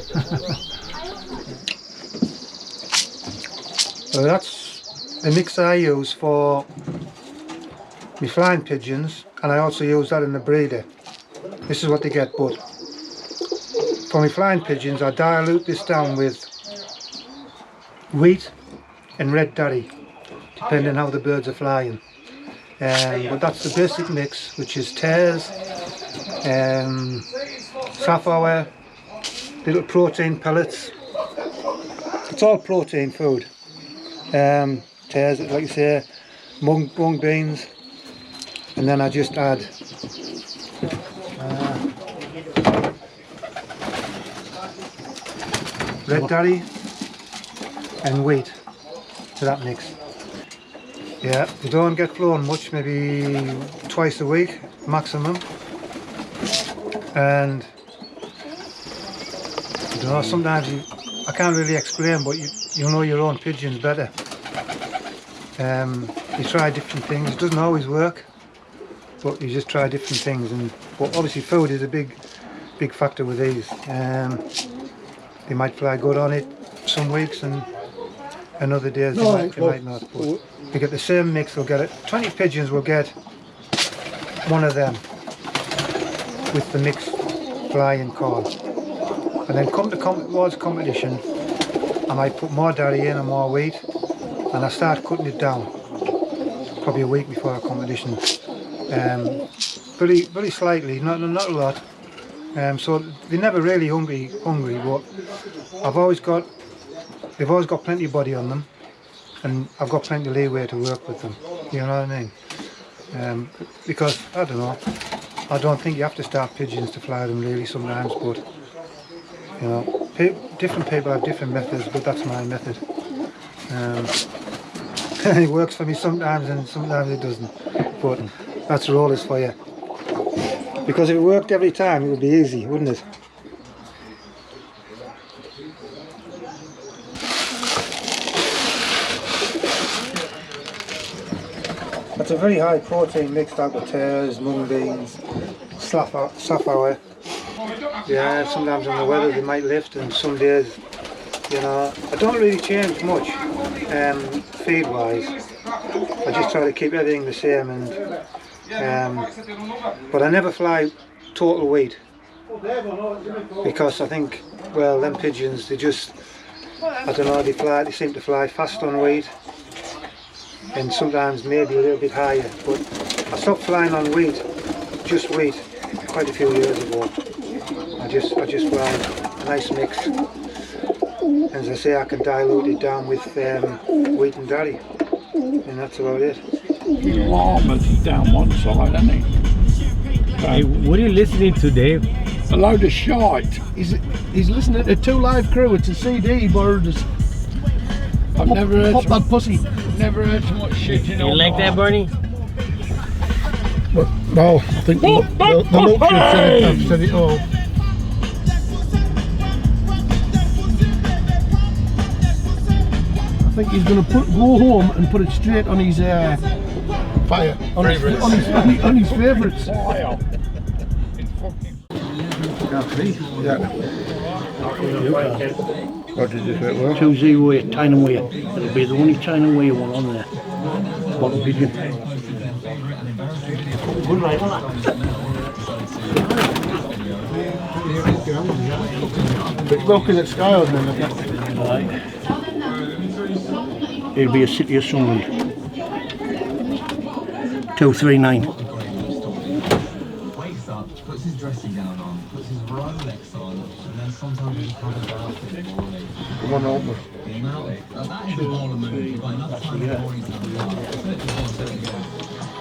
So that's the mix I use for my flying pigeons, and I also use that in the breeder. This is what they get, but for my flying pigeons I dilute this down with wheat and red daddy, depending on how the birds are flying. But that's the basic mix, which is tares, safflower, little protein pellets. It's all protein food. Tares, like you say, mung beans, and then I just add red daddy and wheat to that mix. Yeah, they don't get flown much, maybe twice a week maximum. And you know, sometimes I can't really explain, but you know your own pigeons better. you try different things. It doesn't always work, but you just try different things. But obviously food is a big factor with these. They might fly good on it some weeks, and other days they might not. But you get the same mix, they'll get it. 20 pigeons will get one of them with the mixed fly and call. And then come towards competition, I might put more dairy in and more wheat, and I start cutting it down probably a week before a competition. Very slightly, not a lot. So they're never really hungry, but they've always got plenty of body on them, and I've got plenty of leeway to work with them. You know what I mean? Because I don't know. I don't think you have to start pigeons to fly them really sometimes, but you know, different people have different methods, but that's my method. It works for me sometimes, and sometimes it doesn't. But that's rollers for you. Because if it worked every time, it would be easy, wouldn't it? That's a very high protein mixed out with tares, mung beans, safflower. Yeah, sometimes in the weather they might lift, and some days, you know, I don't really change much feed wise. I just try to keep everything the same, and but I never fly total wheat, because I think, well, them pigeons, they just, I don't know, they seem to fly fast on wheat, and sometimes maybe a little bit higher. But I stopped flying on wheat, just wheat, quite a few years ago. I just fly a nice mix. As I say, I can dilute it down with wheat and dairy, and that's about it. The llama's down one side, isn't he? Hey, what are you listening to, Dave? A load of shite. He's listening to Two Live Crew. It's a CD he borrowed us. I've never heard Pop that pussy. Never heard so much shit in all You like my that, life. Bernie? But, no, I think the look I've said it all. I think he's going to go home and put it straight on his fire, on his favourites. Fire. Yeah. What did you say it was? 2-0 China wire. It'll be the only China wire one on there. Bottom pigeon. Good right on that. But looking at sky on them. Right. It'll be a City of Sunderland. 239. Wakes up, puts his dressing gown on, puts his Rolex on, and then sometimes he comes bath in the morning. Come on, open. The amount that is the RollerMen. You've got enough time in the morning to have a bath.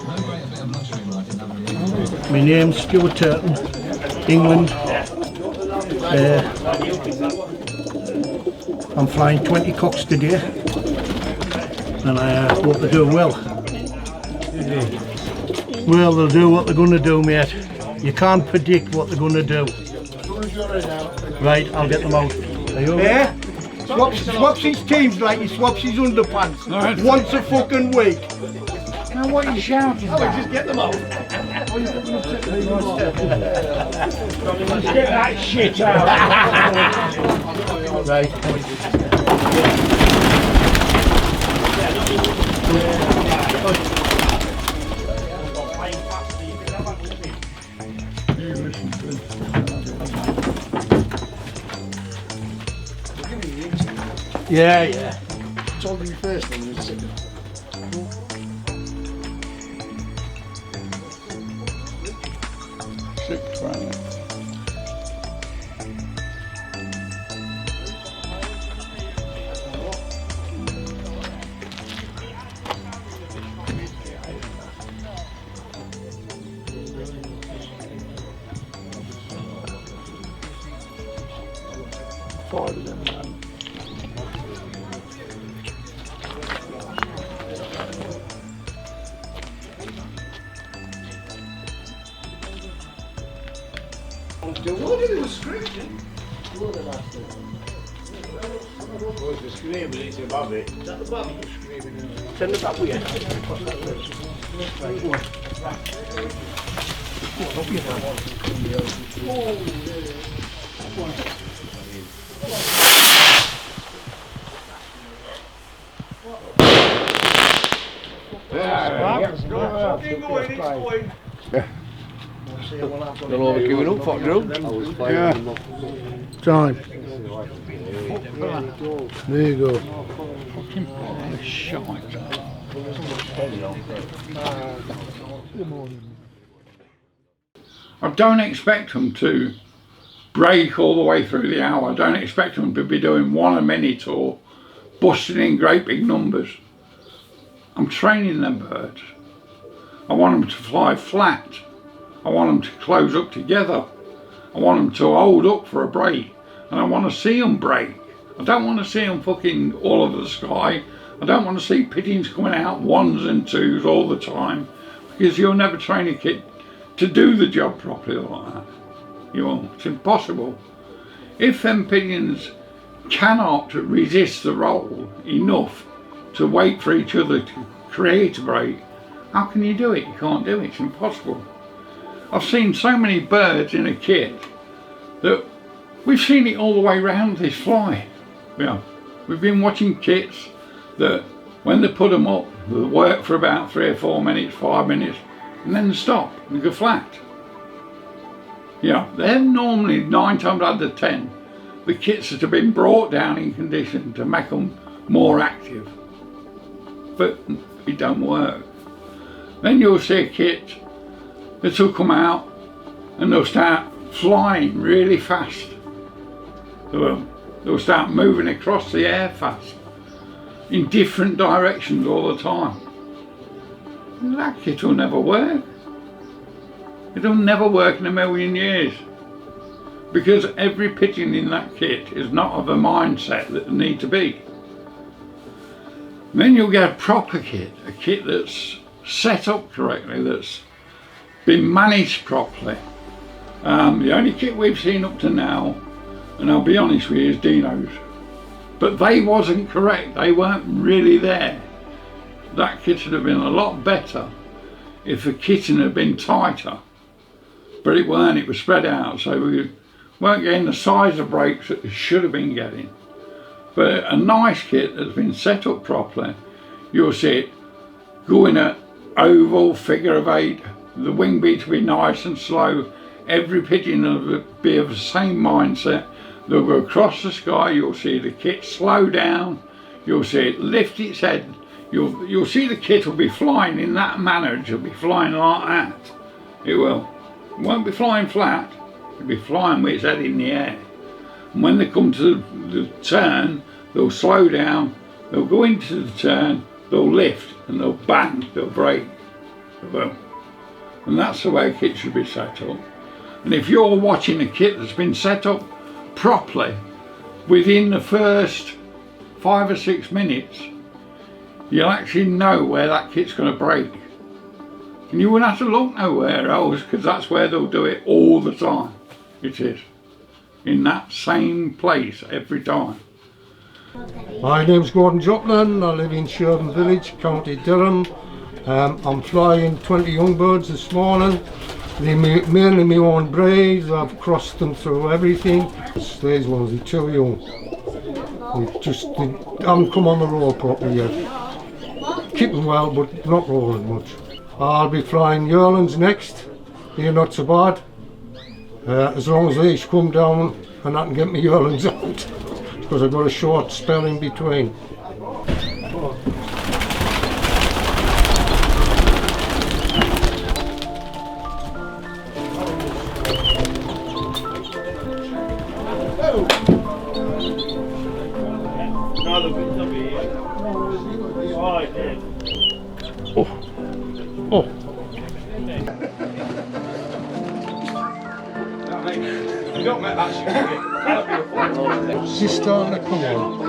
No greater bit of luxury in life than having a bath. My name's Stuart Turton, England. I'm flying 20 cocks today, and I hope they do well. Well, they'll do what they're going to do, mate. You can't predict what they're going to do. Right, I'll get them out. Yeah? Swaps his teams like he swaps his underpants once a fucking week. Now what are you shouting about? Just get them out. Let's get that shit out. Right. Yeah. Told you first when you was second. Five of them, man. What did it was scripted? the screaming, it's above it. Is that the bobby you're screaming? Turn the back way. They'll all be giving up for Drew. Yeah. Time. There you go. Fucking shite. I don't expect them to break all the way through the hour. I don't expect them to be doing one a minute or busting in great big numbers. I'm training them birds. I want them to fly flat. I want them to close up together. I want them to hold up for a break. And I want to see them break. I don't want to see them fucking all over the sky. I don't want to see pigeons coming out ones and twos all the time, because you'll never train a kid to do the job properly like that. You won't. It's impossible. If them pigeons cannot resist the roll enough to wait for each other to create a break, how can you do it? You can't do it. It's impossible. I've seen so many birds in a kit that we've seen it all the way round this fly. Yeah, we've been watching kits that when they put them up, they work for about 3 or 4 minutes, 5 minutes, and then stop and go flat. Yeah, they're normally 9 times out of 10 the kits that have been brought down in condition to make them more active, but it don't work. Then you'll see a kit that will come out and they'll start flying really fast. They'll start moving across the air fast in different directions all the time. And that kit will never work. It'll never work in a million years, because every pigeon in that kit is not of a mindset that they need to be. And then you'll get a proper kit, a kit that's set up correctly, that's been managed properly. The only kit we've seen up to now, and I'll be honest with you, is Dino's. But they wasn't correct, they weren't really there. That kit would have been a lot better if the kitting had been tighter. But it weren't, it was spread out, so we weren't getting the size of breaks that we should have been getting. But a nice kit that's been set up properly, you'll see it going at oval, figure of 8, the wing beats will be nice and slow, every pigeon will be of the same mindset. They'll go across the sky, you'll see the kit slow down, you'll see it lift its head, you'll see the kit will be flying in that manner, it'll be flying like that. It will. It won't be flying flat, it'll be flying with its head in the air. And when they come to the turn, they'll slow down, they'll go into the turn, they'll lift, and they'll bang, they'll break. They will. And that's the way a kit should be set up. And if you're watching a kit that's been set up properly, within the first 5 or 6 minutes, you'll actually know where that kit's going to break. And you won't have to look nowhere else, because that's where they'll do it all the time. It is. In that same place every time. My name's Gordon Joplin, I live in Sherburn Village, County Durham. I'm flying 20 young birds this morning. They're mainly my own breeds. I've crossed them through everything. These ones are too young. They haven't come on the roll properly yet. Keeping well, but not rolling much. I'll be flying yearlings next. They're not so bad. As long as these come down and I can get my yearlings out, because I've got a short spell in between. She's starting to come on.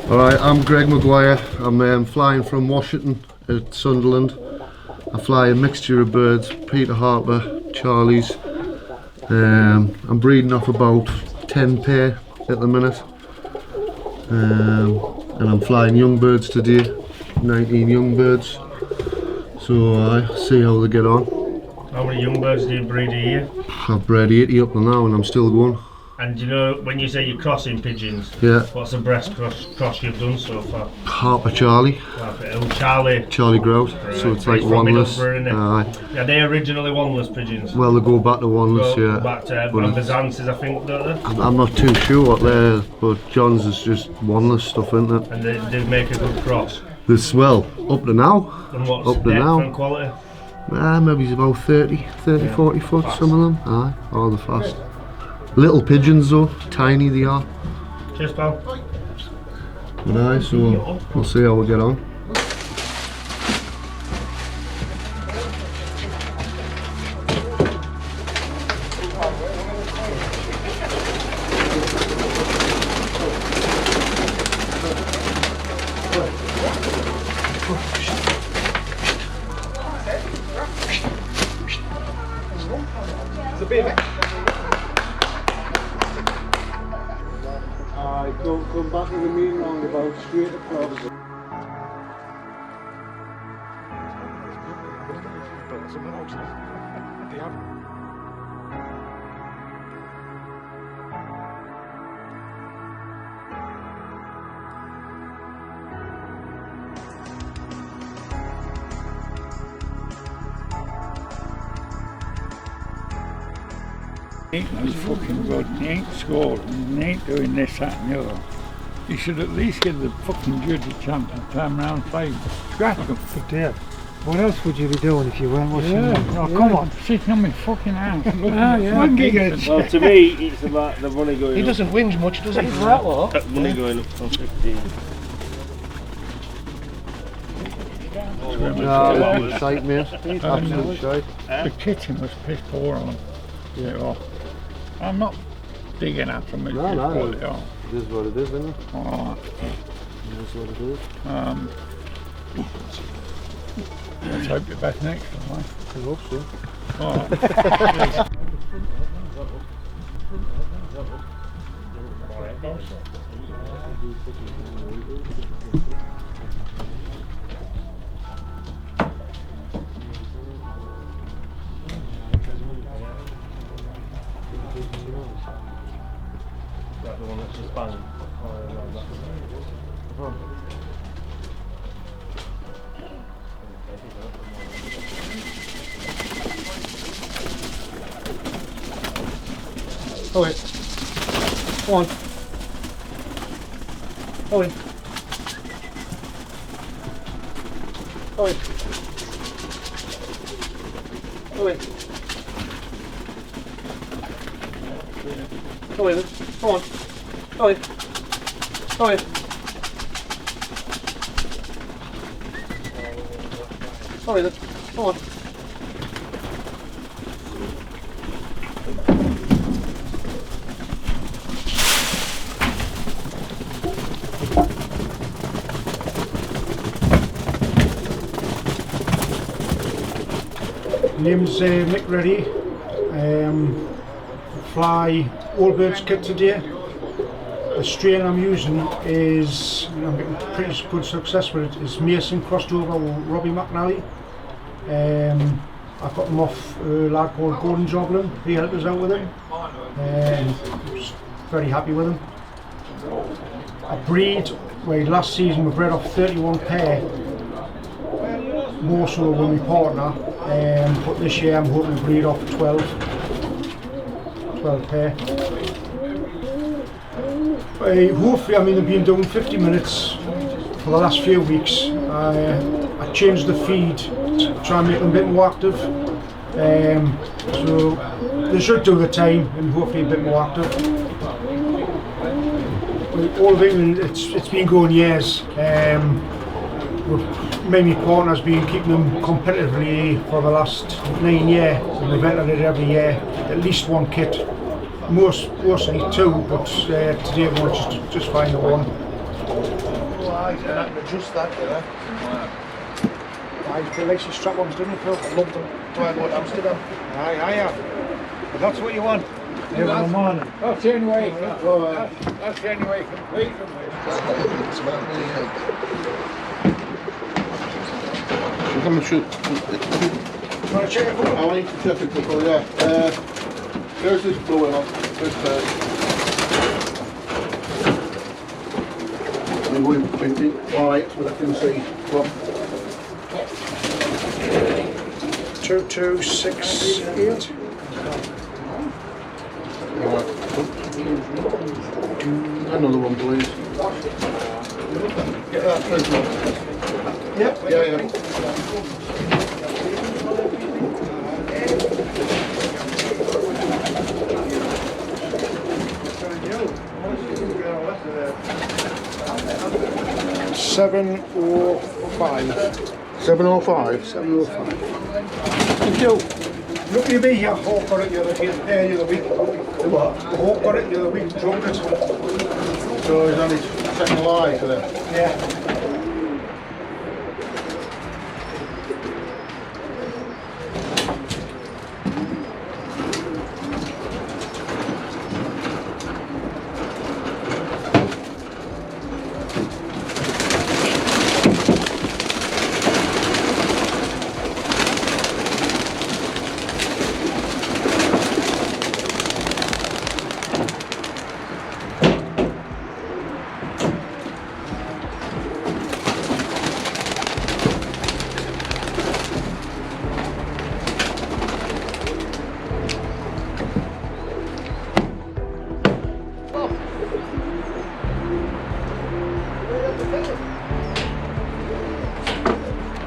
Alright, I'm Greg Maguire. I'm flying from Washington at Sunderland. I fly a mixture of birds, Peter Harper, Charlies. I'm breeding off about 10 pair at the minute. And I'm flying young birds today, 19 young birds. So I see how they get on. How many young birds do you breed a year? I've bred 80 up to now and I'm still going. And you know, when you say you're crossing pigeons, Yeah. what's the best cross you've done so far? Harper Charlie. Charlie Grout. Right. So it's like He's from oneless. Middlesbrough, isn't he? Are they originally oneless pigeons? Well, they go back to oneless, Go yeah. back to But Ambazances, I think, don't they? I'm not too sure what they're, but John's is just oneless stuff, isn't it? And they do make a good cross. This, well, up to now. And what's Up to depth now. and quality? Maybe it's about 30, Yeah. 40 foot, Fast. some of them. Aye, all the fast. Little pigeons though, tiny they are. Cheers, pal. But aye, so we'll see how we get on. Come back to the main roundabout, straight across. He ain't no fucking good, he ain't scored, and he ain't doing this, that and the other. You should at least give the fucking judge a chance to turn around and play. Scratch him. But Dave, what else would you be doing if you weren't watching them? Oh, come on, sitting on my fucking ass. Well, to me, it's about the money going He up. doesn't whinge much, does he? Money going up from 15. No, shite, mate. Absolute shite. The kitchen was piss poor on. Yeah. I'm not digging at them, it's No, just no, what they are. it is what it is, isn't it? Alright. It is what it is. Let's hope you're back next time, mate. I hope so. Alright. That the one that's just banging. Oh wait. Go on. Oh wait. Oh wait. Oh wait. Oh wait. Go on. Oh wait. Oh wait. Oh wait. Go on. Name's Mick Reddy. Fly all birds kit today. The strain I'm using is, I'm getting pretty good success with it, is Mason crossed over with Robbie McNally. I got them off a lad called Gordon Joblin. He helped us out with them. Was very happy with them. I breed, last season we bred off 31 pair, more so with my partner, but this year I'm hoping to breed off 12 pair. Hopefully, I mean, they've been doing 50 minutes for the last few weeks. I changed the feed to try and make them a bit more active. So they should do the time and hopefully a bit more active. All of England, it's been going years. Me and my partner's been keeping them competitively for the last 9 years. We've entered it every year, at least one kit. Mostly two, but today we want just find the one. height and I can adjust that, you know. I like your strap ones, didn't you, Phil? I love them. Do I go to Amsterdam? Aye, I have. But that's what you want. Every morning. That's the only way. That's the only way you can complete them. Come and shoot. You want to check it? I want you to check it before, yeah. There's this blue one on. This I'm going 20 white, but I can see. What? 2268. Another one, please. Get that, please. Yep. Yeah. 705. 705? 705. Thank you. Look at me here, Hawk got it the other week. What? Hawk got it the other week, drunk it. So he's only second lie for them? Yeah.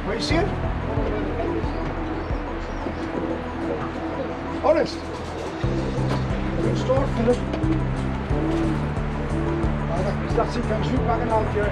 What are you seeing? Honest? Good start, Philip. That's it, can shoot back and out here.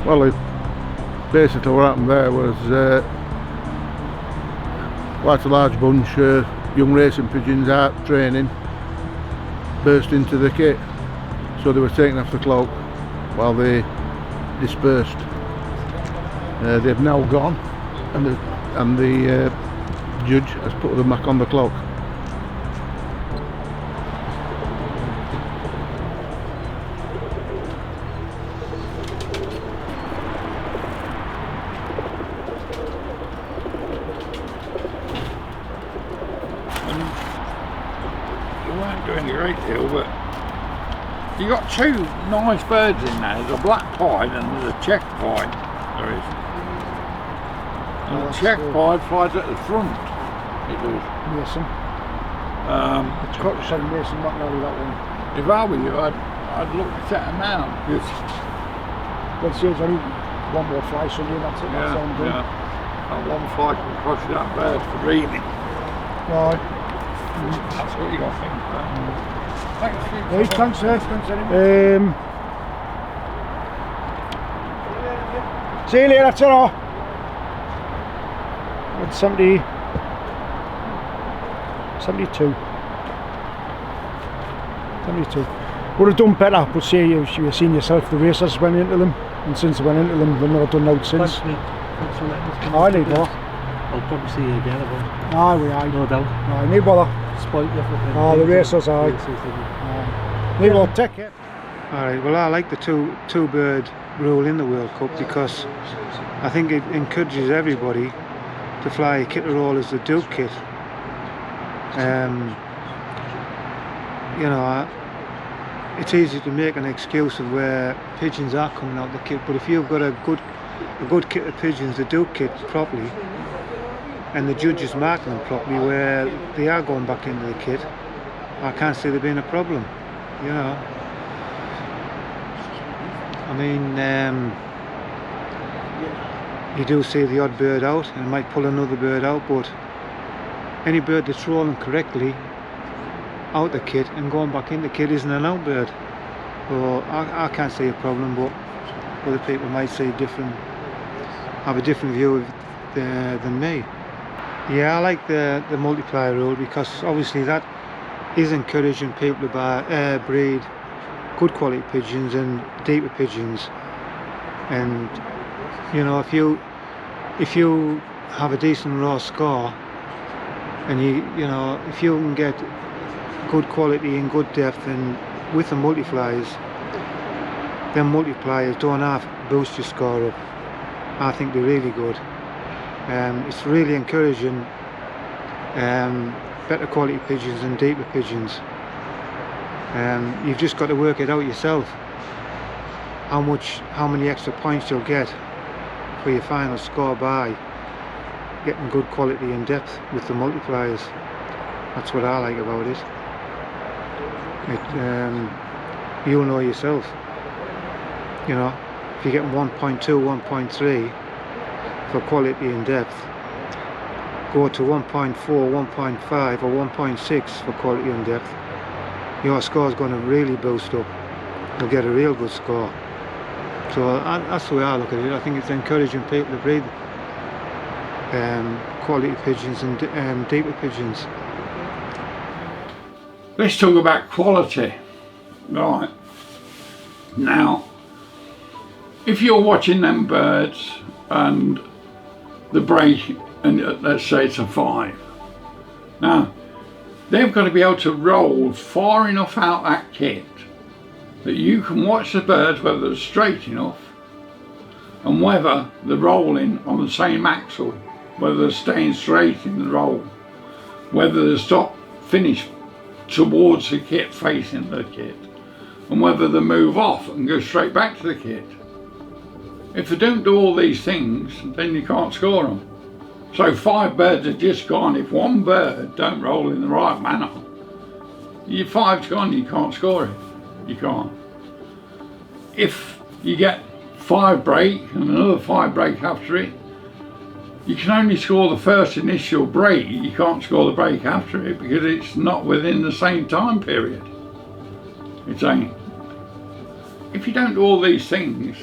Well, basically what happened there was quite a large bunch of young racing pigeons out training burst into the kit, so they were taken off the clock while they dispersed. They've now gone, and the judge has put them back on the clock. Doing a great deal, but you got two nice birds in there. There's a black pied and there's a check pied. There is. And the check pied flies at the front. It does. Mason. It's got to say Mason, not really that one. If I were you, I'd look to set them out. Well, see, there's only one more fly Sunday, that's it. That's all I'm doing. And one fly can cross that bird for breeding. Right. That's what you got to think about. Thanks for your Hey, thanks, sir. Thanks anyway. See you later, that's it all. It's 72. Would have done better, but see, you've seen yourself, the racers went into them, and since they went into them, they've not done out since. I need more. I'll probably see you again about. Aye, we are. No doubt. Aye, need bother. Spoilt you for the racers, aye. We will take it. Alright, well, I like the two bird rule in the World Cup because I think it encourages everybody to fly a kit of rollers, the Duke kit. You know, it's easy to make an excuse of where pigeons are coming out the kit, but if you've got a good kit of pigeons, the Duke kit properly, and the judges marking them properly where they are going back into the kit, I can't see there being a problem, you know. I mean, you do see the odd bird out, and it might pull another bird out, but any bird that's rolling correctly out the kit and going back in the kit isn't an out bird. So I can't see a problem, but other people might see have a different view of than me. Yeah, I like the multiplier rule, because obviously that is encouraging people to breed good quality pigeons and deeper pigeons. And you know, if you have a decent raw score, and you know, if you can get good quality and good depth, and with the multipliers, them multipliers don't half boost your score up. I think they're really good. It's really encouraging better quality pigeons and deeper pigeons. You've just got to work it out yourself, how many extra points you'll get for your final score by getting good quality and depth with the multipliers. That's what I like about it. You'll know yourself. You know, if you're getting 1.2, 1.3 for quality and depth, go to 1.4, 1.5 or 1.6 for quality and depth, your score is going to really boost up. You'll get a real good score. So that's the way I look at it. I think it's encouraging people to breed quality pigeons and deeper pigeons. Let's talk about quality. Right. Now, if you're watching them birds and the break, and let's say it's a 5. Now, they've got to be able to roll far enough out that kit that you can watch the birds whether they're straight enough and whether they're rolling on the same axle, whether they're staying straight in the roll, whether they stop, finish towards the kit, facing the kit, and whether they move off and go straight back to the kit. If they don't do all these things, then you can't score them. So 5 birds are just gone. If one bird don't roll in the right manner, your 5's gone, you can't score it. You can't. If you get 5 break and another 5 break after it, you can only score the first initial break. You can't score the break after it because it's not within the same time period. It's ain't. If you don't do all these things,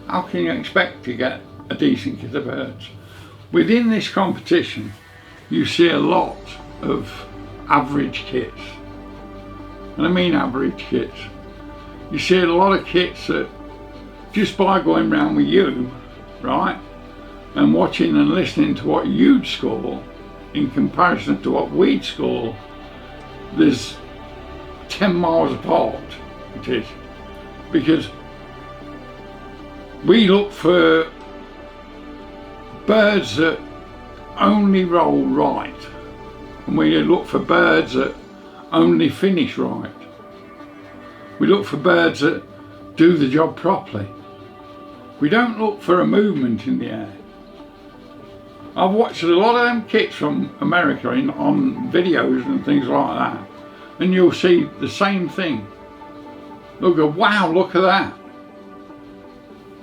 how can you expect to get a decent kit of birds? Within this competition, you see a lot of average kits. And I mean average kits. You see a lot of kits that just by going round with you, right, and watching and listening to what you'd score in comparison to what we'd score, there's 10 miles apart, it is. Because we look for birds that only roll right, and we look for birds that only finish right. We look for birds that do the job properly. We don't look for a movement in the air. I've watched a lot of them kits from America on videos and things like that, and you'll see the same thing. You'll go, wow, look at that.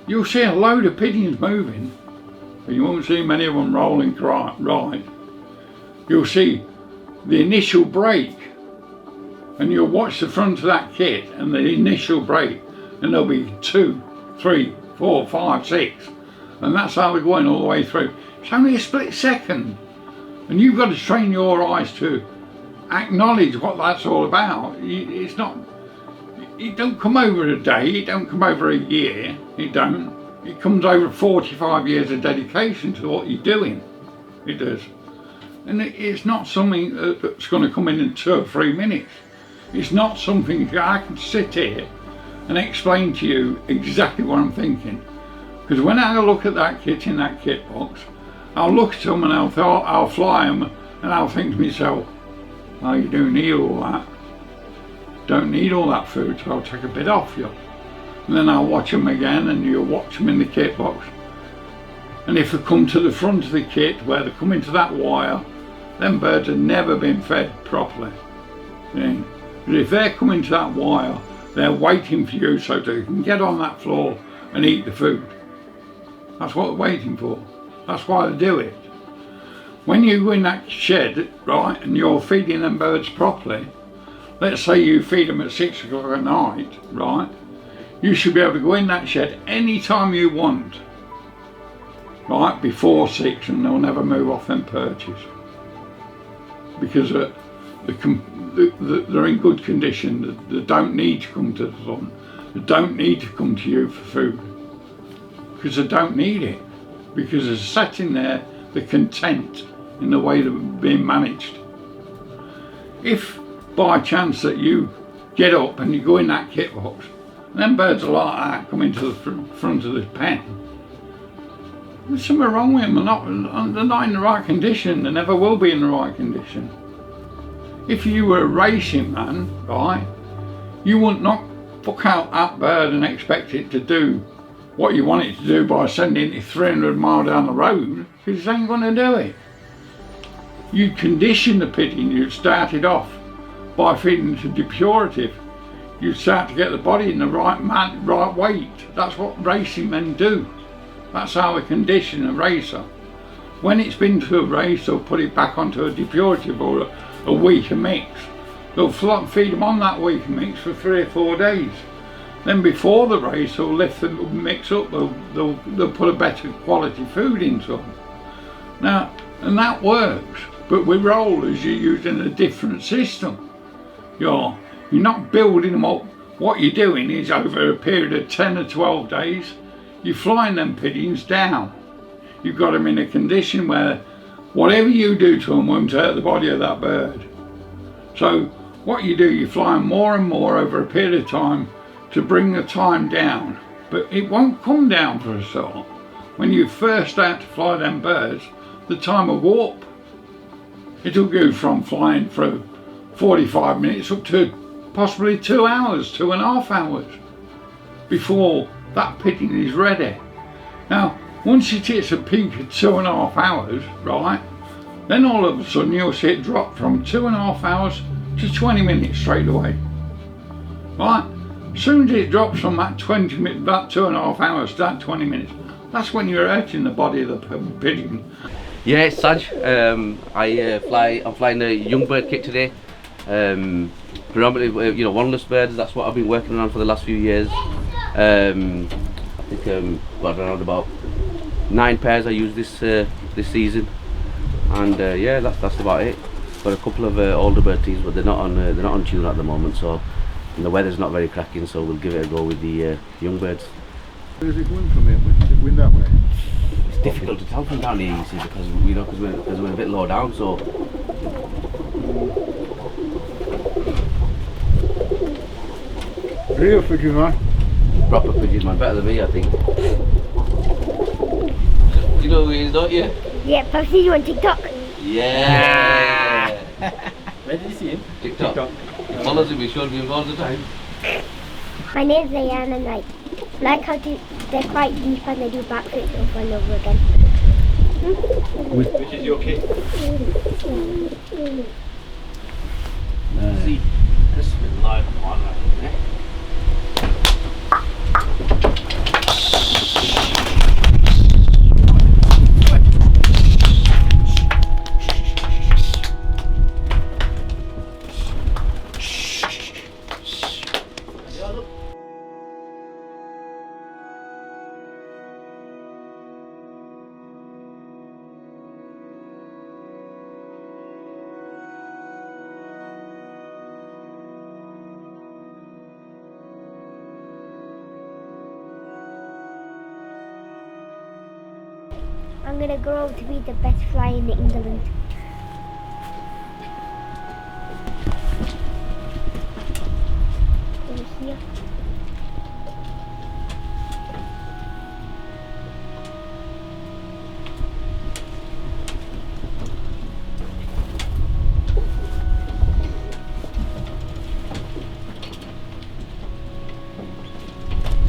You'll see a load of pigeons moving, but you won't see many of them rolling right. You'll see the initial break, and you'll watch the front of that kit and the initial break, and there'll be 2, 3, 4, 5, 6, and that's how they're going all the way through. It's only a split second, and you've got to train your eyes to acknowledge what that's all about. It's not. It don't come over a day, it don't come over a year, it don't. It comes over 45 years of dedication to what you're doing. It does. And it's not something that's going to come in 2 or 3 minutes. It's not something I can sit here and explain to you exactly what I'm thinking. Because when I look at that kit in that kit box, I'll look at them and I'll fly them and I'll think to myself, oh, you don't need all that. Don't need all that food, so I'll take a bit off you. And then I'll watch them again, and you'll watch them in the kit box. And if they come to the front of the kit where they come into that wire, them birds have never been fed properly. See? But if they're coming to that wire, they're waiting for you so they can get on that floor and eat the food. That's what they're waiting for. That's why they do it. When you go in that shed, right, and you're feeding them birds properly, let's say you feed them at 6 o'clock at night, right, you should be able to go in that shed any time you want, right, before 6, and they'll never move off them perches. Because they're in good condition. They don't need to come to the front. They don't need to come to you for food. Because they don't need it. Because they're sat in there, they're content in the way they're being managed. If by chance that you get up and you go in that kit box, and them birds are like that come into the front of the pen, there's something wrong with them. They're not in the right condition. They never will be in the right condition. If you were a racing man, right, you wouldn't not fuck out that bird and expect it to do what you want it to do by sending it 300 miles down the road, because it ain't going to do it. You condition the pigeon. You started off by feeding to depurative. You start to get the body in the right weight. That's what racing men do. That's how they condition a racer. When it's been to a race, they'll put it back onto a depurative or a weaker mix. They'll feed them on that weaker mix for 3 or 4 days. Then before the race, they'll lift the mix up. They'll put a better quality food into them. Now, and that works. But with rollers, you're using a different system. You're not building them up. What you're doing is over a period of 10 or 12 days, you're flying them pigeons down. You've got them in a condition where whatever you do to them won't hurt the body of that bird. So what you do, you fly them more and more over a period of time to bring the time down. But it won't come down for a start. When you first start to fly them birds, the time will go up. It'll go from flying for 45 minutes up to possibly 2 hours, 2.5 hours before that pigeon is ready. Now, once it hits a peak of 2.5 hours, right, then all of a sudden you'll see it drop from 2.5 hours to 20 minutes straight away. Right? As soon as it drops from that 2.5 hours to that 20 minutes, that's when you're hurting the body of the pigeon. Yeah, it's Saj. I'm flying the young bird kit today. Predominantly, wanderless birds. That's what I've been working on for the last few years. I think got around about 9 pairs I used this season, and yeah, that's about it. Got a couple of older bird teams, but they're not on tune at the moment. So the weather's not very cracking, so we'll give it a go with the young birds. Where does it wind from here? Does it wind that way? It's difficult to tell from down here, you see, because we're a bit low down. So real pigeon man. Proper pigeon man, better than me, I think. You know who he is, don't you? Yeah, I've seen you on TikTok. Yeah. Where did you see him? TikTok. He follows him, he shows me him all the time. My name's Zayan, and like how they're quite deep and they do backflips over and over again. Which is your kit? See, this has been live on right here. I'm gonna grow up to be the best flyer in England. Over here.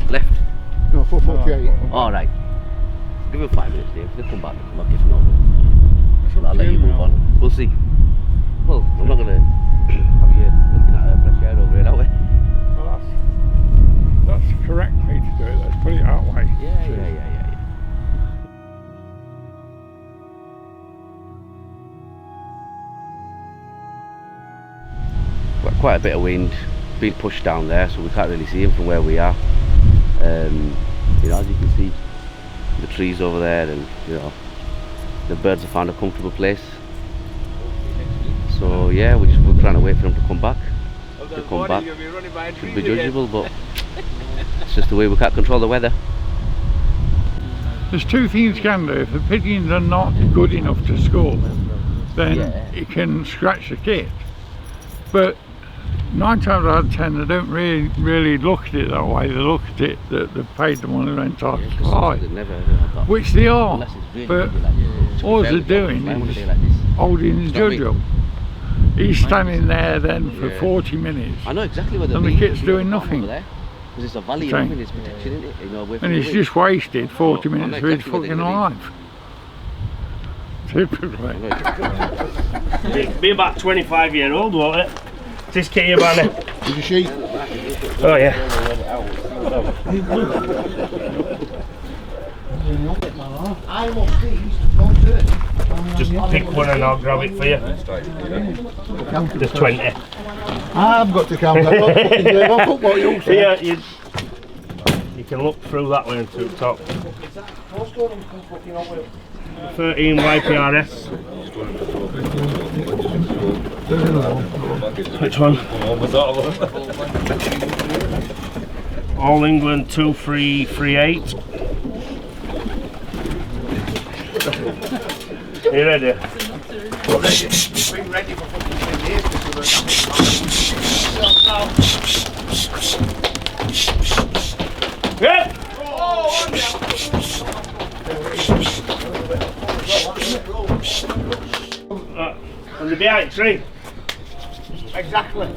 Left. No, 448. All right. Give it 5 minutes, Dave. They'll come back. I'm not giving over. I'll let you move on. We'll see. Well, I'm not going to have you looking at fresh air over here, are we? Well, that's the correct way to do it. Let's put it that way. Yeah. quite a bit of wind, being pushed down there, so we can't really see them from where we are. You know, as you can see, the trees over there, and you know, the birds have found a comfortable place. So yeah, we're trying to wait for them to come back. To come back, should be judgeable, but it's just the way we can't control the weather. There's two things you can do. If the pigeons are not good enough to score, then you can scratch the kit. But 9 times out of 10 they don't really look at it that way. They look at it that they've paid the money they're entitled to fly, which they are. But all they're doing is holding the judge up. He's standing there then for 40 minutes. I know exactly where and the kit's doing nothing. Because it's a valley of his protection, isn't it? You know, and he's just wasted 40 minutes of his fucking life. Typically. Be about 25-year-old, won't it? This kitty banner. Did you sheep? Oh yeah. Just pick one and I'll grab it for you. There's 20. I've got to count that. I'll put what you say. Yeah, you can look through that way to the top. 13 YPRS. Which one? All England 2338. You ready? Yeah. On the behind tree. Exactly.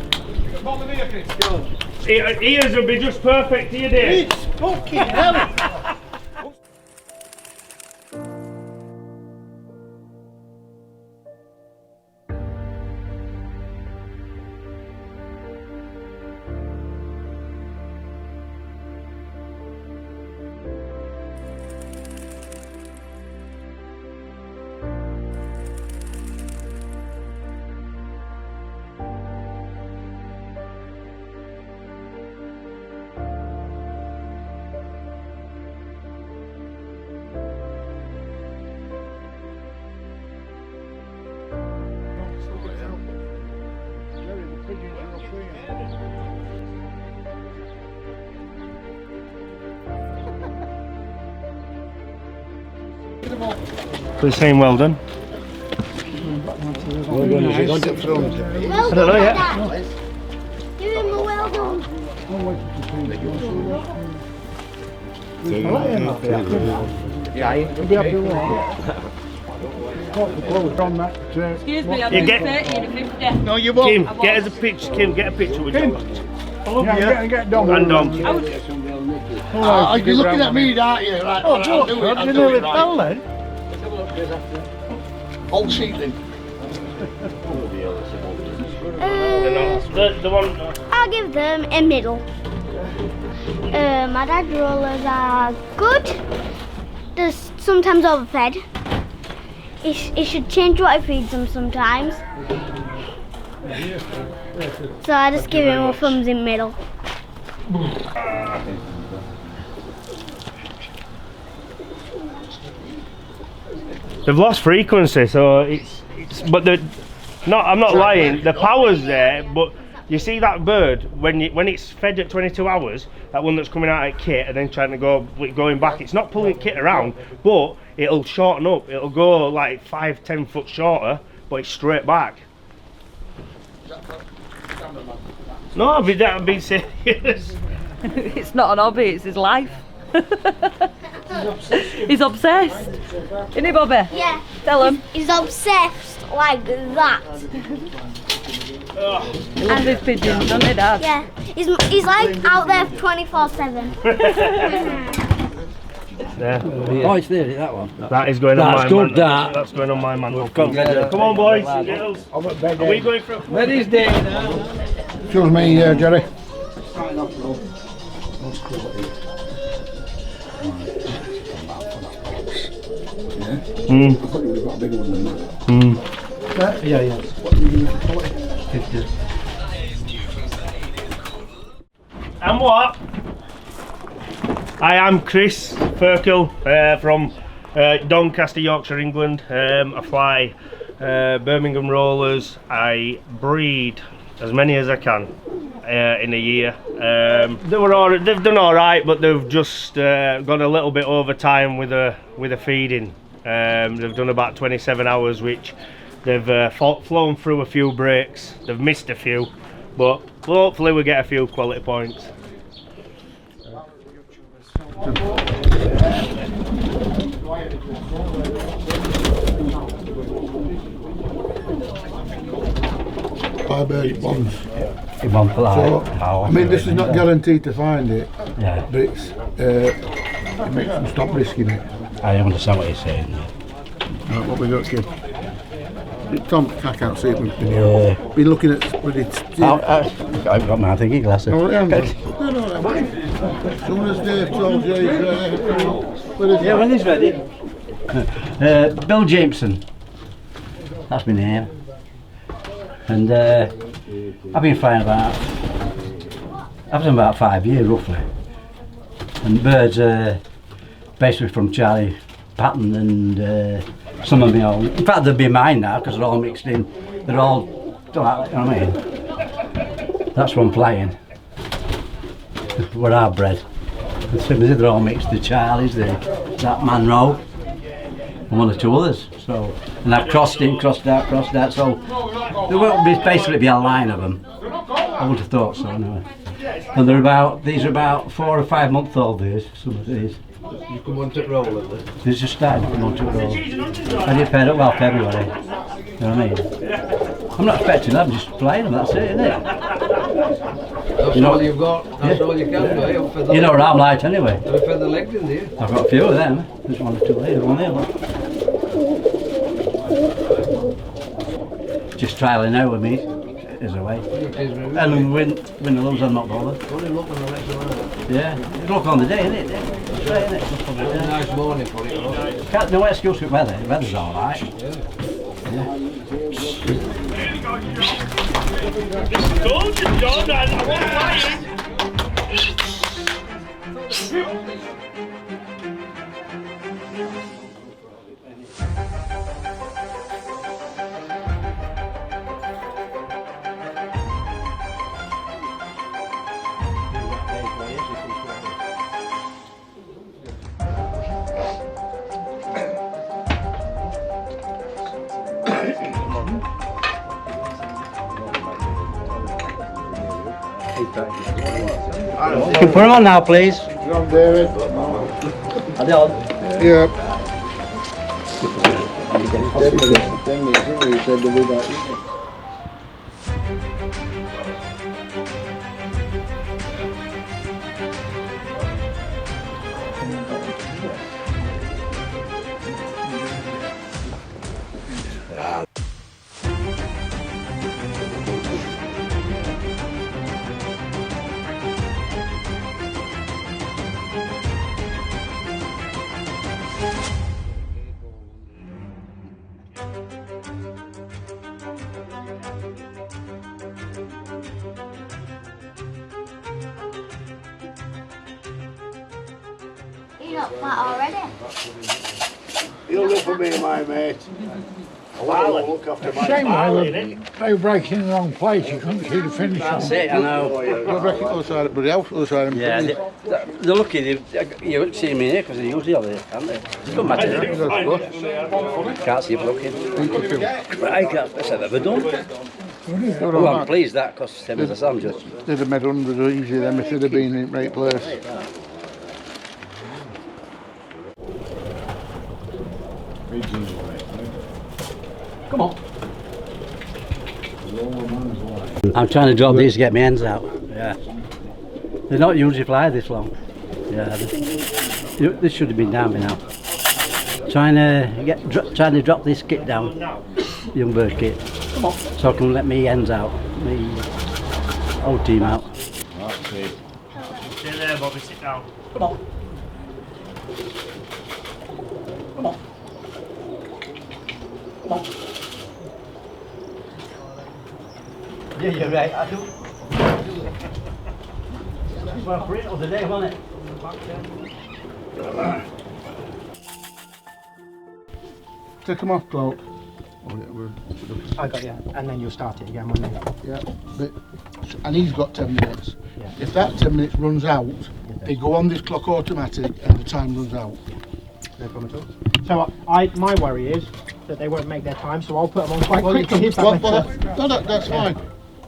Ears will be just perfect here, dear. It's fucking hell. They're saying well done. Well done, has he got it from? I don't know yet. Give him a well done. Excuse me, I'm You get- 30 and a 50. No, you won't. Kim, get us a picture. Kim, get a picture with Kim. you. Get Dom. And Dom. You're looking at me, aren't you? Right, oh, I'll do it. I'll do it. Fell then. Old seedling. The one. I'll give them a middle. My dad's rollers are good. They're sometimes overfed. He should change what he feeds them sometimes. So I just give him a thumbs in middle. They've lost frequency, so it's but I'm not lying, the power's there, but you see that bird when it's fed at 22 hours, that one that's coming out at kit and then trying to going back, it's not pulling kit around, but it'll shorten up, it'll go like 5-10 foot shorter, but it's straight back. No, I'm being serious. It's not an hobby, it's his life. He's obsessed. Isn't he, Bobby? Yeah. Tell him. He's obsessed like that. And his pigeons, doesn't he, Dad? Yeah. He's like out there 24/7. Yeah. Oh, it's nearly that one. That is going on my good, mantle. That's going on my mantle. Come on, boys. Girls. Are we going for a... Ready's day now. Excuse me, Jerry. Mm. I thought you would have got a bigger one than that. Mm. Yeah. What do you do for 40? 50. I'm what? I am Chris Firkill from Doncaster, Yorkshire, England. I fly Birmingham Rollers. I breed as many as I can in a year. They've done all right, but they've just gone a little bit over time with the feeding. They've done about 27 hours, which they've flown through a few breaks. They've missed a few, but hopefully we get a few quality points. I bird bonds. So, I mean, this is not guaranteed to find it, Yeah. but it makes them stop risking it. I understand what you're saying. Right, what we got, kid? Tom, I can't see it. We've been here. Been looking at. I've got my thinking glasses. Oh, yeah, as soon as Dave told you he's ready. Yeah, when he's ready. Bill Jameson. That's my name. And I've been flying I've done about 5 years roughly. And birds are basically from Charlie Patton and some of my own. In fact, they'll be mine now because they're all mixed in. They're all, you know what I mean? That's what I'm flying. Where I've bred. They're all mixed. The Charlies, that Monroe, and one or two others. So, and I've crossed in, crossed out. So there won't basically be a line of them. I would have thought so anyway. And these are about 4 or 5 month old. Some of these. You come on to roll at this. They're just starting to come on to roll. I did pair up well February. You know what I mean? I'm not expecting them, I'm just flying them. That's it, isn't it? That's all you've got. That's all you can do. You know what I'm like anyway. Have you fed the legs in there? I've got a few of them. There's one or two here, one there. Just trialing now with me is a way. And win or lose, I'm not bothered. Only look on the legs around. Yeah, look on the day, innit? That's right, innit? It's a nice morning for it. Can't, no excuse with weather. The weather's alright. You can put them on now, please. John David. Are they on? Yeah. The thing is, he said that we got. You're not fat already. You'll look for me, my mate. I want to look after my Shame they were breaking in the wrong place, you couldn't see the finish. That's it, I know. They're breaking the other side of the house, the other side of Yeah, they're lucky you won't see me here because they're usually over there, aren't they? It doesn't matter. Can't see you looking. Right, that's what I've ever done. Well, I'm pleased that because them as I'm just. They'd have made 100 easy them if they'd have been in the right place. Come on. I'm trying to drop these to get my ends out. Yeah. They're not usually fly this long. Yeah. This should have been down by now. Trying to drop this kit down, young bird kit, so I can let me ends out, me old team out. Stay there, Bobby. Sit down. Come on. Come on. Come on. Yeah, you're right. I do. Well, for it other day, wasn't it? Take them off, Cloak. I got you, and then you'll start it again, won't you? Yeah, but, and he's got 10 minutes. Yeah. If that 10 minutes runs out, they go on this clock automatic and the time runs out. No problem at all. So my worry is that they won't make their time, so I'll put them on quite quickly. If that makes sense. No, that's fine.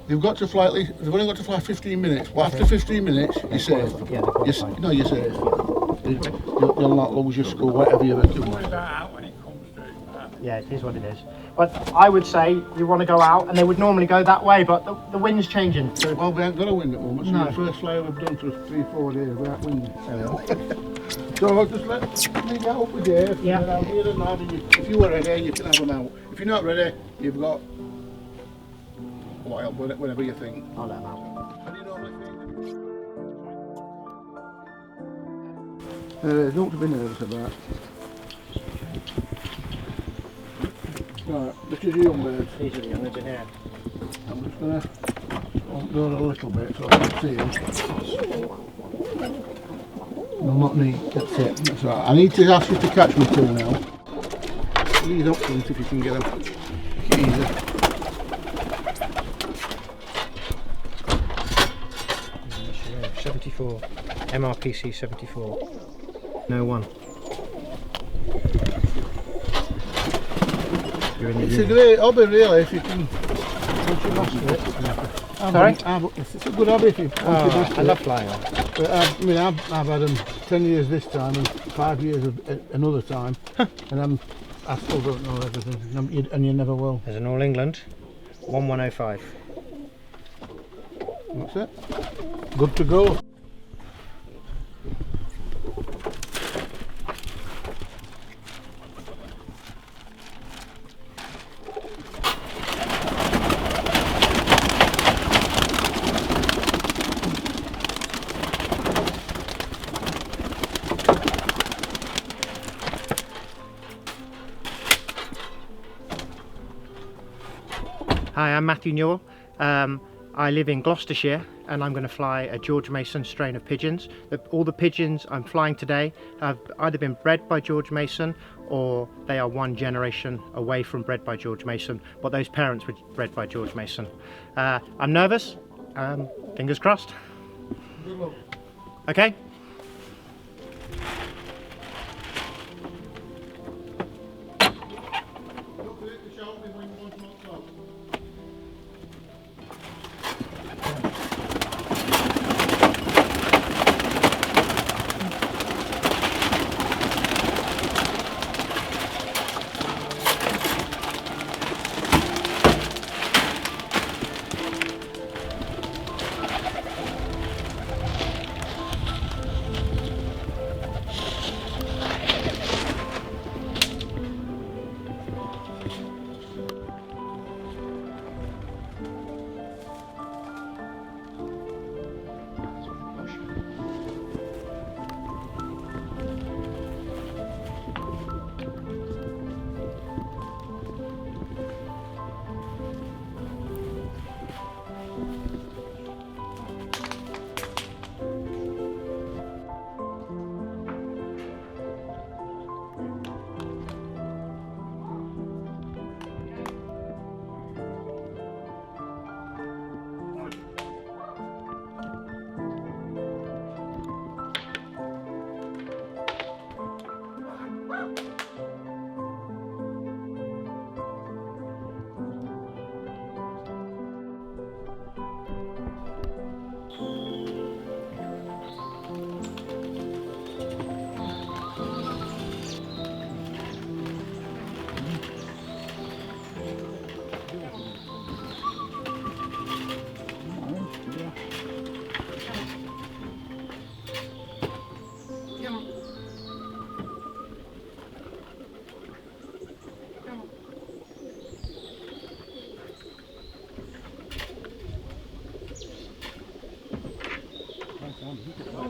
They've got to fly at least, they've only got to fly 15 minutes. Well, after 15 minutes, you're safe. Yeah, You're safe. You'll not lose your school, whatever you accumulate. Yeah, it is what it is. But I would say you want to go out, and they would normally go that way, but the wind's changing. So well, we ain't got a wind at the moment. No. So the first flyer we've done for 3-4 days without wind. So I'll just let me get up with Dave. Yeah. And I'll be here at night, and if you were ready, you can have them out. If you're not ready, you've got a while, whenever you think. I'll let them out. Don't be nervous about. Right, this is the young birds. These are the young birds in here. I'm just going to open door a little bit so I can see them. No, not me. That's it. That's right. I need to ask you to catch me two now. Ease up front if you can get them. Easy. 74. MRPC 74. No one. It's a great hobby really if you can once you master it. Sorry? It's a good hobby if you once you master it. I love flying. But I've had them 10 years this time and 5 years another time, and I still don't know everything, and you never will. There's an All England 1105. That's it. Good to go. Hi, I'm Matthew Newell. I live in Gloucestershire and I'm going to fly a George Mason strain of pigeons. All the pigeons I'm flying today have either been bred by George Mason or they are one generation away from bred by George Mason, but those parents were bred by George Mason. I'm nervous, fingers crossed. Okay?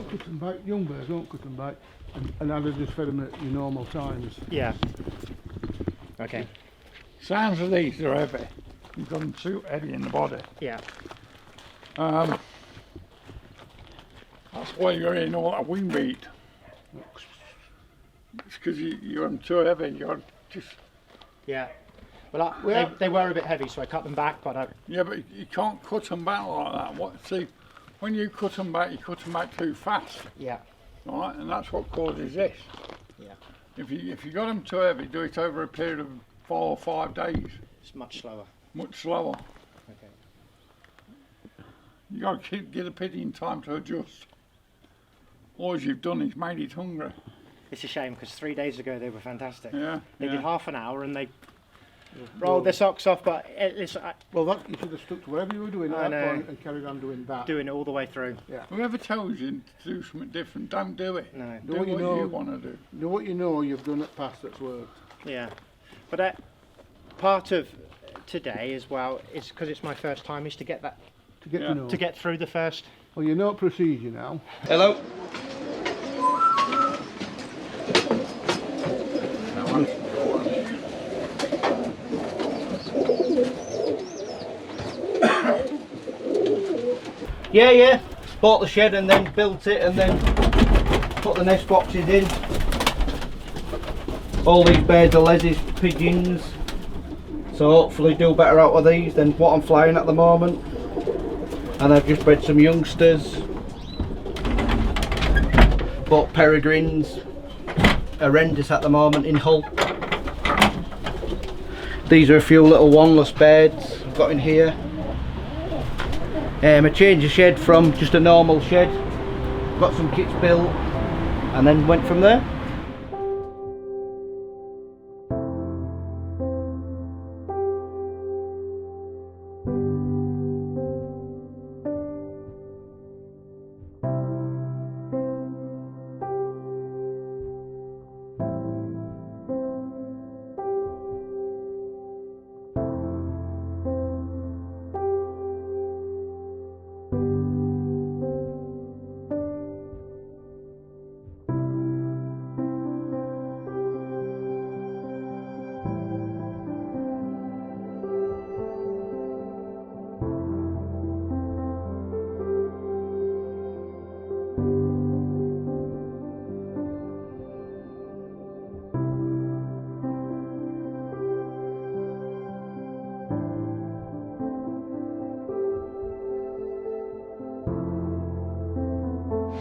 Cut them back, young birds don't cut them back, and I'd have just fed them at your normal times. Yeah. Okay. Sounds of these are heavy. You've got them too heavy in the body. Yeah. That's why you're in all that wing beat. It's because you're too heavy. You're just. Yeah. Well, they were a bit heavy, so I cut them back, but Yeah, but you can't cut them back like that. See, when you cut them back too fast. Yeah. All right, and that's what causes this. Yeah. If you got them too heavy, do it over a period of 4 or 5 days. It's much slower. Much slower. Okay. You got to give the pigeon time to adjust. All you've done is made it hungry. It's a shame because 3 days ago they were fantastic. Yeah. They did half an hour and they rolled their socks off, but it's. Well, that you should have stuck to whatever you were doing I at know. that point and carried on doing that. Doing it all the way through. Yeah. Whoever tells you to do something different, don't do it. No. Do what you want to do. Do what you know you've done at past that's worked. Yeah, but part of today as well is because it's my first time is to get that to get through the first. Well, you know procedure now. Hello. Yeah. Bought the shed and then built it and then put the nest boxes in. All these birds are Leslie's pigeons, so hopefully do better out of these than what I'm flying at the moment. And I've just bred some youngsters. Bought peregrines, horrendous at the moment in Hull. These are a few little wanless birds I've got in here. I changed the shed from just a normal shed, got some kits built and then went from there.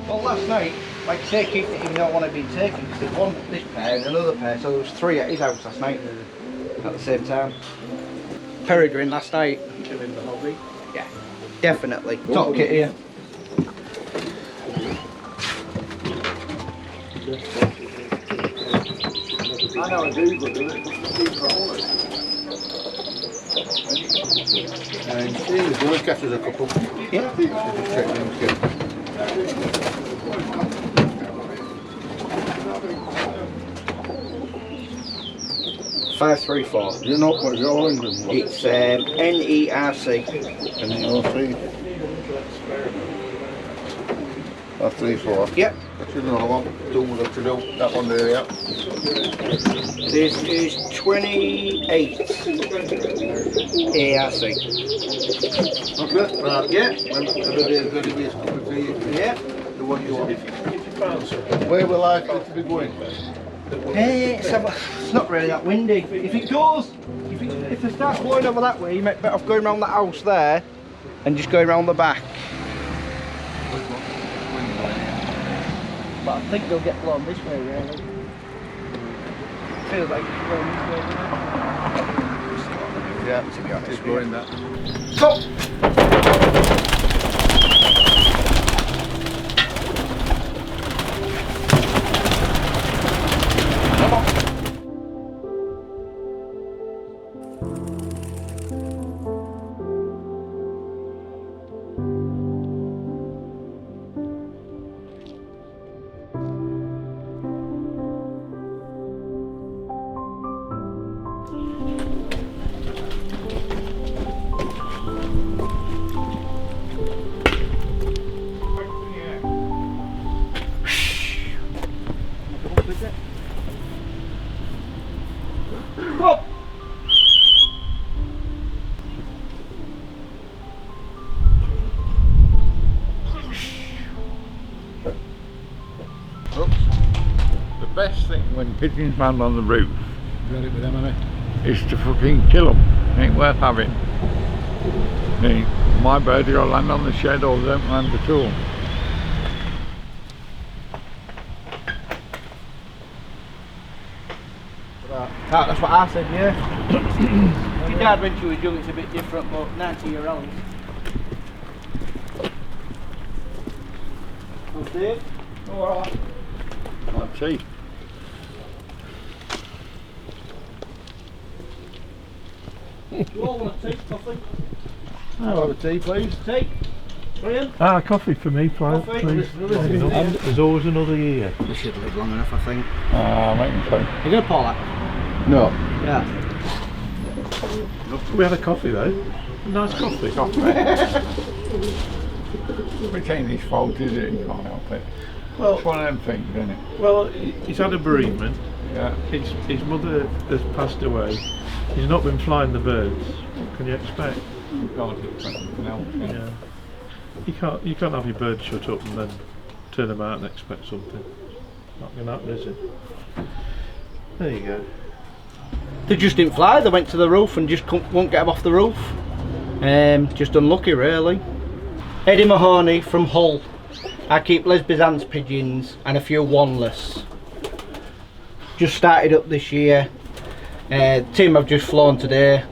Well, last night, like I say, keeping it even though I want to be taken, because there's one, this pair and another pair, so there was 3 at his house last night at the same time. Peregrine last night. Killing the hobby. Yeah, definitely. Top kit here. I know I do, but do it. And the boy catches a couple. Yeah. Just check them again. 534. You know what you're England? It's NERC. NERC. 534. Yep. That you know what to do. That one there, yeah. This is 28 ARC. Okay. Right. Yeah. Everybody's going to be a cup of tea. Yeah. Do what you want. Where we're likely to be going? It's not really that windy. If it goes, if it starts blowing over that way, you might better off going around the house there and just going around the back. But I think they'll get blown this way, really. Feels like it's blowing this way, doesn't it? Yeah, to be honest, it's blowing that. Top! Up. pigeons land on the roof Got it with them, haven't is to fucking kill them. Ain't worth having. My birds are gonna land on the shed or they don't land at all. That's what I said, yeah. Your dad, when she was young, it's a bit different, but 90-year-old. Dave? Alright. Tea. Do you all want a tea, coffee? I'll have a tea, please. Tea? Graham? Coffee for me, please. There's always another year. This should live long enough, I think. Making so. You gonna pour that? No. Yeah. We had a coffee though. A nice coffee. Which ain't his fault, is it? He can't help it. Well, it's one of them things, isn't it? Well, he's had a bereavement. Yeah. His mother has passed away. He's not been flying the birds. What can you expect? You can't expect anything else. Yeah. You can't have your birds shut up and then turn them out and expect something. Not gonna happen, is it? There you go. They just didn't fly. They went to the roof and just won't get them off the roof. Just unlucky, really. Eddie Mahoney from Hull. I keep lesbians pigeons and a few wanless. Just started up this year. Team I've just flown today.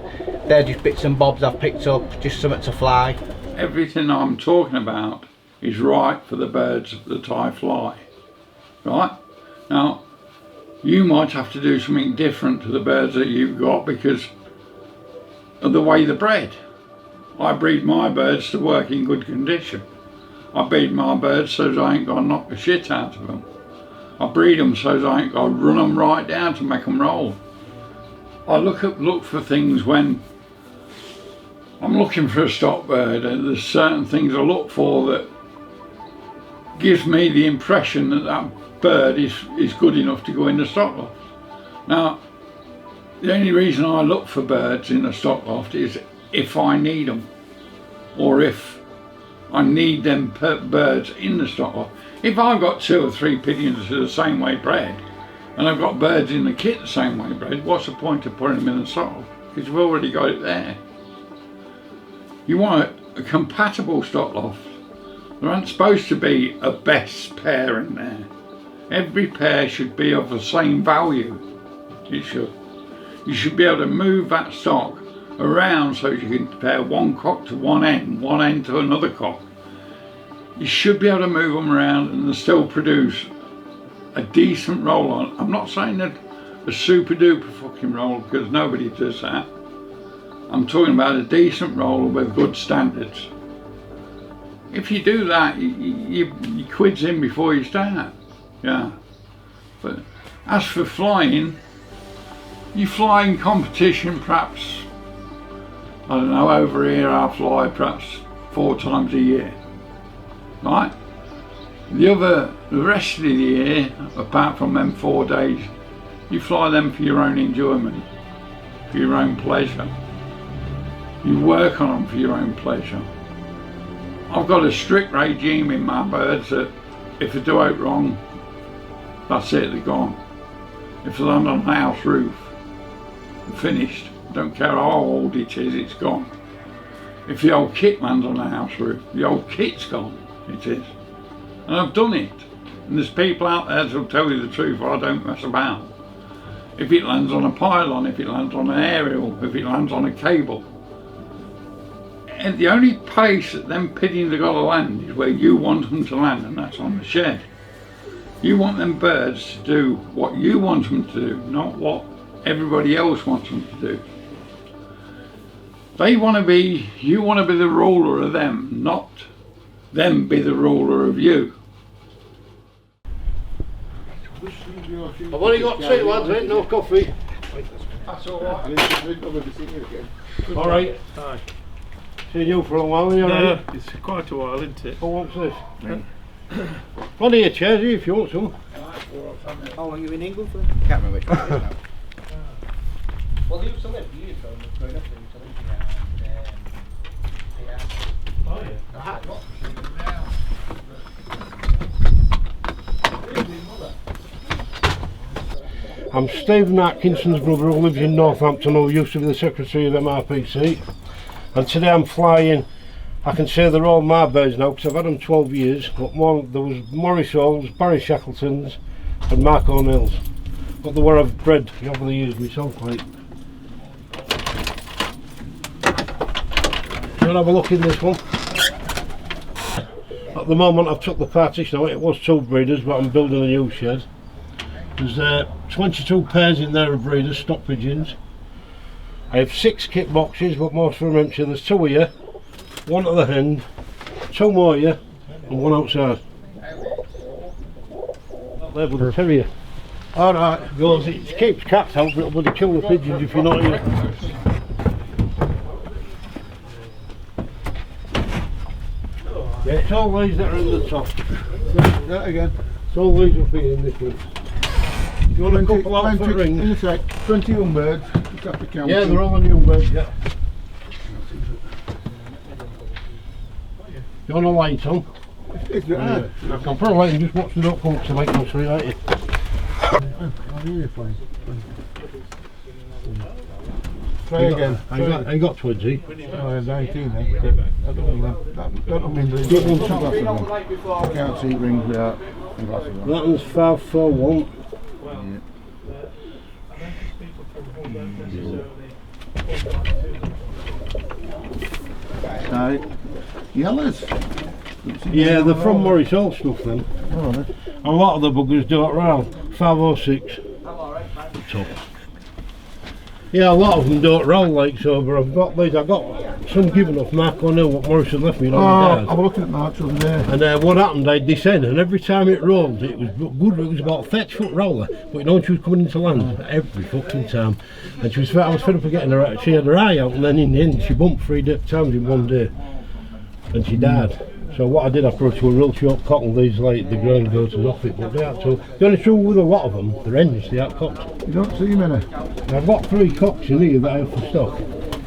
They're just bits and bobs I've picked up, just something to fly. Everything I'm talking about is right for the birds that I fly. Right? Now, you might have to do something different to the birds that you've got because of the way they're bred. I breed my birds to work in good condition. I breed my birds so that I ain't got to knock the shit out of them. I breed them so that I ain't got to run them right down to make them roll. I look for things when I'm looking for a stock bird, and there's certain things I look for that gives me the impression that that bird is good enough to go in the stock loft. Now, the only reason I look for birds in the stock loft is if I need them, or if I need them birds in the stock loft. If I've got 2 or 3 pigeons that are the same way bred, and I've got birds in the kit the same way bred, what's the point of putting them in the stock loft? Because we've already got it there. You want a compatible stock loft. There aren't supposed to be a best pair in there. Every pair should be of the same value. It should. You should be able to move that stock around so you can compare one cock to one end to another cock. You should be able to move them around and still produce a decent roll on. I'm not saying that a super duper fucking roll, because nobody does that. I'm talking about a decent roll with good standards. If you do that, you quid's in before you start. Yeah. But as for flying, you fly in competition perhaps, I don't know, over here I fly perhaps 4 times a year. Right? The rest of the year, apart from them 4 days, you fly them for your own enjoyment, for your own pleasure. You work on them for your own pleasure. I've got a strict regime in my birds that if they do out wrong, that's it, they're gone. If they land on a house roof, they're finished. Don't care how old it is, it's gone. If the old kit lands on a house roof, the old kit's gone, it is. And I've done it. And there's people out there that'll tell you the truth, I don't mess about. If it lands on a pylon, if it lands on an aerial, if it lands on a cable, and the only place that them pigeons have got to land is where you want them to land, and that's on the shed. You want them birds to do what you want them to do, not what everybody else wants them to do. You want to be the ruler of them, not them be the ruler of you. I've only got 2 lads, ain't no coffee. That's alright. Alright. Aye. Seen you for a while, you Yeah, know? it's quite a while, isn't it? Oh, what's this? Plenty of chairs here if you want some. How long are you in England for? Can't remember which one it is now. Well, they used to live years ago, growing up, they used to live here. Oh, yeah. I'm Stephen Atkinson's brother who lives in Northampton, who used to be the secretary of MRPC. And today I'm flying, I can say they're all my birds now because I've had them 12 years, but there was Maurice Halls, Barry Shackleton's and Mark O'Neill's. But they were I've bred over the years myself, like. You'll have a look in this one. At the moment I've took the partition out, it was 2 breeders but I'm building a new shed. There's 22 pairs in there of breeders, stock pigeons. I have 6 kit boxes but most of them empty. There's 2 here, 1 at the end, 2 more here and 1 outside. There with the terrier. Alright. Goes, it keeps cats out but it'll bloody kill the pigeons if you're not here. Yeah, it's all these that are in the top. That again. It's all these will be in this one. You want a couple out for rings? In a sec, 20 young birds, just have to count. Yeah, they're all on young birds, yeah. You want a light on? It's hard. I can put a light and just watch the duck come to make them straight at you. I'll hear you fine. Try again. I got 20. Oh, 19 then. I don't mean the I can't see rings without glasses on. That one's 541. Yellows. Yeah, they're from Maurice Hall stuff then. Oh, a lot of the buggers do it round 506. Top. Yeah, a lot of them don't roll like so, but I've got these. I've got some given off Mark O'Neill what Morrison left me. I'm looking at Mark's over there. And what happened, I'd descend, and every time it rolled, it was good. It was about a 30-foot roller, but you know, she was coming into land every fucking time. And she was, I was fed up of getting her. She had her eye out, and then in the end, she bumped 3 times in one day, and she died. So what I did, I put her to a real short cock and these like the ground goats off it, but they are so. The only trouble with a lot of them, they're hens, they aren't cocks. You don't see many. I've got 3 cocks in here that I have for stock.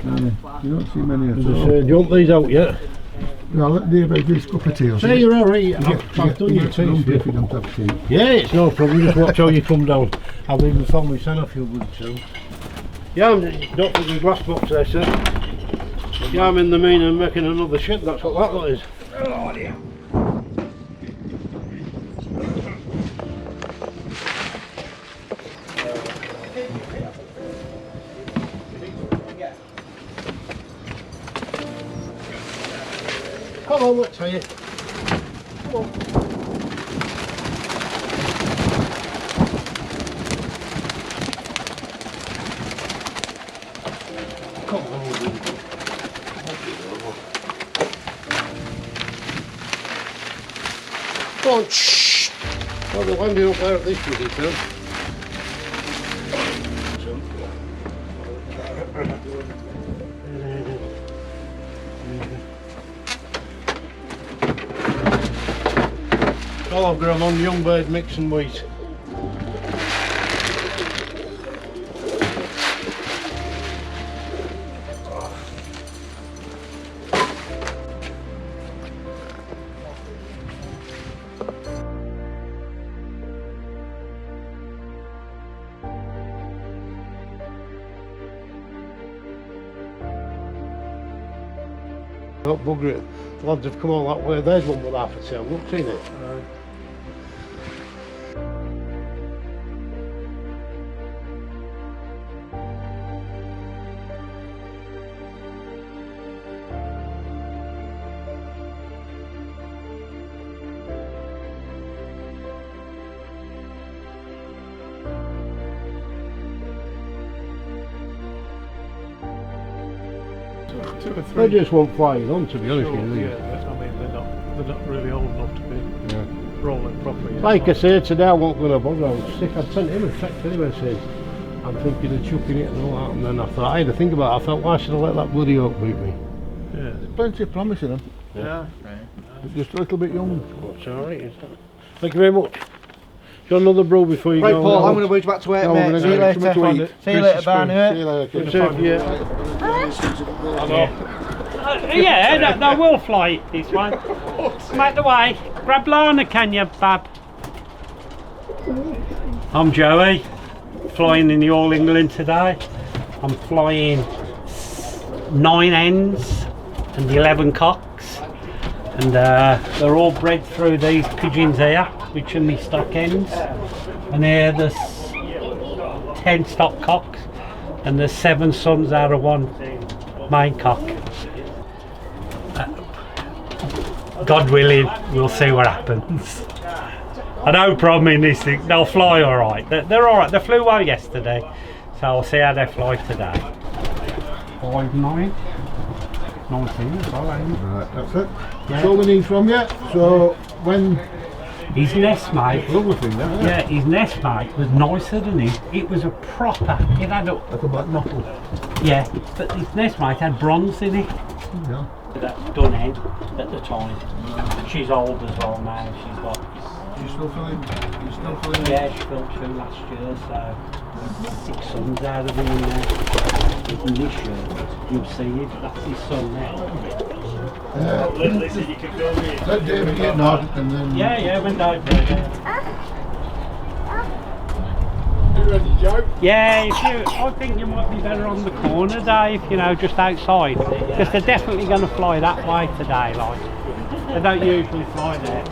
No, you don't see many at all. Do you want these out yet? No, let me have these couple of tails. Say you're alright, I've done your teeth. If you don't have teeth. Yeah, it's no problem, just watch how you come down. I'll even film my son off your good too. Yeah, don't put the glass box there, sir. Yeah, I'm in the mean of making another shed, that's what that lot is. Oh dear. Come on, let's tell you. Come on. Come on. Go on, shh! Well, they're landing up there at this with it, then. All I've got them on young bird mix and wheat. Don't bugger it. The lads have come all that way. There's one with half a tail. Look, seen it? They just won't fly it on, to be honest with you. Yeah, I mean they're not really old enough to be rolling properly. Like I say today, I won't go to bother. I was sick. I'd sent him a text anyway saying I'm thinking of chucking it and all that. And then I thought I had to think about it. I thought, why should I let that bloody oak beat me? Yeah, there's plenty of promise in them. Yeah. Just a little bit young. That's all right. Isn't it? Thank you very much. Got another brew before you right, go. Right, Paul, I'm going to wheeze back to work, mate. See you later. See you later, Barney. See you later. Good safe, yeah. Yeah, that will fly, this one. Make the way. Grab Lana, can you, Bab? I'm Joey. flying in the All England today. I'm flying 9 hens and 11 cocks, and they're all bred through these pigeons here, which are my stock hens, and here there's 10 stock cocks, and there's 7 sons out of 1 main cock. God willing, we'll see what happens. I don't promise this thing, they'll fly alright. They're alright, they flew well yesterday, so I'll see how they fly today. 5, 9, 19 as well, ain't it? Right, that's it. Yeah. That's all we need from you. So when... His nest mate, lovely thing, that, yeah, his nest mate was nicer than him. It was a proper, it had a... Like a black knuckle. Yeah, but his nest mate had bronze in it. Yeah. That done head at the time. She's old as well now, she's got... You still feeling? You still feeling? Yeah, she filled 2 last year, so 6 sons out of him in there. In this year, you'll see it, that's his son now. Let David get nod and then... Yeah, when Dave did it. You ready, Joe? Yeah, I think you might be better on the corner, Dave, you know, just outside. Because they're definitely going to fly that way today, like. They don't usually fly there.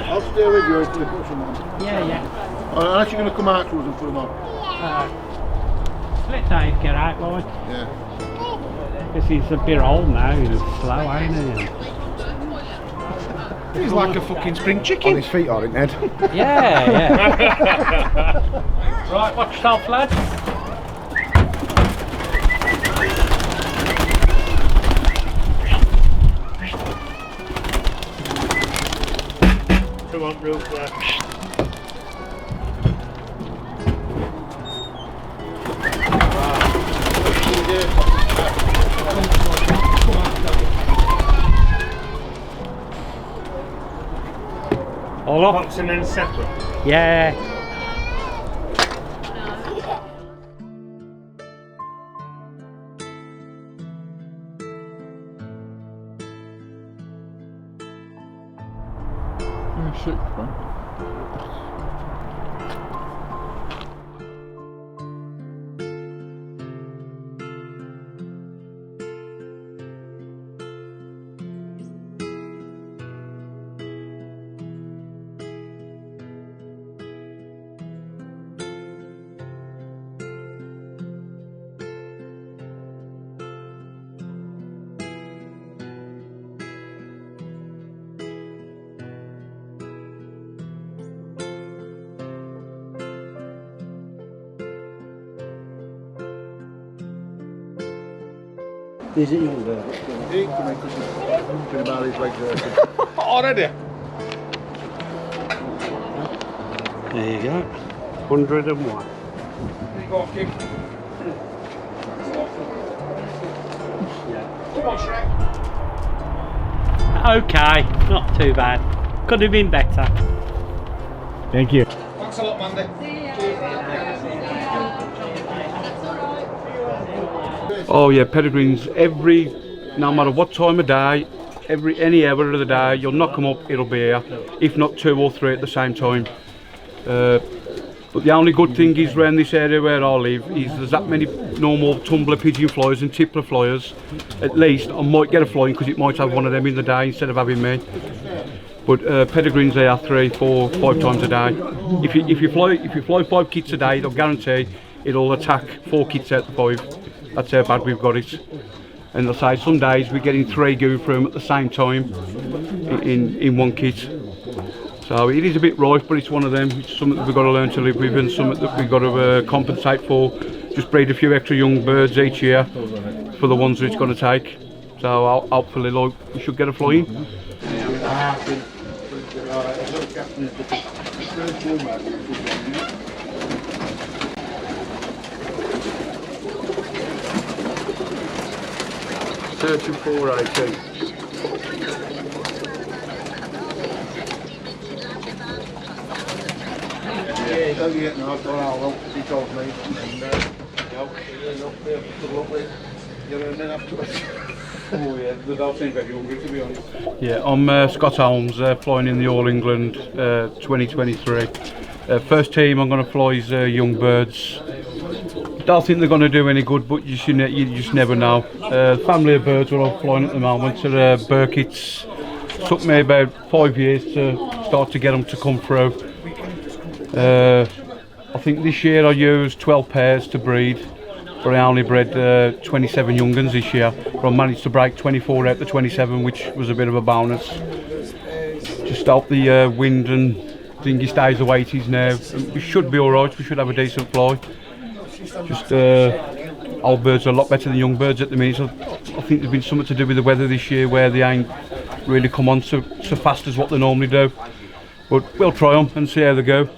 I'll stay with you until they put some on. Yeah. Unless you're going to come out to us and put them on. Let Dave get out, like. Yeah. Because he's a bit old now, he's slow, ain't he? He's like a fucking spring chicken. On his feet, aren't Ned? Yeah. Right, watch yourself, lad. Come on, roof there. All up. Box and then separate. Yeah. Sick, man. Is it young bird? He can make us been about his legs there. Already? There you go. 101. There you go, Kim. Come on, Shrek. Okay, not too bad. Could have been better. Thank you. Thanks a lot, Mandy. Oh yeah, peregrines no matter what time of day, any hour of the day, you'll knock them up, it'll be here. If not 2 or 3 at the same time. But the only good thing is around this area where I live is there's that many normal tumbler pigeon flyers and tippler flyers. At least I might get a flying because it might have one of them in the day instead of having me. But peregrines they are 3, 4, 5 times a day. If you fly 5 kits a day, they'll guarantee it'll attack 4 kits out of 5. That's how bad we've got it. And they'll say some days we're getting 3 going through them at the same time in 1 kit. So it is a bit rife, but it's one of them. It's something that we've got to learn to live with and something that we've got to compensate for. Just breed a few extra young birds each year for the ones that it's going to take. So hopefully we should get a flying. $34.80. Yeah, don't get no, I've got all up, he told me. You're in afterwards. Oh yeah, they don't seem very hungry to be honest. Yeah, I'm Scott Holmes, flying in the All England 2023. First team I'm going to fly is young birds. Don't think they're going to do any good, but you just never know. Family of birds what I'm flying at the moment are Burkitts. Took me about 5 years to start to get them to come through. I think this year I used 12 pairs to breed, but I only bred 27 young ones this year. But I managed to break 24 out the 27, which was a bit of a bonus. Just hope the wind and thingy stays the way it is now. We should be alright, we should have a decent fly. Just old birds are a lot better than young birds at the minute. So I think there's been something to do with the weather this year where they ain't really come on so fast as what they normally do. But we'll try them and see how they go.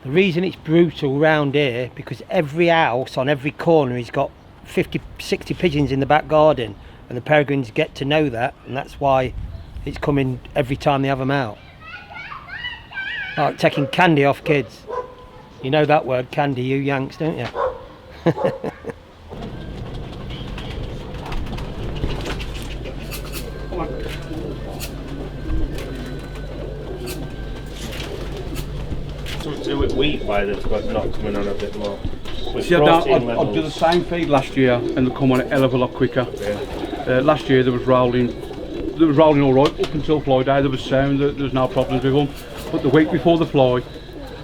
The reason it's brutal round here because every house on every corner has got 50, 60 pigeons in the back garden, and the peregrines get to know that, and that's why it's coming every time they have them out. Like taking candy off kids. You know that word, candy, you Yanks, don't you? To do with wheat why they've got not coming on a bit more. See, I'd do the same feed last year and they come on a hell of a lot quicker. Yeah. Last year there was rolling all right up until fly day. There was sound, there was no problems with them. But the week before the fly,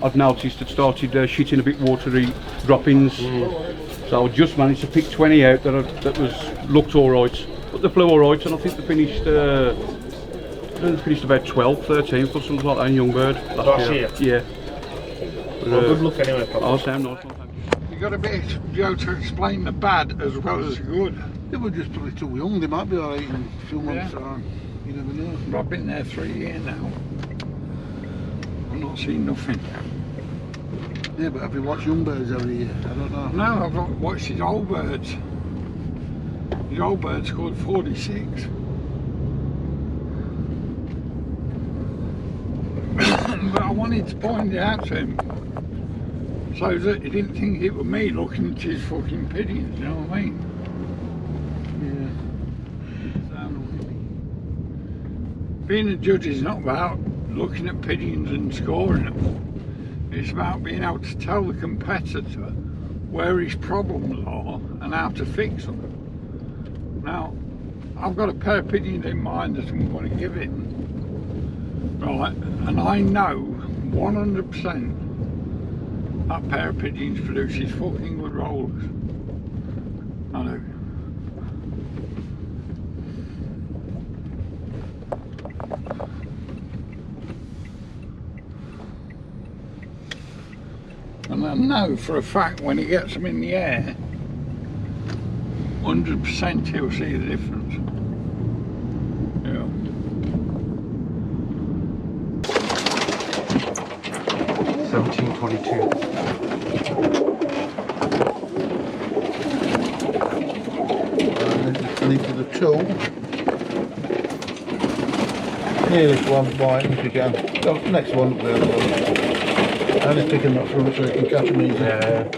I'd noticed it started shitting a bit watery droppings. So I just managed to pick 20 out that looked all right. But they flew all right, and I think they finished. They finished about 12, 13 for something like that in young bird last year. Yeah. Well, good luck anyway. Oh, Sam, nice one. You got a bit to explain the bad as well as the good. They were just probably too young. They might be alright in a few months' time. You never know. I've been there 3 years now. I've not seen nothing. Yeah, but have you watched young birds every year? I don't know. No, I've not watched his old birds. His old bird scored 46. But I wanted to point it out to him so that he didn't think it was me looking at his fucking pigeons, you know what I mean? Yeah. Being a judge is not about looking at pigeons and scoring them. It's about being able to tell the competitor where his problems are and how to fix them. Now, I've got a pair of pigeons in mind that I'm going to give him. Right, and I know 100% that pair of pigeons produces fucking good rollers. I know. And I know for a fact when he gets them in the air, 100% he'll see the difference. Yeah. 1722. And into the two. Here, this one, white, if you can. Oh, next one up there. And he's picking that front so you can catch them easy. Yeah.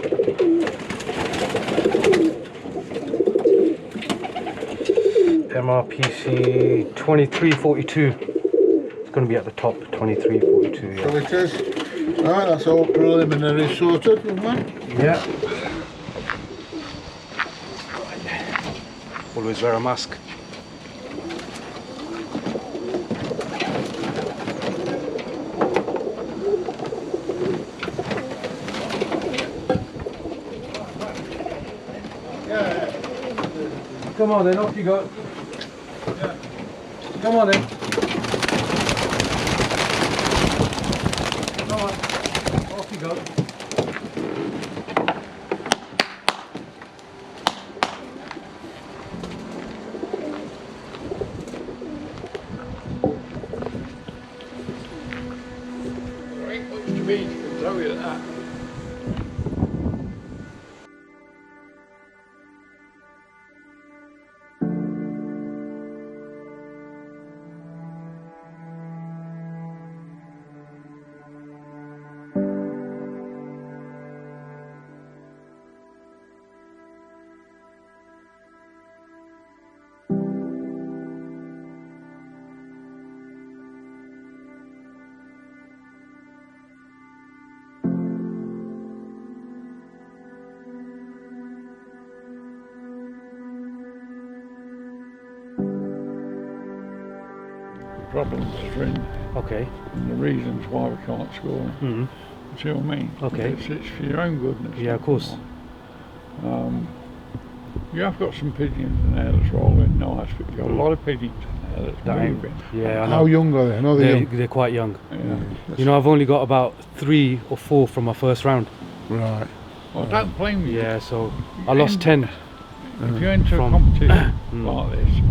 MRPC 2342. It's going to be at the top, 2342. Yeah. So it is. Right, that's all preliminary sorted, isn't it? Yeah. Always wear a mask. Come on then, off you go. Come on then. Come on, off you go. There ain't much to beat, I can tell you that. Problems are in, okay, and the reasons why we can't score. Mm-hmm. See what I mean? Okay. It's for your own goodness. Yeah, of course. You have got some pigeons in there that's rolling nice, but you've got a lot of pigeons in there that's moving. Yeah, I know. How young are they? I know they're young. They're quite young. Yeah. You know, I've only got about 3 or 4 from my first round. Right. Well, don't blame me. Yeah, so I lost 10. If you enter a competition like this,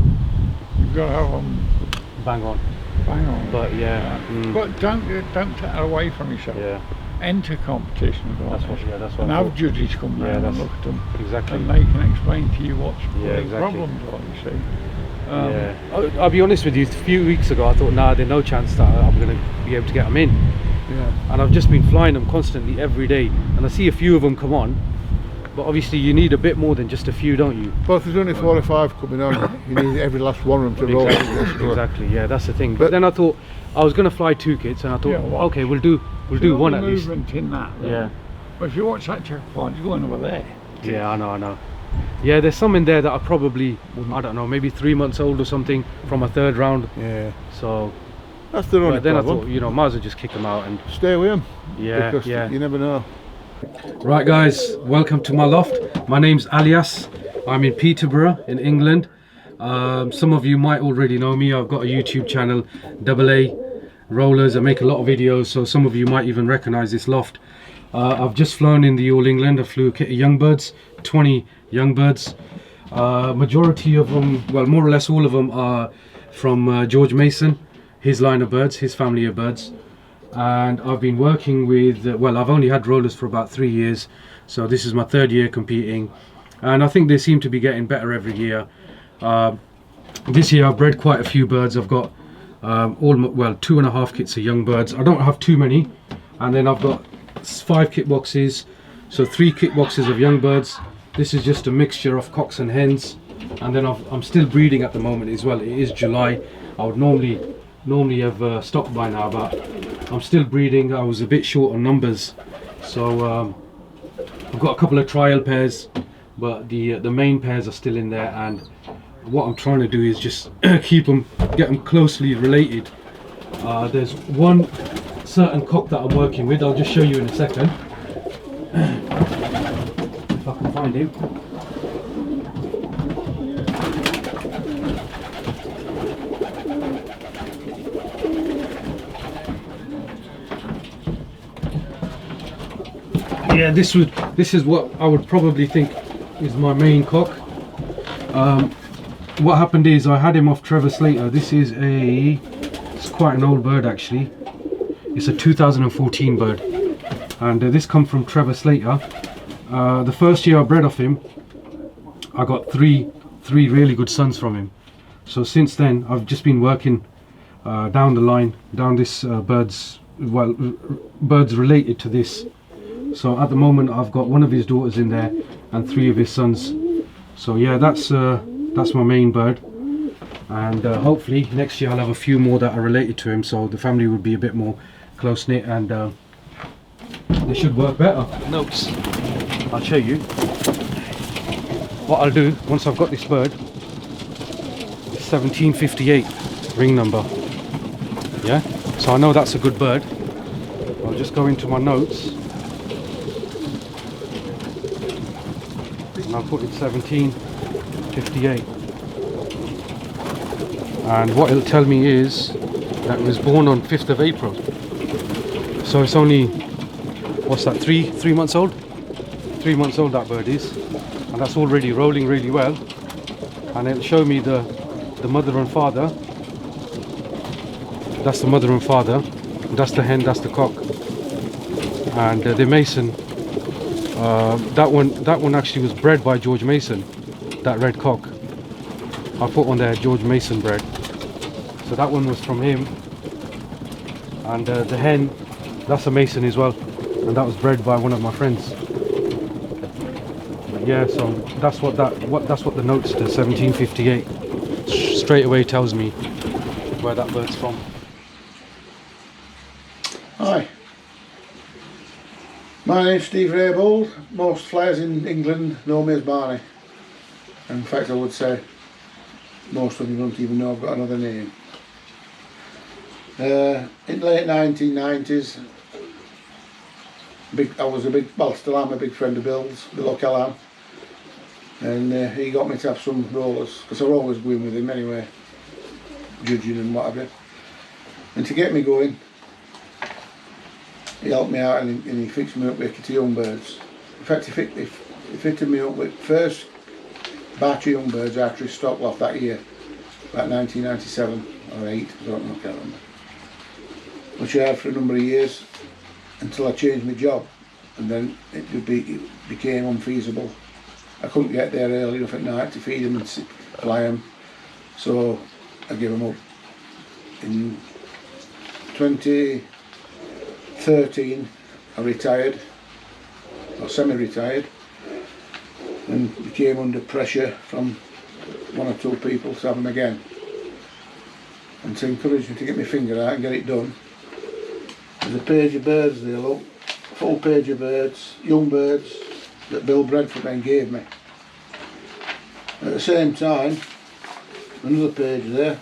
you've got to have them bang on. Bang on. But yeah. But don't take that away from yourself. Yeah. Enter competitions like That's what. this. Yeah, that's what. And I have thought. judges come Yeah, round and that's look at them. exactly. And they can explain to you what's Yeah, the exactly. problems are, you see. Yeah. I'll be honest with you. A few weeks ago, I thought, nah, there's no chance that I'm going to be able to get them in. Yeah. And I've just been flying them constantly every day, and I see a few of them come on. But obviously, you need a bit more than just a few, don't you? But if there's only 4 or 5 coming on, you need every last one of them to roll. Exactly. Yeah, that's the thing. But then I thought I was going to fly 2 kits, and I thought, okay, we'll do one at least. Movement in that. Yeah. But if you watch that checkpoint, you're going over there. Yeah, I know. Yeah, there's some in there that are probably, I don't know, maybe 3 months old or something from a 3rd round. Yeah. So that's the only then problem. I thought, you know, might as well just kick them out and stay with them. Yeah, because you never know. Right guys, welcome to my loft. My name's Alias. I'm in Peterborough in England. Some of you might already know me. I've got a YouTube channel, AA Rollers. I make a lot of videos, so some of you might even recognize this loft. I've just flown in the All England. I flew a kit of young birds, 20 young birds. Majority of them, well, more or less all of them are from George Mason, his line of birds, his family of birds. And I've been working with, well, I've only had rollers for about 3 years, so this is my 3rd year competing, and I think they seem to be getting better every year. This year I've bred quite a few birds. I've got 2.5 kits of young birds. I don't have too many, and then I've got 5 kit boxes, so 3 kit boxes of young birds. This is just a mixture of cocks and hens, and then I'm still breeding at the moment as well. It is July. I would normally have stopped by now, but I'm still breeding. I was a bit short on numbers, so I've got a couple of trial pairs, but the main pairs are still in there, and what I'm trying to do is just get them closely related. There's one certain cock that I'm working with. I'll just show you in a second if I can find him. Yeah, this is what I would probably think is my main cock. What happened is I had him off Trevor Slater. It's quite an old bird actually. It's a 2014 bird, and this come from Trevor Slater. The first year I bred off him, I got three really good sons from him. So since then I've just been working down the line, down this birds related to this. So at the moment I've got one of his daughters in there and 3 of his sons. So yeah, that's my main bird, and hopefully next year I'll have a few more that are related to him, so the family will be a bit more close knit, and they should work better. Notes, I'll show you what I'll do once I've got this bird. 1758 ring number. Yeah, so I know that's a good bird. I'll just go into my notes and I'll put it 1758. and what it'll tell me is that it was born on 5th of April. So it's only, what's that, three months old? 3 months old that bird is, and that's already rolling really well. And it'll show me the mother and father. That's the mother and father, that's the hen, that's the cock. And the Mason, that one actually was bred by George Mason, that red cock. I put on there George Mason bred. So that one was from him. And the hen, that's a Mason as well, and that was bred by one of my friends. But yeah, so that's what the notes to 1758 straight away tells me where that bird's from. Hi, my name's Steve Raybould. Most flyers in England know me as Barney. In fact, I would say most of them don't even know I've got another name. In the late 1990s, still am a big friend of Bill's, Bill O'Callaghan, and he got me to have some rollers, because I was always going with him anyway, judging and whatever. And to get me going, he helped me out and he fixed me up with a kit of young birds. In fact, he fitted me up with first batch of young birds after his stock loft that year, about 1997 or 8, I don't know, I can't remember. Which I had for a number of years until I changed my job, and then it became unfeasible. I couldn't get there early enough at night to feed them and fly them, so I gave them up. In 2013 I retired, or semi-retired, and became under pressure from 1 or 2 people to have them again. And to encourage me to get my finger out and get it done, there's a page of birds there, look, full page of birds, young birds, that Bill Bradford then gave me. At the same time, another page there,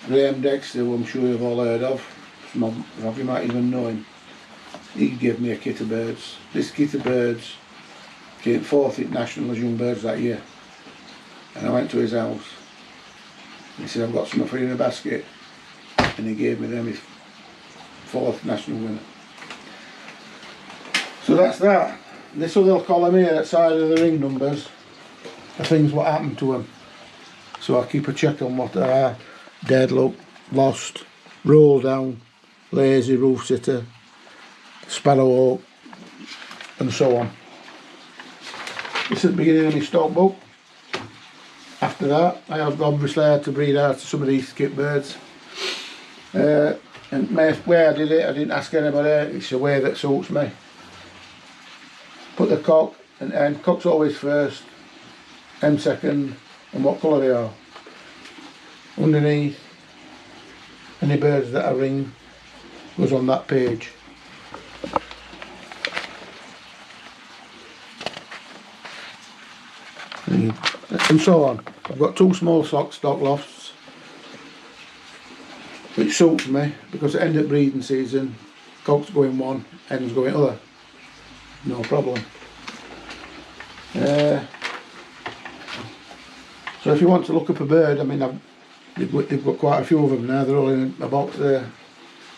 Graham Dexter, who I'm sure you've all heard of, some of you might even know him. He gave me a kit of birds. This kit of birds came 4th at National as young birds that year. And I went to his house. He said, I've got something for you in a basket. And he gave me them, his 4th national winner. So that's that. This other column here, that side of the ring numbers, are things what happened to them. So I keep a check on what they are. Dead, look, lost, roll down, lazy, roof sitter, sparrowhawk, and so on. This is the beginning of my stock book. After that, I have obviously had to breed out to some of these skip birds. And the way I did it, I didn't ask anybody, it's a way that suits me. Put the cock and hen, cock's always first, hen second, and what colour they are. Underneath, any birds that I ring goes on that page. And so on. I've got 2 small stock lofts, which suits me because at the end of breeding season, cock's going one, hen's going other. No problem. So if you want to look up a bird, I mean, they've got quite a few of them now, they're all in a box there.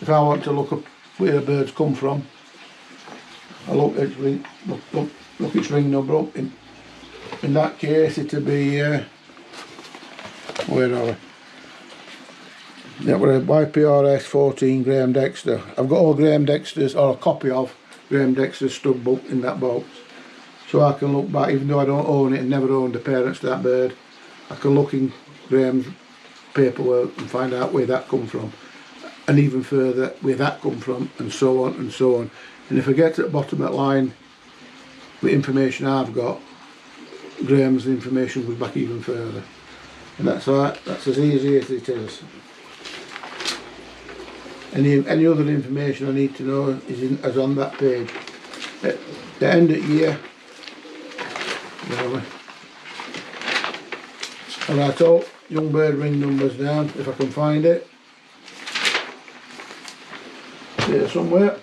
If I want to look up where the birds come from, I look its ring number up. In that case it'll be, where are we? That was a YPRS 14 Graham Dexter. I've got all Graham Dexter's, or a copy of Graham Dexter's stud book in that box. So I can look back, even though I don't own it and never owned the parents to that bird, I can look in Graham's paperwork and find out where that come from. And even further, where that come from, and so on and so on. And if I get to the bottom of that line with information I've got, Graham's information goes back even further. And that's as easy as it is. Any other information I need to know is on that page. At the end of the year, I write all young bird ring numbers down if I can find it. Here somewhere.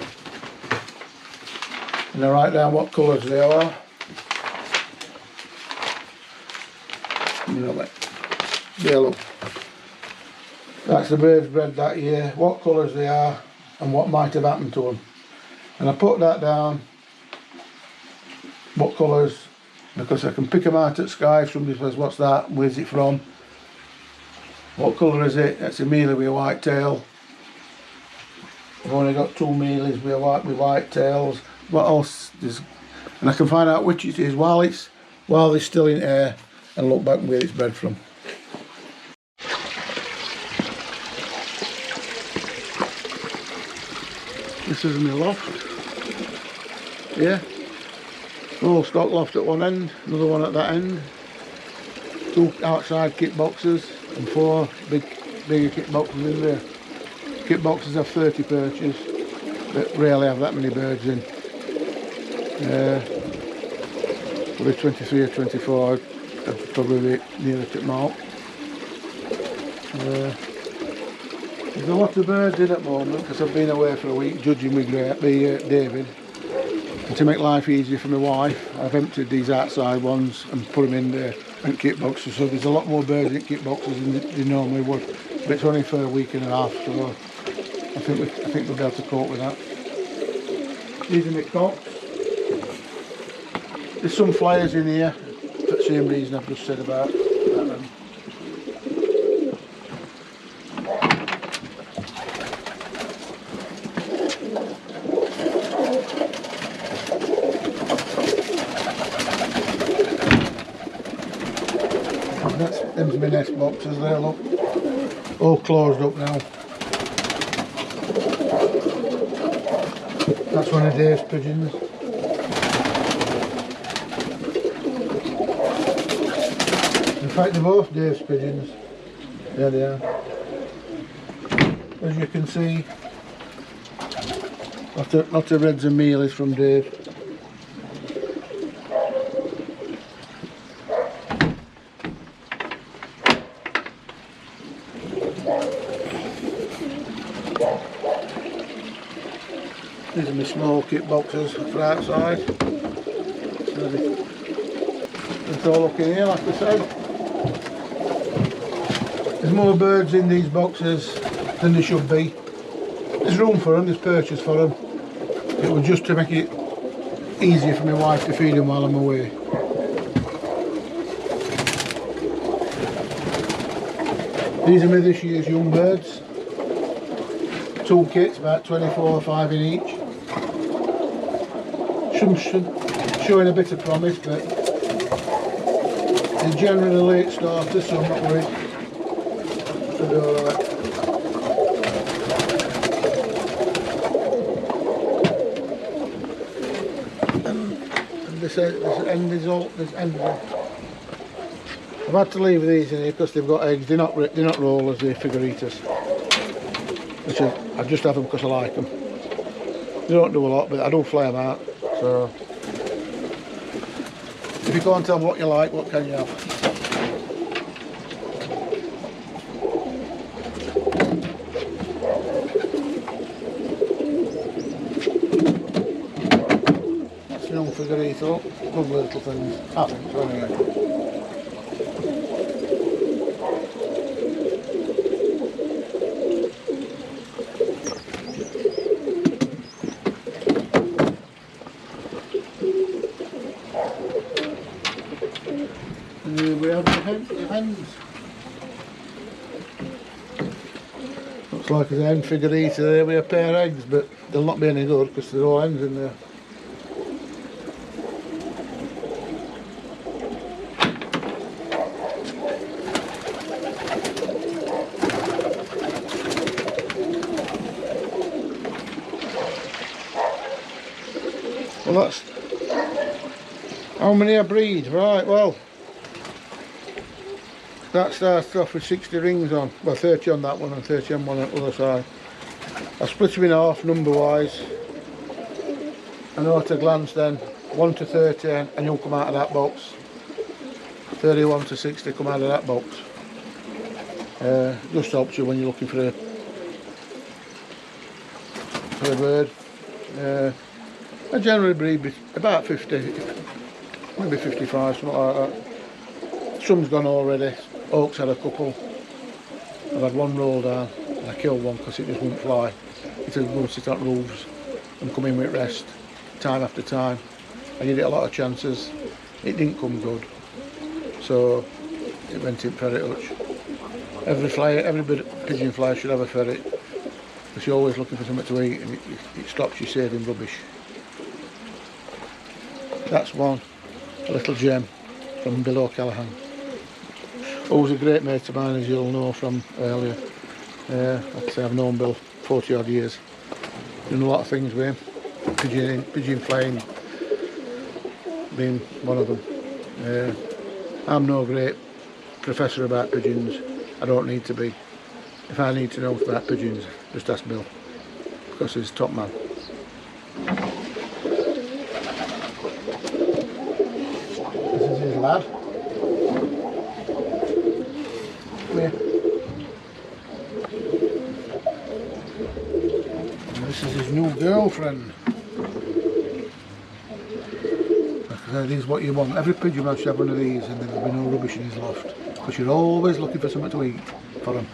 And I write down what colours they are. Yeah, look. That's the birds bred that year, what colours they are and what might have happened to them. And I put that down, what colours, because I can pick them out at Sky if somebody says what's that, where's it from, what colour is it, that's a mealy with a white tail. I've only got 2 mealies with white tails, what else is, and I can find out which it is while they're still in air and look back where it's bred from. This is my loft. Yeah. Small stock loft at one end, another one at that end. 2 outside kit boxes and 4 bigger kit boxes in there. Kit boxes have 30 perches, but rarely have that many birds in. Probably 23 or 24, I'd probably be nearer to the mark. There's a lot of birds in at the moment because I've been away for a week judging with David. And to make life easier for my wife, I've emptied these outside ones and put them in there in kit boxes. So there's a lot more birds in kit boxes than they normally would. But it's only for a week and a half, so I think we'll be able to cope with that. These are my cocks. There's some flyers in here for the same reason I've just said about that. Them's my nest boxes there, look. All closed up now. That's one of Dave's pigeons. In fact, they're both Dave's pigeons. There they are. As you can see, lots of reds and mealies from Dave. These are my small kit boxes for outside. So it's all looking here, like I said. There's more birds in these boxes than there should be. There's room for them, there's perches for them. It was just to make it easier for my wife to feed them while I'm away. These are my this year's young birds. 2 kits, about 24 or 5 in each. Some showing a bit of promise, but they're generally late starters, so I'm not worried. They'll be alright. And this end is all. This end is all. I've had to leave these in here because they've got eggs. They're not rollers, they're figuritas. Which I just have them because I like them. They don't do a lot, but I do fly them out. So if you can't tell what you like, what can you have? That's an old figurita, look. Lovely little things. I think so anyway. We have the hens. Looks like there's a hen figurita there with a pair of eggs, but they'll not be any good because there's all hens in there. Well, that's how many I breed, right? Well, that starts off with 60 rings on, well 30 on that one and 30 on one on the other side. I split them in half number wise. I know at a glance then 1 to 30 and you'll come out of that box. 31 to 60 come out of that box. Just helps you when you're looking for a bird. I generally breed about 50, maybe 55, something like that. Some's gone already, Oaks had a couple. I've had one roll down and I killed one because it just wouldn't fly. It would go and sit on roofs and come in with rest time after time. I gave it a lot of chances. It didn't come good. So it went in ferret hutch. Every pigeon flyer should have a ferret because you're always looking for something to eat and it stops you saving rubbish. That's one, a little gem from below Callahan. Who's a great mate of mine, as you'll know from earlier. Like I say, I've known Bill 40 odd years. Done a lot of things with him. Pigeon flying being one of them. I'm no great professor about pigeons. I don't need to be. If I need to know about pigeons, just ask Bill, because he's top man. This is his lad. Come here. And this is his new girlfriend. This is what you want. Every pigeon man should have one of these, and then there'll be no rubbish in his loft. Because you're always looking for something to eat for them.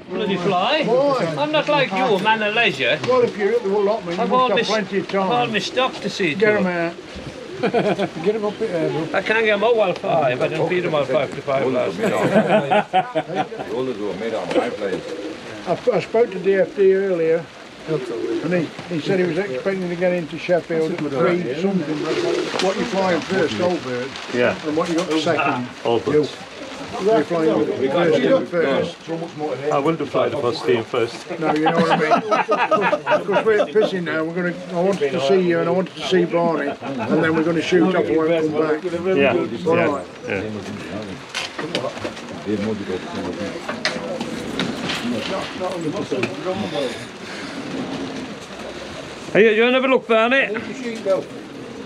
Bloody fly. I'm not like you, a man of leisure. Well, if you're at the allotment, you must have plenty of time. I've all my stock to see to. Get them out. Get them up here, bro. I can't get them out while 5. I didn't feed them while 5 to 5 last night. Rollers were made on my place. I spoke to DFD earlier, and he said he was expecting to get into Sheffield at 3 something. What you flying first, old bird? Yeah. And what you got second? Old birds. You're flying with the first team first. I will do fly the first team first. No, you know what I mean? Because we're fishing now, I wanted to see you and I wanted to see Barney, and then we're going to shoot off and won't come back. Yeah. All right. Hey, you want to have a look, Barney?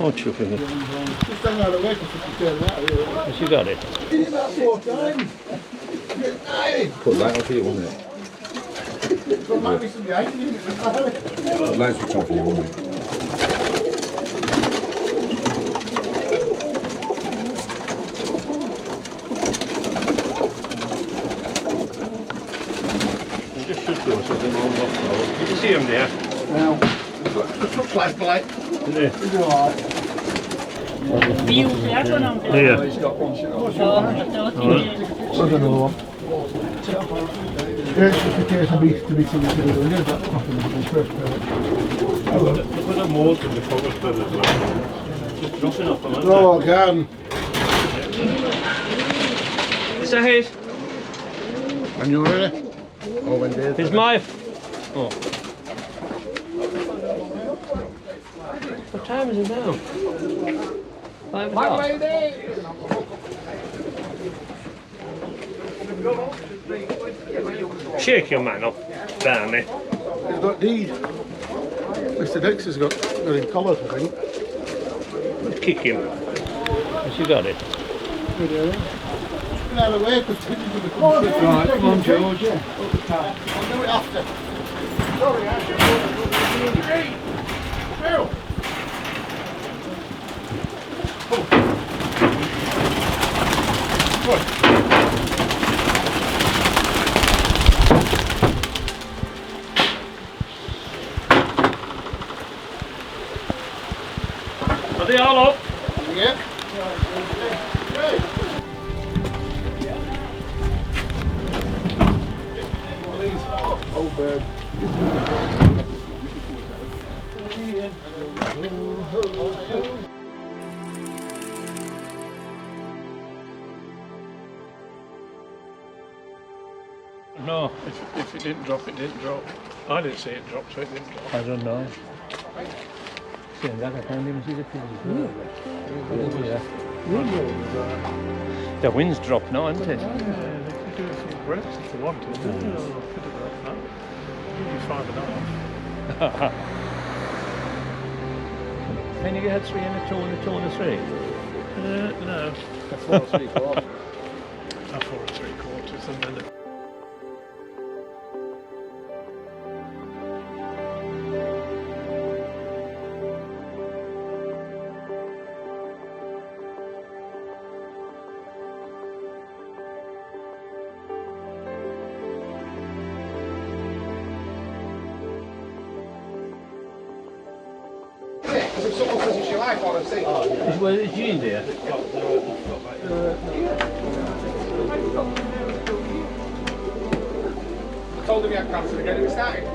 Oh, chuffing it. Just hang out of the way because if you turn that here. Has you got it? Did it about 4 times. Put light on for you, wouldn't it? Put light switch on for you, wouldn't it? Just should do so they won't look now. You can see him there. Now, just looks like black. Yeah. He's alright. Yeah. What's another one? Yeah, it's just a case of beef to be seen to do. There's that coffee in the first Look at the mold in the cover spread as well. Just dropping off them, aren't Oh, God. Is that it? And you ready? Oh, when there's It's my... Oh. What time is it now? 5 o'clock. Shake your man up, Barney. He's got deed. Mr. Dexter's got him collared, I think. Kick him. Has you got it? Good, get out of the way because pigeons are coming. Right, come on, George. I'll do it after. Sorry, I should go to Phil. Are they all up? Yeah. Old bird. No, if it didn't drop, it didn't drop. I didn't see it drop, so it didn't drop. I don't know. See, that I can't even see the pins. The wind's dropped now, isn't it? Yeah, they could do it from breaths if they wanted. Could have dropped that. Maybe 5.5. Can you get 3 and a 2 and a 2 and a 3? No. 4 3/4. 4 3/4 and then like what I see. Is Jean there? I told him he had cancer again, he was starting.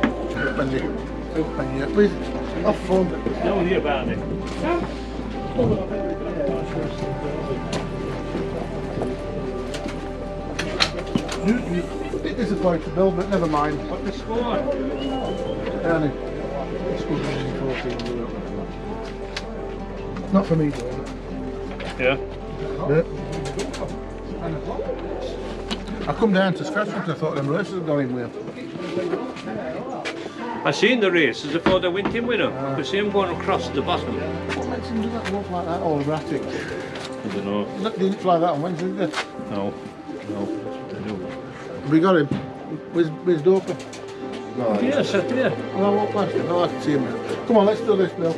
Off phone. No idea about it. Bit disappointed, Bill, but never mind. What the score? Ernie. Not for me, though. Yeah. But I come down to scratch because I thought them races had gone in with. I seen the races, I thought they went in with him. I could see him going across the bottom. What makes him do that walk like that, all erratic? I don't know. Didn't fly that on Wednesday, did they? No. No. They do. We got him. Where's Doper? No, yeah, sat there. Well, I walked past him. No, I can see him. Come on, let's do this, Bill.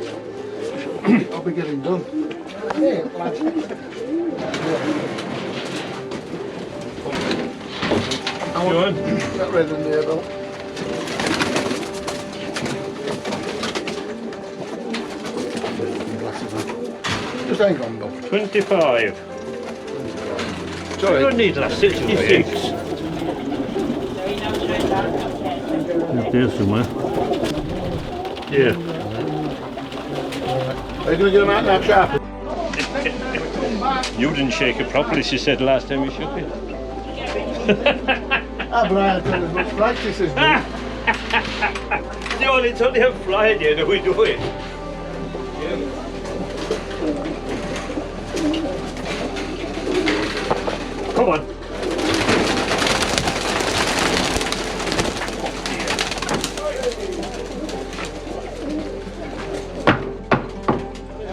I'll be getting done. Hey, lads. I want that red in there, Bill. Just hang on, Bill. 25. Sorry. You don't need that. 66. It's there somewhere. Yeah. Are you going to get him out now, sharp? You didn't shake it properly, she said last time you shook it. Brian, done as much practice as me. It's only a Friday that we do it. Come on.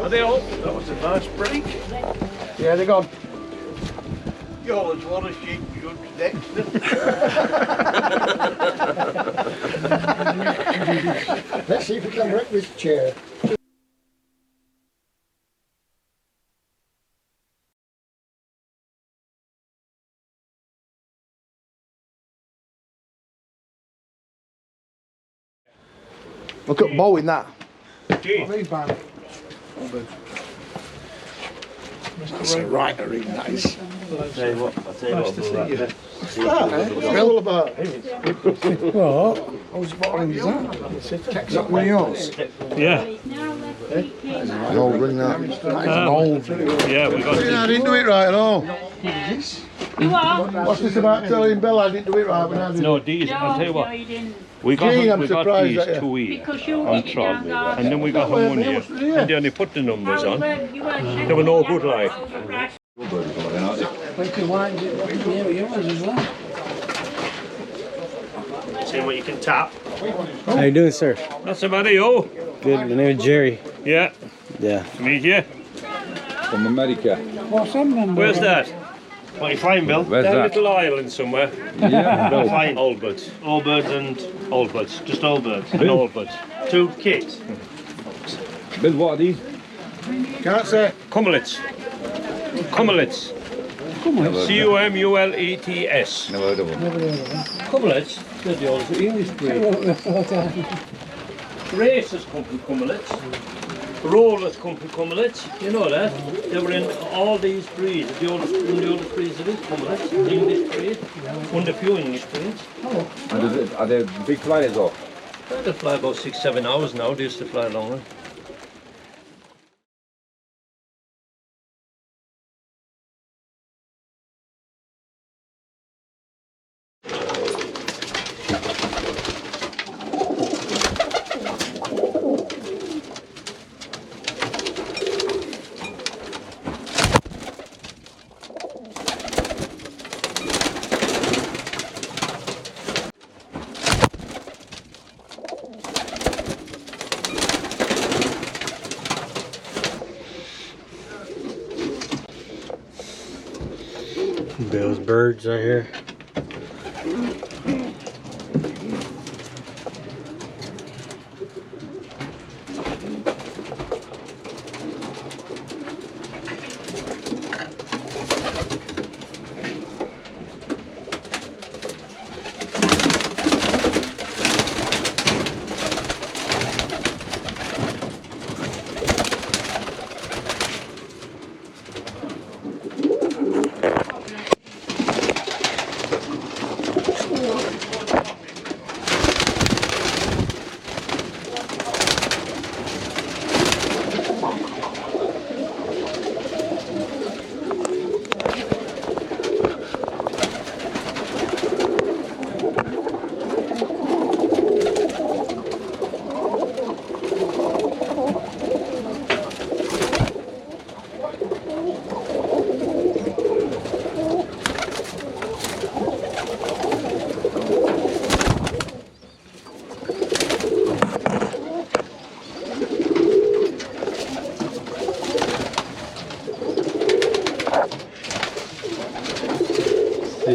Are they all? That was a nice break. Yeah, they're gone. You're as one as sheep should next. Let's see if we can wreck this chair. Look at Bo in that. That's a writer in that is. I'll tell you what, Nice to see you. What's that, eh? What's it all about? What? Whose bottle is that? Is that one of yours? Yeah. An old ring that. That is an old ring. Yeah, we got I didn't do it right at all. What's this about telling Bill I didn't do it right when I did No, it? these, I'll tell you what. We got, Gee, I'm we got surprised these at you. 2 here on trot, and then we got them 1 year, and they only put the numbers on. They were no good, like. See what you can tap. How you doing, sir? Not so bad, yo. Good. My name is Jerry. Yeah. Yeah. Meet you. From America. Where's that? What are you flying, Bill? Where's Down that? little island somewhere. Yeah. No, flying old birds. Old birds and old birds. Just old birds and old birds. 2 kids. Bill, what are these? Can't say. Cumulets. Cumulets. C-U-M-U-L-E-T-S. Never heard of them. Cumulets? They're the old English breed. Racers come from cumulets. Rollers come from cumulets. You know that? They were in all these breeds. The oldest breeds of these cumulets. English breed. One of the few English breeds. And are they big flyers or? They fly about 6-7 hours now. They used to fly longer. Those birds right here.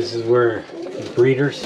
This is where the breeders.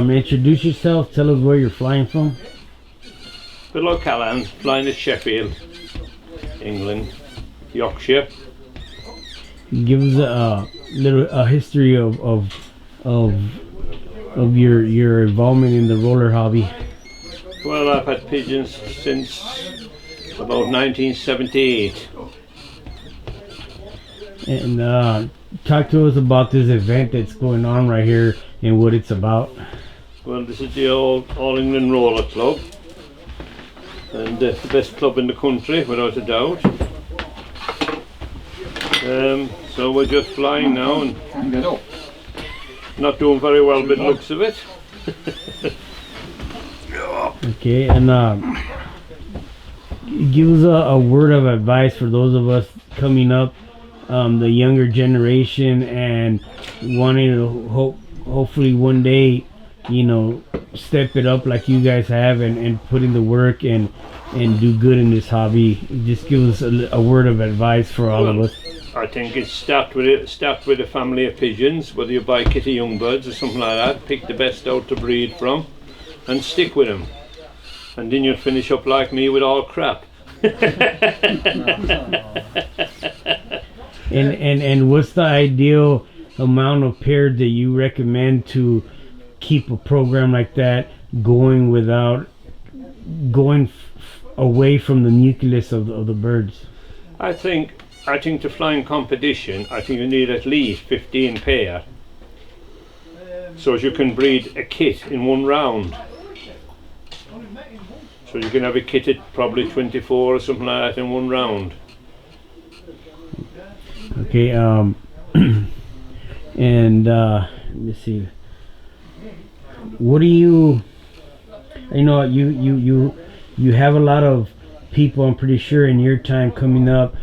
Introduce yourself, tell us where you're flying from. Bill O'Callaghan, flying at Sheffield, England, Yorkshire. Give us a history of your involvement in the roller hobby. Well, I've had pigeons since about 1978. And talk to us about this event that's going on right here and what it's about. Well, this is the All England Roller Club, and the best club in the country, without a doubt. So we're just flying now and not doing very well by the looks of it. Okay, and give us a word of advice for those of us coming up, the younger generation, and wanting to hopefully one day, you know, step it up like you guys have and put in the work and do good in this hobby. Just give us a word of advice for all of us. I think it's start with a family of pigeons, whether you buy kitty young birds or something like that. Pick the best out to breed from and stick with them, and then you'll finish up like me with all crap. And what's the ideal amount of pairs that you recommend to keep a program like that going without going away from the nucleus of the birds? I think to fly in competition, I think you need at least 15 pair, so as you can breed a kit in one round. So you can have a kit at probably 24 or something like that in one round. Okay, and let me see. What do you know? You have a lot of people, I'm pretty sure, in your time coming up,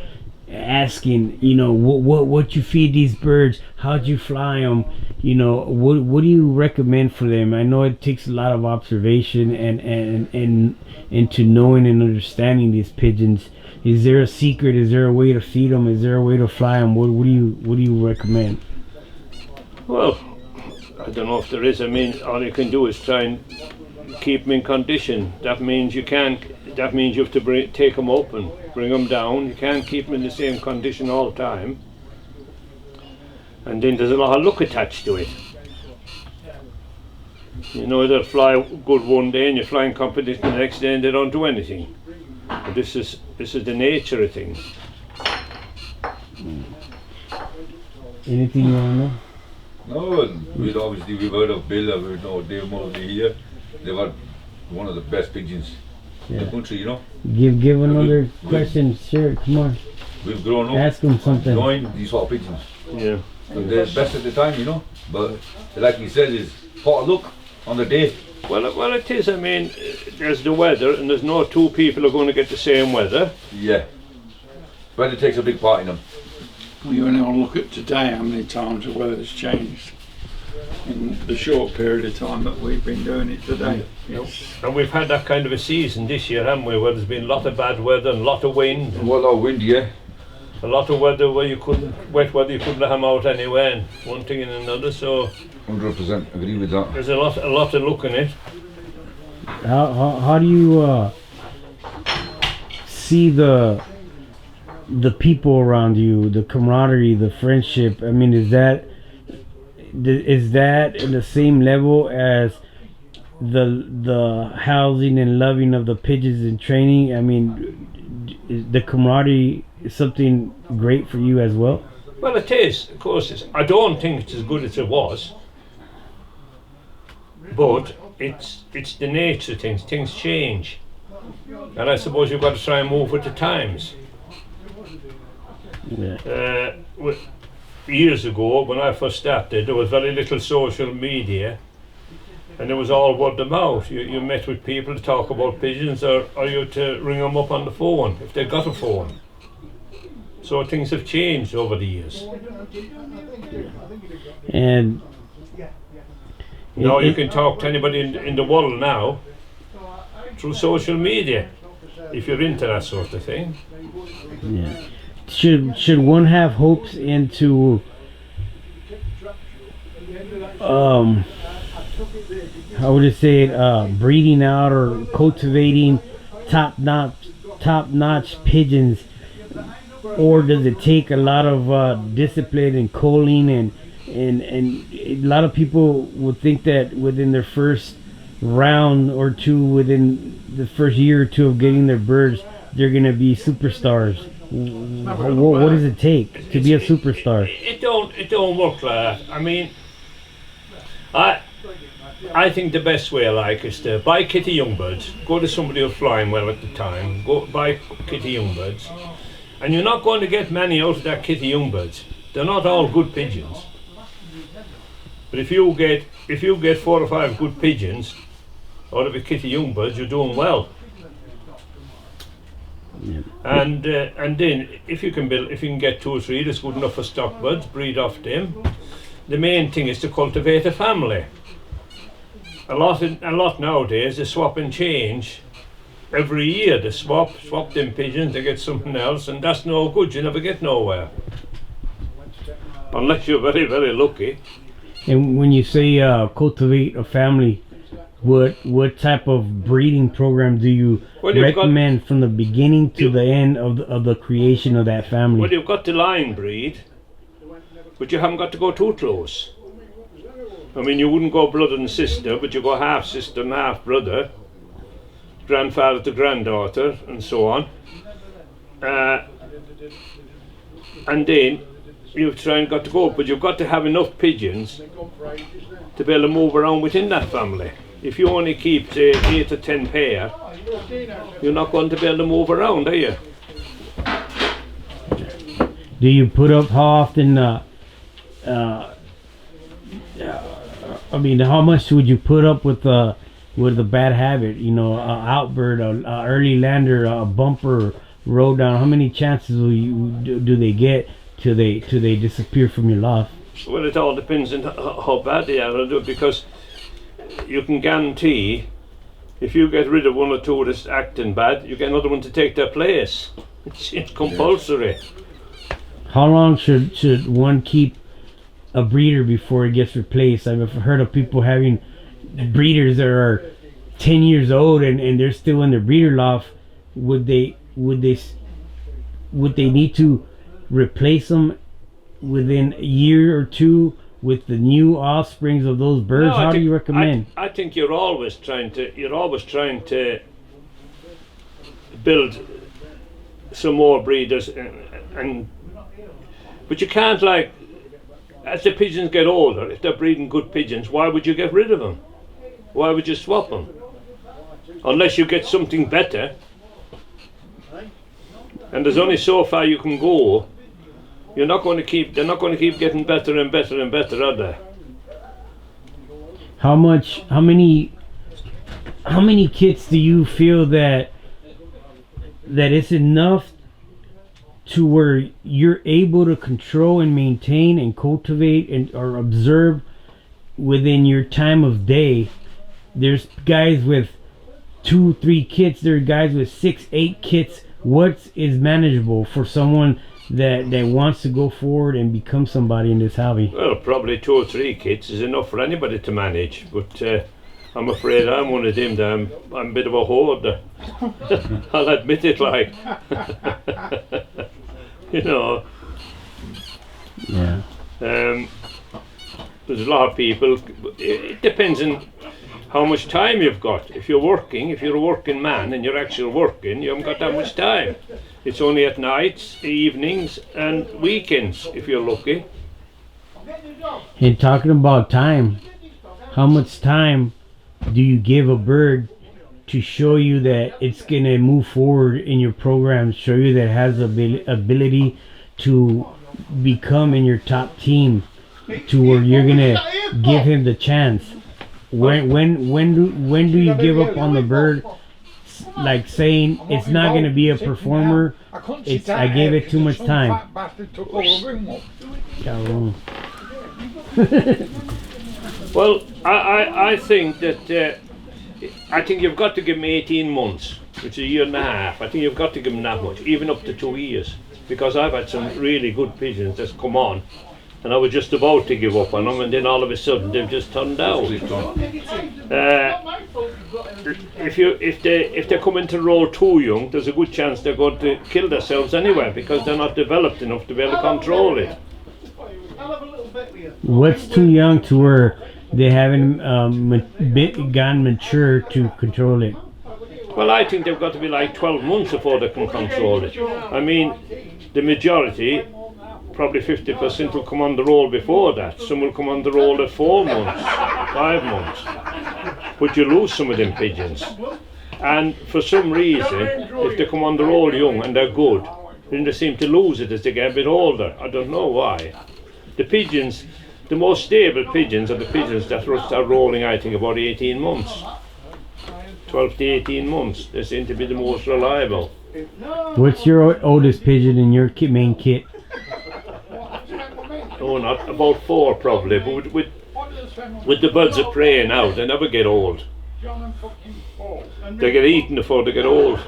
asking, you know, what you feed these birds, how'd you fly them, you know, what do you recommend for them? I know it takes a lot of observation and into knowing and understanding these pigeons. Is there a secret? Is there a way to feed them? Is there a way to fly them? What do you recommend? Well, I don't know if there is. I mean, all you can do is try and keep them in condition. That means you can't. That means you have to take them up and bring them down. You can't keep them in the same condition all the time. And then there's a lot of luck attached to it. You know, they'll fly good one day and you fly in competition the next day and they don't do anything. But this is the nature of things. Anything you want to know? No, we've heard of Bill, we know Dave over here. They were one of the best pigeons in the country, you know. Give another question, sure, come on. We've grown up ask them something. Knowing these sort of pigeons. Yeah. And they're best at the time, you know. But like he said, is pot of luck on the day. Well, it is. I mean, there's the weather, and there's no two people are going to get the same weather. Yeah. Weather takes a big part in them. Well, you only want to look at today, how many times the weather's changed in the short period of time that we've been doing it today. And we've had that kind of a season this year, haven't we, where there's been a lot of bad weather and a lot of wind. A lot of wind, yeah. A lot of weather where wet weather you couldn't let them out anyway, and one thing and another, so 100% agree with that. There's a lot of look in it. How do you see the people around you, the camaraderie, the friendship? I mean, is that in the same level as the housing and loving of the pigeons and training? I mean, is the camaraderie something great for you as well? Well, it is, of course. I don't think it's as good as it was, but it's the nature of things. Things change, and I suppose you've got to try and move with the times. Yeah. Years ago, when I first started, there was very little social media, and it was all word of mouth. You met with people to talk about pigeons, or you to ring them up on the phone if they got a phone. So things have changed over the years. And now you can talk to anybody in the world now through social media, if you're into that sort of thing. Yeah. Should one have hopes into how would you say it, breeding out or cultivating top-notch pigeons, or does it take a lot of discipline and culling and a lot of people would think that within their first round or two, within the first year or two of getting their birds, they're gonna be superstars? What does it take to be a superstar? It don't work like that. I mean, I think the best way I like is to buy kitty young birds, go to somebody who's flying well at the time, go buy kitty young birds, and you're not going to get many out of that kitty young birds. They're not all good pigeons. But if you get 4 or 5 good pigeons out of a kitty young birds, you're doing well. Yeah. And then if you can get 2 or 3 that's good enough for stock birds, breed off them. The main thing is to cultivate a family. A lot nowadays they swap and change every year. They swap them pigeons, they get something else, and that's no good. You never get nowhere unless you're very, very lucky. And when you say cultivate a family, what type of breeding program do you recommend from the beginning to the end of the creation of that family? Well, you've got to line breed, but you haven't got to go too close. I mean, you wouldn't go brother and sister, but you go half sister and half brother, grandfather to granddaughter, and so on. And then you've got to go, but you've got to have enough pigeons to be able to move around within that family. If you only keep, say, 8 or 10 pair, you're not going to be able to move around, are you? Do you put up, how often, I mean, how much would you put up with with a bad habit, you know, a outbird, a early lander, a bumper, roll down, how many chances do they get till they disappear from your loft? Well, it all depends on how bad they are, because you can guarantee if you get rid of one or two that's acting bad, you get another one to take their place. It's compulsory. How long should one keep a breeder before it gets replaced? I've heard of people having breeders that are 10 years old and they're still in their breeder loft. Would they need to replace them within a year or two with the new offsprings of those birds? No, How do you recommend? I think you're always trying to build some more breeders, but you can't, like, as the pigeons get older, if they're breeding good pigeons, why would you get rid of them? Why would you swap them? Unless you get something better. And there's only so far you can go. They're not going to keep getting better and better and better, are they? How many kits do you feel that it's enough to where you're able to control and maintain and cultivate or observe within your time of day? There's guys with 2-3 kits, there are guys with 6-8 kits. What is manageable for someone that wants to go forward and become somebody in this hobby? Well, probably 2 or 3 kits is enough for anybody to manage, but I'm afraid I'm one of them that I'm a bit of a hoarder. I'll admit it, like. You know. Yeah. There's a lot of people. It depends on how much time you've got. If you're a working man and you're actually working, you haven't got that much time. It's only at nights, evenings and weekends if you're lucky. And talking about time, how much time do you give a bird to show you that it's gonna move forward in your program, show you that it has the ability to become in your top team, to where you're gonna give him the chance? When do you give up on the bird, like saying it's not going to be a performer? I gave it too much time. Well, I think that I think you've got to give him 18 months, which is a year and a half. I think you've got to give him that much, even up to 2 years, because I've had some really good pigeons that's come on. And I was just about to give up on them, and then all of a sudden they've just turned out. If they come into roll too young, there's a good chance they're going to kill themselves anyway, because they're not developed enough to be able to control it. What's too young to where they haven't gone mature to control it? Well, I think they've got to be like 12 months before they can control it. I mean, the majority, probably 50%, will come on the roll before that. Some will come on the roll at 4 months, 5 months. But you lose some of them pigeons. And for some reason, if they come on the roll young and they're good, then they seem to lose it as they get a bit older. I don't know why. The pigeons, the most stable pigeons are the pigeons that start rolling, I think, about 18 months. 12 to 18 months. They seem to be the most reliable. What's your oldest pigeon in your main kit? Oh, not about 4 probably, but with the birds of prey now, they never get old. They get eaten before they get old.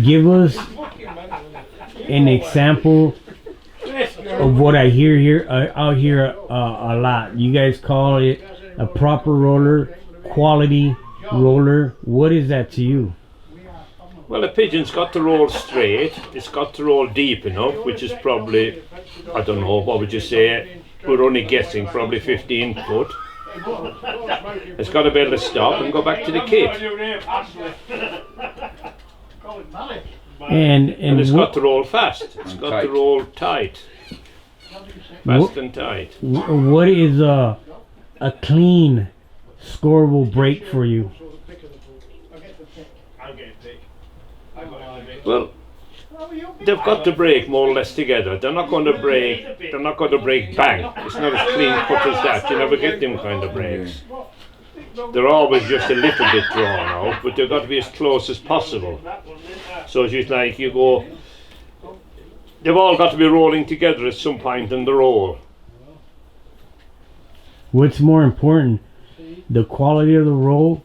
Give us an example of what I hear here. I'll hear a lot. You guys call it a proper roller, quality roller. What is that to you? Well, a pigeon's got to roll straight, it's got to roll deep enough, which is probably, I don't know, what would you say, we're only guessing, probably 15 foot. It's got to be able to stop and go back to the kit. And it's got to roll fast, it's got to roll tight. Fast and tight. What is a clean, scoreable break for you? Well, they've got to break more or less together. They're not going to break. They're not going to break bang. It's not as clean cut as that. You never get them kind of breaks. They're always just a little bit drawn out, but they've got to be as close as possible. So it's just like you go. They've all got to be rolling together at some point in the roll. What's more important, the quality of the roll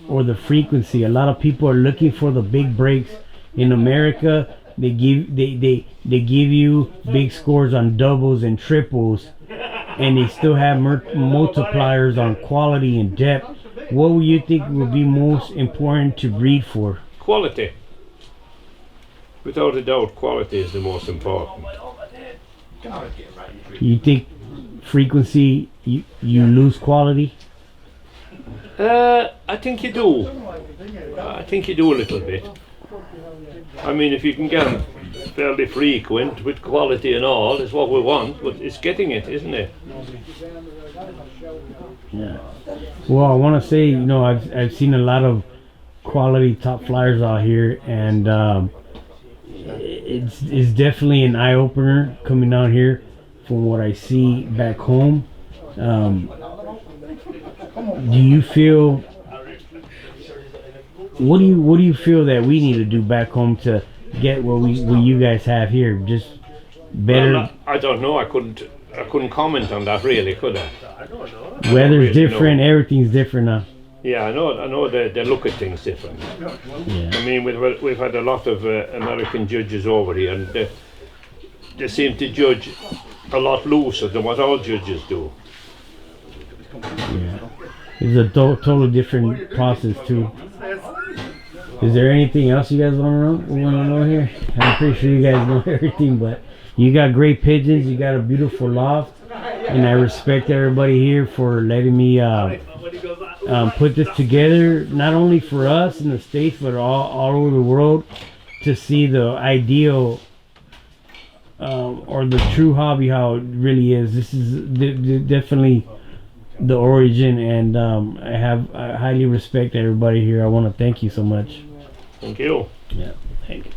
or the frequency? A lot of people are looking for the big breaks. In America, they give you big scores on doubles and triples, and they still have multipliers on quality and depth. What would you think would be most important to breed for? Quality. Without a doubt, quality is the most important. You think frequency, you lose quality? I think you do. I think you do a little bit. I mean, if you can get them fairly frequent with quality and all, is what we want, but it's getting it, isn't it? Yeah. Well, I want to say, you know, I've seen a lot of quality top flyers out here, and it's definitely an eye opener coming down here from what I see back home. Do you feel? What do you feel that we need to do back home to get what you guys have here? Just better. Well, I don't know. I couldn't comment on that really, could I? Weather's different. Everything's different now. Yeah, I know. They look at things different. Yeah. I mean, we've had a lot of American judges over here, and they seem to judge a lot looser than what our judges do. Yeah. It's a totally different process too. Is there anything else you guys want to know here? I'm pretty sure you guys know everything, but you got great pigeons. You got a beautiful loft, and I respect everybody here for letting me put this together, not only for us in the States, but all over the world, to see the ideal or the true hobby, how it really is. This is definitely the origin, and I highly respect everybody here. I want to thank you so much. Thank you. Yeah, thank you.